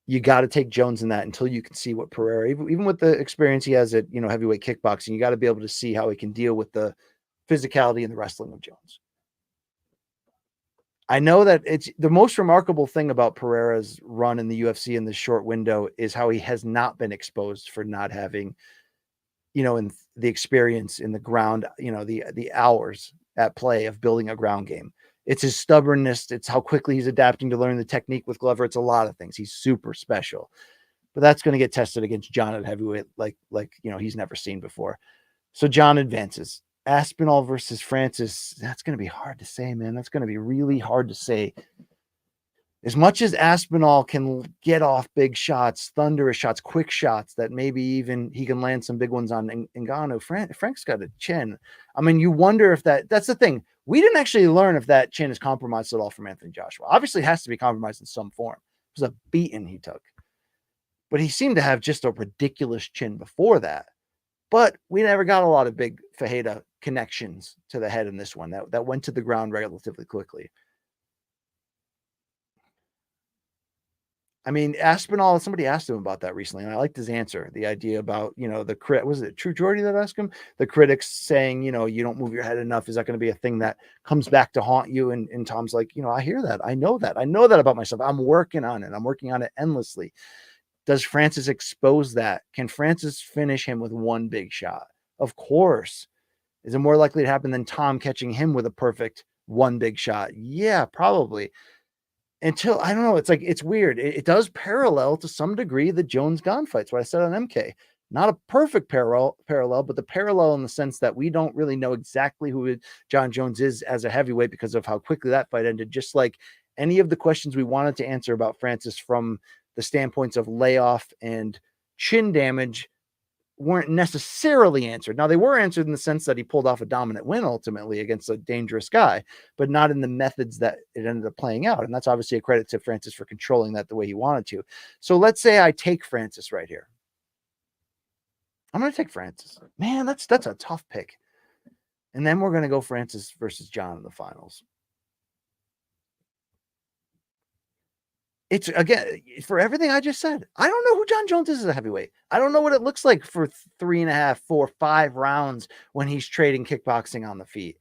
You got to take Jones in that until you can see what Pereira, even with the experience he has at, heavyweight kickboxing, you got to be able to see how he can deal with the physicality and the wrestling of Jones. I know that it's the most remarkable thing about Pereira's run in the UFC in this short window is how he has not been exposed for not having, in the experience in the ground, the hours at play of building a ground game. It's his stubbornness. It's how quickly he's adapting to learn the technique with Glover. It's a lot of things. He's super special, but that's going to get tested against John at heavyweight, like he's never seen before. So John advances. Aspinall versus Francis. That's going to be hard to say, man. That's going to be really hard to say. As much as Aspinall can get off big shots, thunderous shots, quick shots that maybe even he can land some big ones on Ngannou, Frank's got a chin. I mean, you wonder if that's the thing. We didn't actually learn if that chin is compromised at all from Anthony Joshua. Obviously, it has to be compromised in some form. It was a beating he took. But he seemed to have just a ridiculous chin before that. But we never got a lot of big fajita connections to the head in this one that went to the ground relatively quickly. I mean, Aspinall, somebody asked him about that recently, and I liked his answer. The idea about, was it True Jordy that asked him? The critics saying, you don't move your head enough. Is that going to be a thing that comes back to haunt you? And Tom's like, I hear that. I know that. I know that about myself. I'm working on it. I'm working on it endlessly. Does Francis expose that? Can Francis finish him with one big shot? Of course. Is it more likely to happen than Tom catching him with a perfect one big shot? Yeah, probably. Until, I don't know, it's like, it's weird. It does parallel to some degree the Jones Gone fights, what I said on MK. Not a perfect parallel, but the parallel in the sense that we don't really know exactly who John Jones is as a heavyweight because of how quickly that fight ended. Just like any of the questions we wanted to answer about Francis from the standpoints of layoff and chin damage weren't necessarily answered. Now, they were answered in the sense that he pulled off a dominant win ultimately against a dangerous guy, but not in the methods that it ended up playing out. And that's obviously a credit to Francis for controlling that the way he wanted to. So let's say I take Francis right here. I'm going to take Francis. Man, that's a tough pick. And then we're going to go Francis versus John in the finals. It's, again, for everything I just said, I don't know who John Jones is as a heavyweight. I don't know what it looks like for 3.5, 4, 5 rounds when he's trading kickboxing on the feet.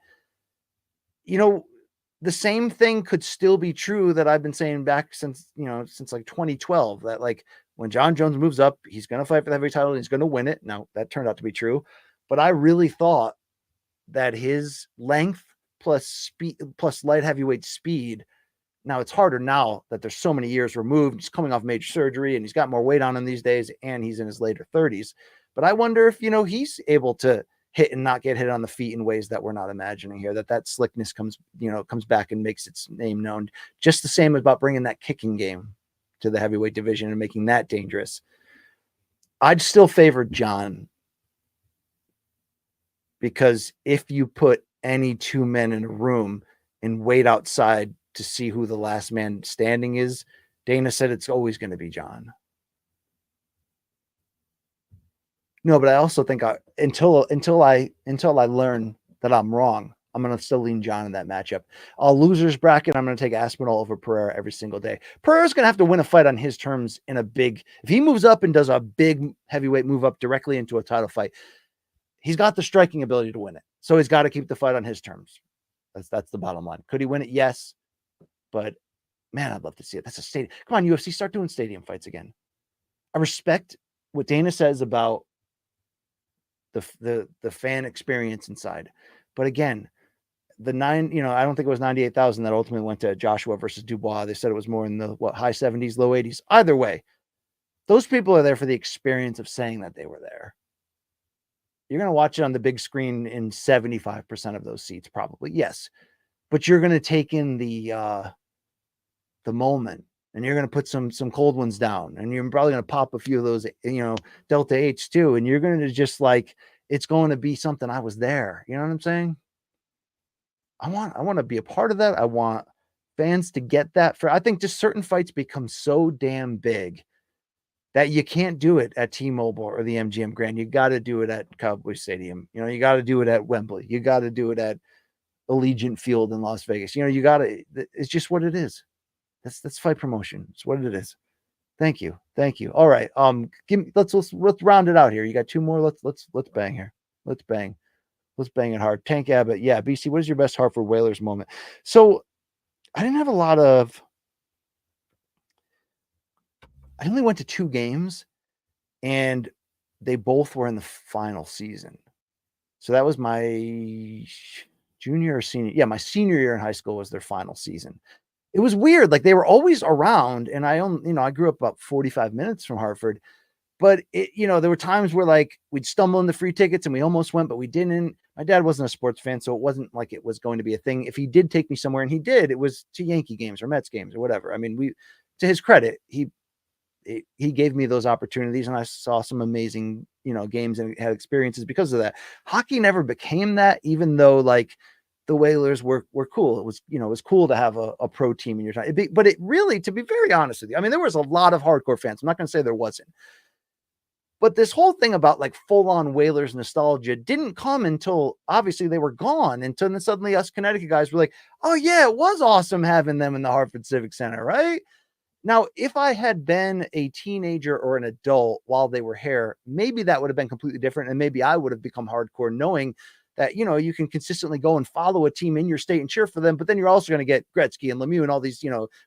The same thing could still be true that I've been saying back since like 2012, that like when John Jones moves up, he's going to fight for the heavyweight title and he's going to win it. Now, that turned out to be true, but I really thought that his length plus speed plus light heavyweight speed. Now, it's harder now that there's so many years removed. He's coming off major surgery and he's got more weight on him these days and he's in his later 30s. But I wonder if, he's able to hit and not get hit on the feet in ways that we're not imagining here, that slickness comes back and makes its name known. Just the same about bringing that kicking game to the heavyweight division and making that dangerous. I'd still favor John because if you put any two men in a room and wait outside to see who the last man standing is, Dana said it's always going to be John. No, but I also think until I learn that I'm wrong, I'm going to still lean John in that matchup. Losers bracket, I'm going to take Aspinall over Pereira every single day. Pereira's going to have to win a fight on his terms if he moves up and does a big heavyweight move up directly into a title fight, he's got the striking ability to win it. So he's got to keep the fight on his terms. That's the bottom line. Could he win it? Yes. But Man, I'd love to see it. That's a stadium. Come on, UFC, start doing stadium fights again. I respect what Dana says about the fan experience inside. But again, I don't think it was 98,000 that ultimately went to Joshua versus Dubois. They said it was more in the high 70s, low 80s. Either way, those people are there for the experience of saying that they were there. You're going to watch it on the big screen in 75% of those seats, probably. Yes. But you're going to take in the moment, and you're going to put some cold ones down, and you're probably going to pop a few of those, Delta 8s too. And you're going to just it's going to be something. I was there. You know what I'm saying? I want to be a part of that. I want fans to get that. I think just certain fights become so damn big that you can't do it at T-Mobile or the MGM Grand. You got to do it at Cowboy Stadium. You got to do it at Wembley. You got to do it at Allegiant Field in Las Vegas. You got to. It's just what it is. That's fight promotion. It's what it is. Thank you. All right. Let's round it out here. You got two more. Let's bang here. Let's bang it hard. Tank Abbott. Yeah. BC, what is your best Hartford Whalers moment? So I didn't have a lot of. I only went to 2 games, and they both were in the final season. So that was my junior or senior. Yeah, my senior year in high school was their final season. It was weird. They were always around, and I grew up about 45 minutes from Hartford, but there were times where we'd stumble into free tickets and we almost went, but we didn't. My dad wasn't a sports fan, so it wasn't like it was going to be a thing. If he did take me somewhere, and he did, it was to Yankee games or Mets games or whatever. I mean, to his credit, he gave me those opportunities, and I saw some amazing, games and had experiences because of that. Hockey never became that, even though the Whalers were cool. It was cool to have a pro team in your time. But it really, to be very honest with you, I mean, there was a lot of hardcore fans. I'm not going to say there wasn't. But this whole thing about full-on Whalers nostalgia didn't come until obviously they were gone. Until then suddenly us Connecticut guys were like, oh yeah, it was awesome having them in the Hartford Civic Center, right? Now, if I had been a teenager or an adult while they were here, maybe that would have been completely different. And maybe I would have become hardcore knowing that, you can consistently go and follow a team in your state and cheer for them. But then you're also going to get Gretzky and Lemieux and all these,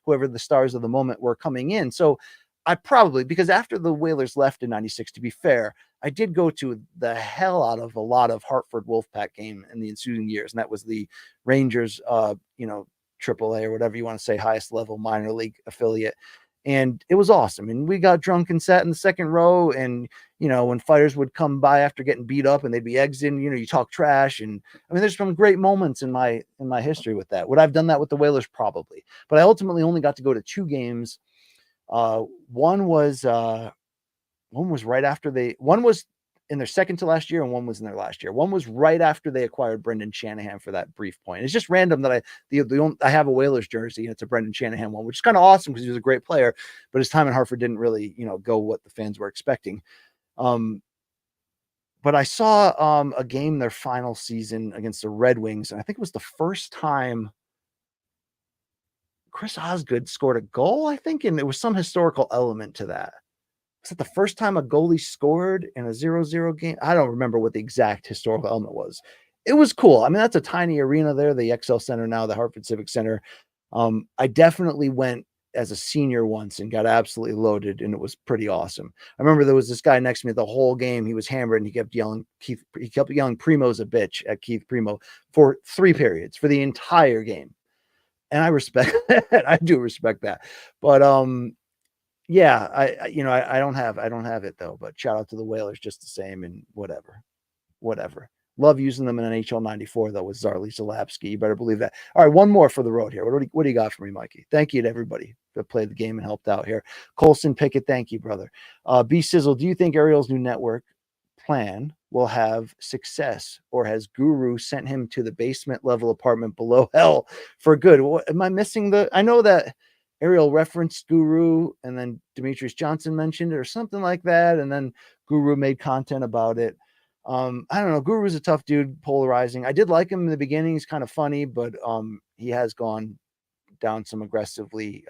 whoever the stars of the moment were coming in. So I probably, because after the Whalers left in 96, to be fair, I did go to the hell out of a lot of Hartford Wolfpack game in the ensuing years. And that was the Rangers, AAA or whatever you want to say, highest level minor league affiliate. And it was awesome. And we got drunk and sat in the second row. And, when fighters would come by after getting beat up and they'd be exiting, you talk trash. And I mean, there's some great moments in my history with that. Would I have done that with the Whalers? Probably. But I ultimately only got to go to 2 games. One was right after one was in their second to last year, and one was in their last year. One was right after they acquired Brendan Shanahan for that brief point. It's just random that I have a Whalers jersey, and it's a Brendan Shanahan one, which is kind of awesome because he was a great player, but his time in Hartford didn't really, go what the fans were expecting. But I saw a game their final season against the Red Wings, and I think it was the first time Chris Osgood scored a goal, I think, and there was some historical element to that. Was it the first time a goalie scored in a 0-0 game? I don't remember what the exact historical element was. It was cool. I mean, that's a tiny arena there, the XL Center now, the Hartford Civic Center. I definitely went as a senior once and got absolutely loaded, and it was pretty awesome. I remember there was this guy next to me the whole game. He was hammered, and he kept yelling Primo's a bitch at Keith Primo for 3 periods for the entire game. And I respect that. I do respect that. But yeah, I don't have it though, but shout out to the Whalers just the same, and whatever. Love using them in NHL 94 though with Zarly Zalapski. You better believe that. All right, one more for the road here. What do you got for me, Mikey? Thank you to everybody that played the game and helped out here. Colson Pickett, thank you, brother. B Sizzle, do you think Ariel's new network plan will have success, or has Guru sent him to the basement level apartment below hell for good? Am I missing I know that Ariel referenced Guru, and then Demetrius Johnson mentioned it or something like that, and then Guru made content about it. I don't know. Guru's a tough dude, polarizing. I did like him in the beginning. He's kind of funny, but he has gone down some aggressive routes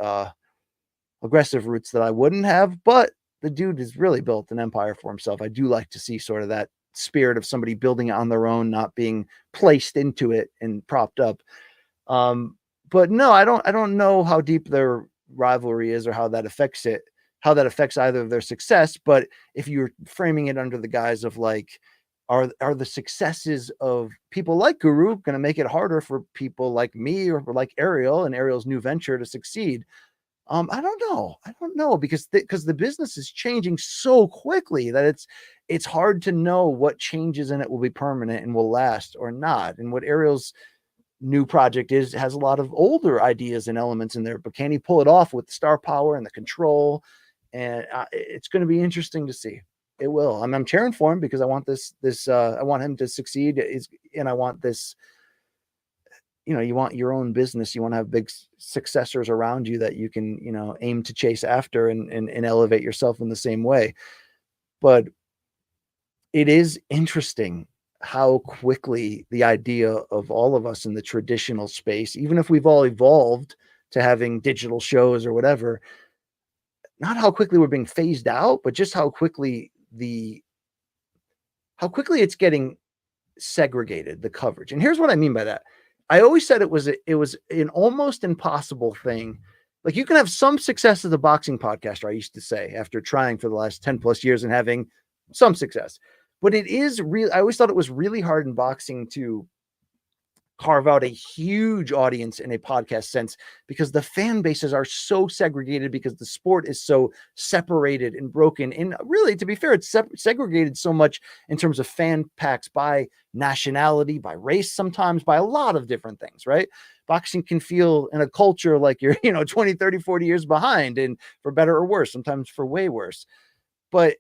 that I wouldn't have. But the dude has really built an empire for himself. I do like to see sort of that spirit of somebody building it on their own, not being placed into it and propped up. but no, I don't know how deep their rivalry is or how that affects it, how that affects either of their success. But if you're framing it under the guise of like, are the successes of people like Guru going to make it harder for people like me or like Ariel and Ariel's new venture to succeed? I don't know. I don't know because the business is changing so quickly that it's hard to know what changes in it will be permanent and will last or not. And what Ariel's new project has a lot of older ideas and elements in there, but can he pull it off with the star power and the control? And it's going to be interesting to see. It will. I'm cheering for him because I want I want him to succeed. And I want this, you want your own business. You want to have big successors around you that you can, aim to chase after and elevate yourself in the same way. But it is interesting how quickly the idea of all of us in the traditional space, even if we've all evolved to having digital shows or whatever, not how quickly we're being phased out, but just how quickly it's getting segregated, the coverage. And here's what I mean by that. I always said it was an almost impossible thing. Like you can have some success as a boxing podcaster, I used to say, after trying for the last 10 plus years and having some success. But it is real. I always thought it was really hard in boxing to carve out a huge audience in a podcast sense because the fan bases are so segregated because the sport is so separated and broken. And really, to be fair, it's segregated so much in terms of fan packs by nationality, by race, sometimes by a lot of different things, right? Boxing can feel in a culture like you're, 20, 30, 40 years behind, and for better or worse, sometimes for way worse. But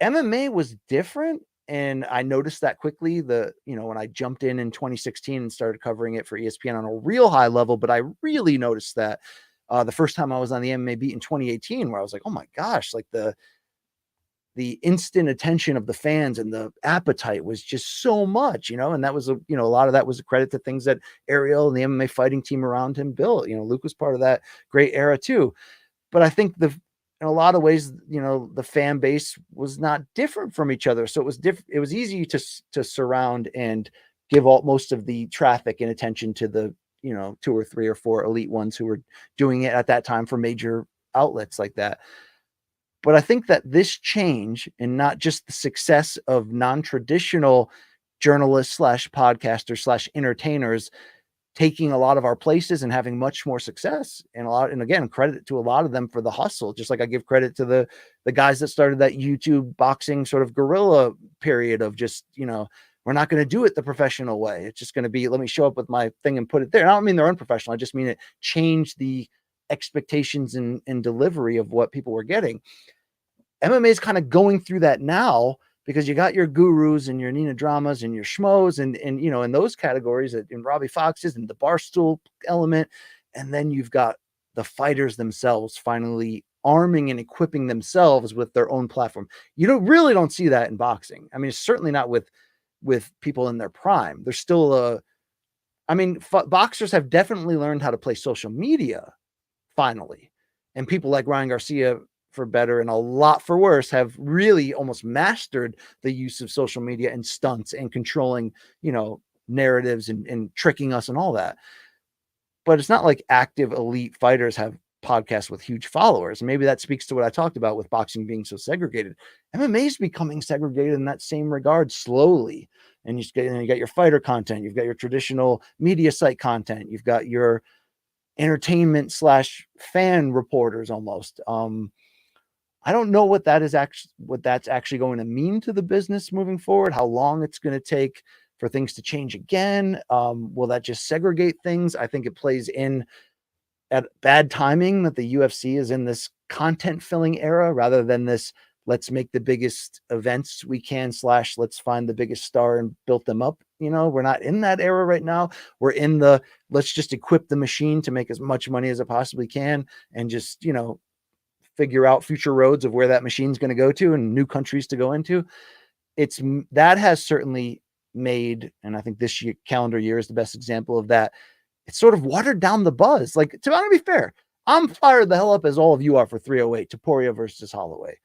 MMA was different. And I noticed that quickly, when I jumped in 2016 and started covering it for ESPN on a real high level, but I really noticed that the first time I was on the MMA beat in 2018, where I was like, oh my gosh, like the instant attention of the fans and the appetite was just so much, and that was, a lot of that was a credit to things that Ariel and the MMA fighting team around him built. Luke was part of that great era too. But I think in a lot of ways, the fan base was not different from each other. So it was it was easy to surround and give most of the traffic and attention to the, 2 or 3 or 4 elite ones who were doing it at that time for major outlets like that. But I think that this change, and not just the success of non-traditional journalists / podcasters / entertainers taking a lot of our places and having much more success, and again, credit to a lot of them for the hustle. Just like I give credit to the guys that started that YouTube boxing sort of guerrilla period of just, we're not going to do it the professional way. It's just going to be, let me show up with my thing and put it there. And I don't mean they're unprofessional. I just mean it changed the expectations and delivery of what people were getting. MMA is kind of going through that now, because you got your gurus and your Nina Dramas and your schmoes and in those categories, in Robbie Fox's and the Barstool element. And then you've got the fighters themselves finally arming and equipping themselves with their own platform. You really don't see that in boxing. I mean, it's certainly not with people in their prime. There's still boxers have definitely learned how to play social media finally. And people like Ryan Garcia, for better and a lot for worse, have really almost mastered the use of social media and stunts and controlling, narratives and tricking us and all that. But it's not like active elite fighters have podcasts with huge followers. Maybe that speaks to what I talked about with boxing being so segregated. MMA is becoming segregated in that same regard slowly. And you got your fighter content, you've got your traditional media site content, you've got your entertainment / fan reporters almost. I don't know what that's actually going to mean to the business moving forward, how long it's going to take for things to change again. Will that just segregate things? I think it plays in at bad timing that the UFC is in this content filling era rather than this, let's make the biggest events we can / let's find the biggest star and build them up. We're not in that era right now. We're in the, let's just equip the machine to make as much money as it possibly can and just, figure out future roads of where that machine's going to go to and new countries to go into. That has certainly made, and I think this calendar year is the best example of that. It's sort of watered down the buzz. Like, to be fair, I'm fired the hell up as all of you are for 308, Topuria versus Holloway.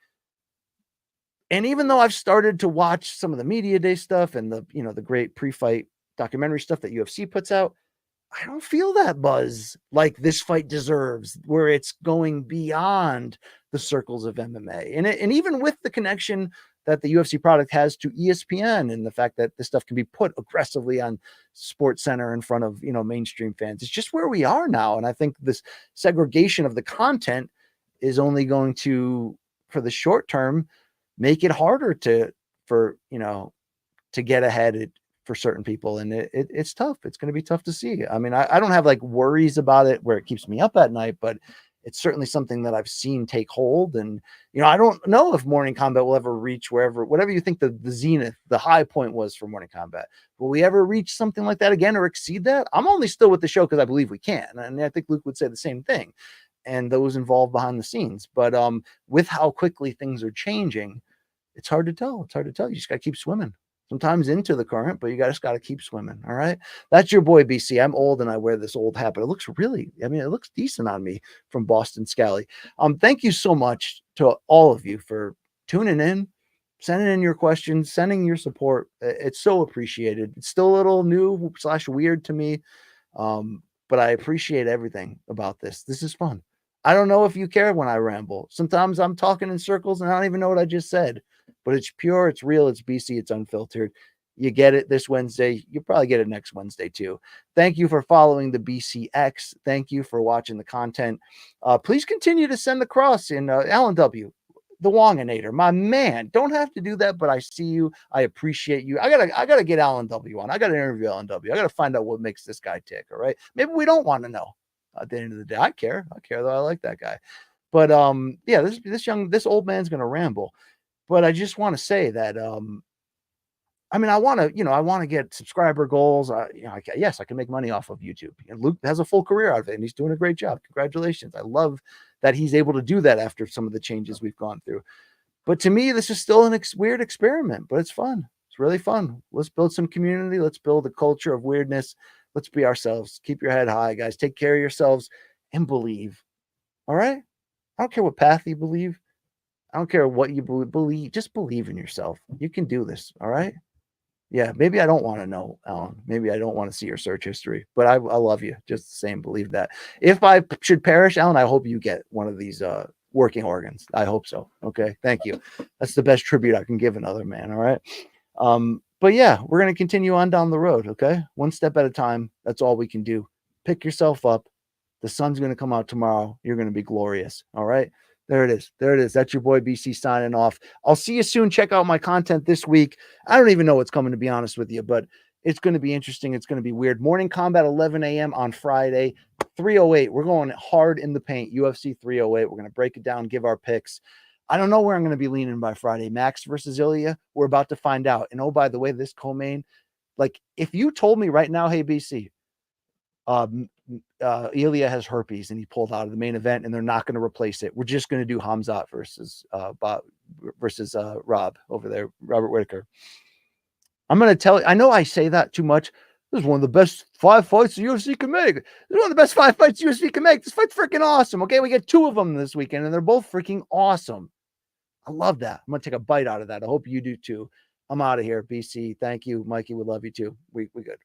And even though I've started to watch some of the media day stuff and the great pre-fight documentary stuff that UFC puts out, I don't feel that buzz like this fight deserves, where it's going beyond the circles of MMA. And even with the connection that the UFC product has to ESPN and the fact that this stuff can be put aggressively on Sports Center in front of, mainstream fans, it's just where we are now. And I think this segregation of the content is only going to, for the short term, make it harder to get ahead for certain people. And it's tough. It's going to be tough to see. I mean, I don't have like worries about it where it keeps me up at night, but it's certainly something that I've seen take hold. And, I don't know if Morning Combat will ever reach whatever you think the zenith, the high point was for Morning Combat. Will we ever reach something like that again or exceed that? I'm only still with the show because I believe we can. And I think Luke would say the same thing, and those involved behind the scenes. But with how quickly things are changing, it's hard to tell. It's hard to tell. You just got to keep swimming. Sometimes into the current, but you just got to keep swimming. All right. That's your boy, BC. I'm old and I wear this old hat, but it looks it looks decent on me from Boston Scally. Thank you so much to all of you for tuning in, sending in your questions, sending your support. It's so appreciated. It's still a little new / weird to me. But I appreciate everything about this. This is fun. I don't know if you care when I ramble. Sometimes I'm talking in circles and I don't even know what I just said. But it's pure, it's real, it's BC, it's unfiltered. You get it this Wednesday. You'll probably get it next Wednesday too. Thank you for following the BCX. Thank you for watching the content. Please continue to send across in Alan W., the Wonginator, my man. Don't have to do that, but I see you. I appreciate you. I gotta get Alan W. on. I gotta interview Alan W. I gotta find out what makes this guy tick. All right. Maybe we don't want to know at the end of the day. I care though. I like that guy. But yeah, this old man's gonna ramble. But I just want to say that, I mean, I want to get subscriber goals. Yes, I can make money off of YouTube. And Luke has a full career out of it, and he's doing a great job. Congratulations. I love that he's able to do that after some of the changes we've gone through. But to me, this is still an weird experiment, but it's fun. It's really fun. Let's build some community. Let's build a culture of weirdness. Let's be ourselves. Keep your head high, guys. Take care of yourselves and believe. All right? I don't care what path you believe. I don't care what you believe. Just believe in yourself. You can do this. All right. Yeah. Maybe I don't want to know, Alan. Maybe I don't want to see your search history, but I love you just the same. Believe that. If I should perish, Alan, I hope you get one of these working organs. I hope so. Okay. Thank you. That's the best tribute I can give another man. All right. But yeah, we're going to continue on down the road. Okay. One step at a time. That's all we can do. Pick yourself up. The sun's going to come out tomorrow. You're going to be glorious. All right. There it is. There it is. That's your boy BC signing off. I'll see you soon. Check out my content this week. I don't even know what's coming, to be honest with you, but it's going to be interesting. It's going to be weird. Morning Combat, 11 a.m. on Friday, 308. We're going hard in the paint. UFC 308. We're going to break it down, give our picks. I don't know where I'm going to be leaning by Friday. Max versus Ilia. We're about to find out. And oh, by the way, this co-main, like if you told me right now, hey, BC, Ilia has herpes and he pulled out of the main event and they're not going to replace it. We're just going to do Hamzat versus Rob over there, Robert Whitaker. I'm going to tell you, I know I say that too much. This is one of the best 5 fights the UFC can make. This is one of the best 5 fights the UFC can make. This fight's freaking awesome. Okay, we get 2 of them this weekend and they're both freaking awesome. I love that. I'm going to take a bite out of that. I hope you do too. I'm out of here, BC. Thank you, Mikey. We love you too. We good.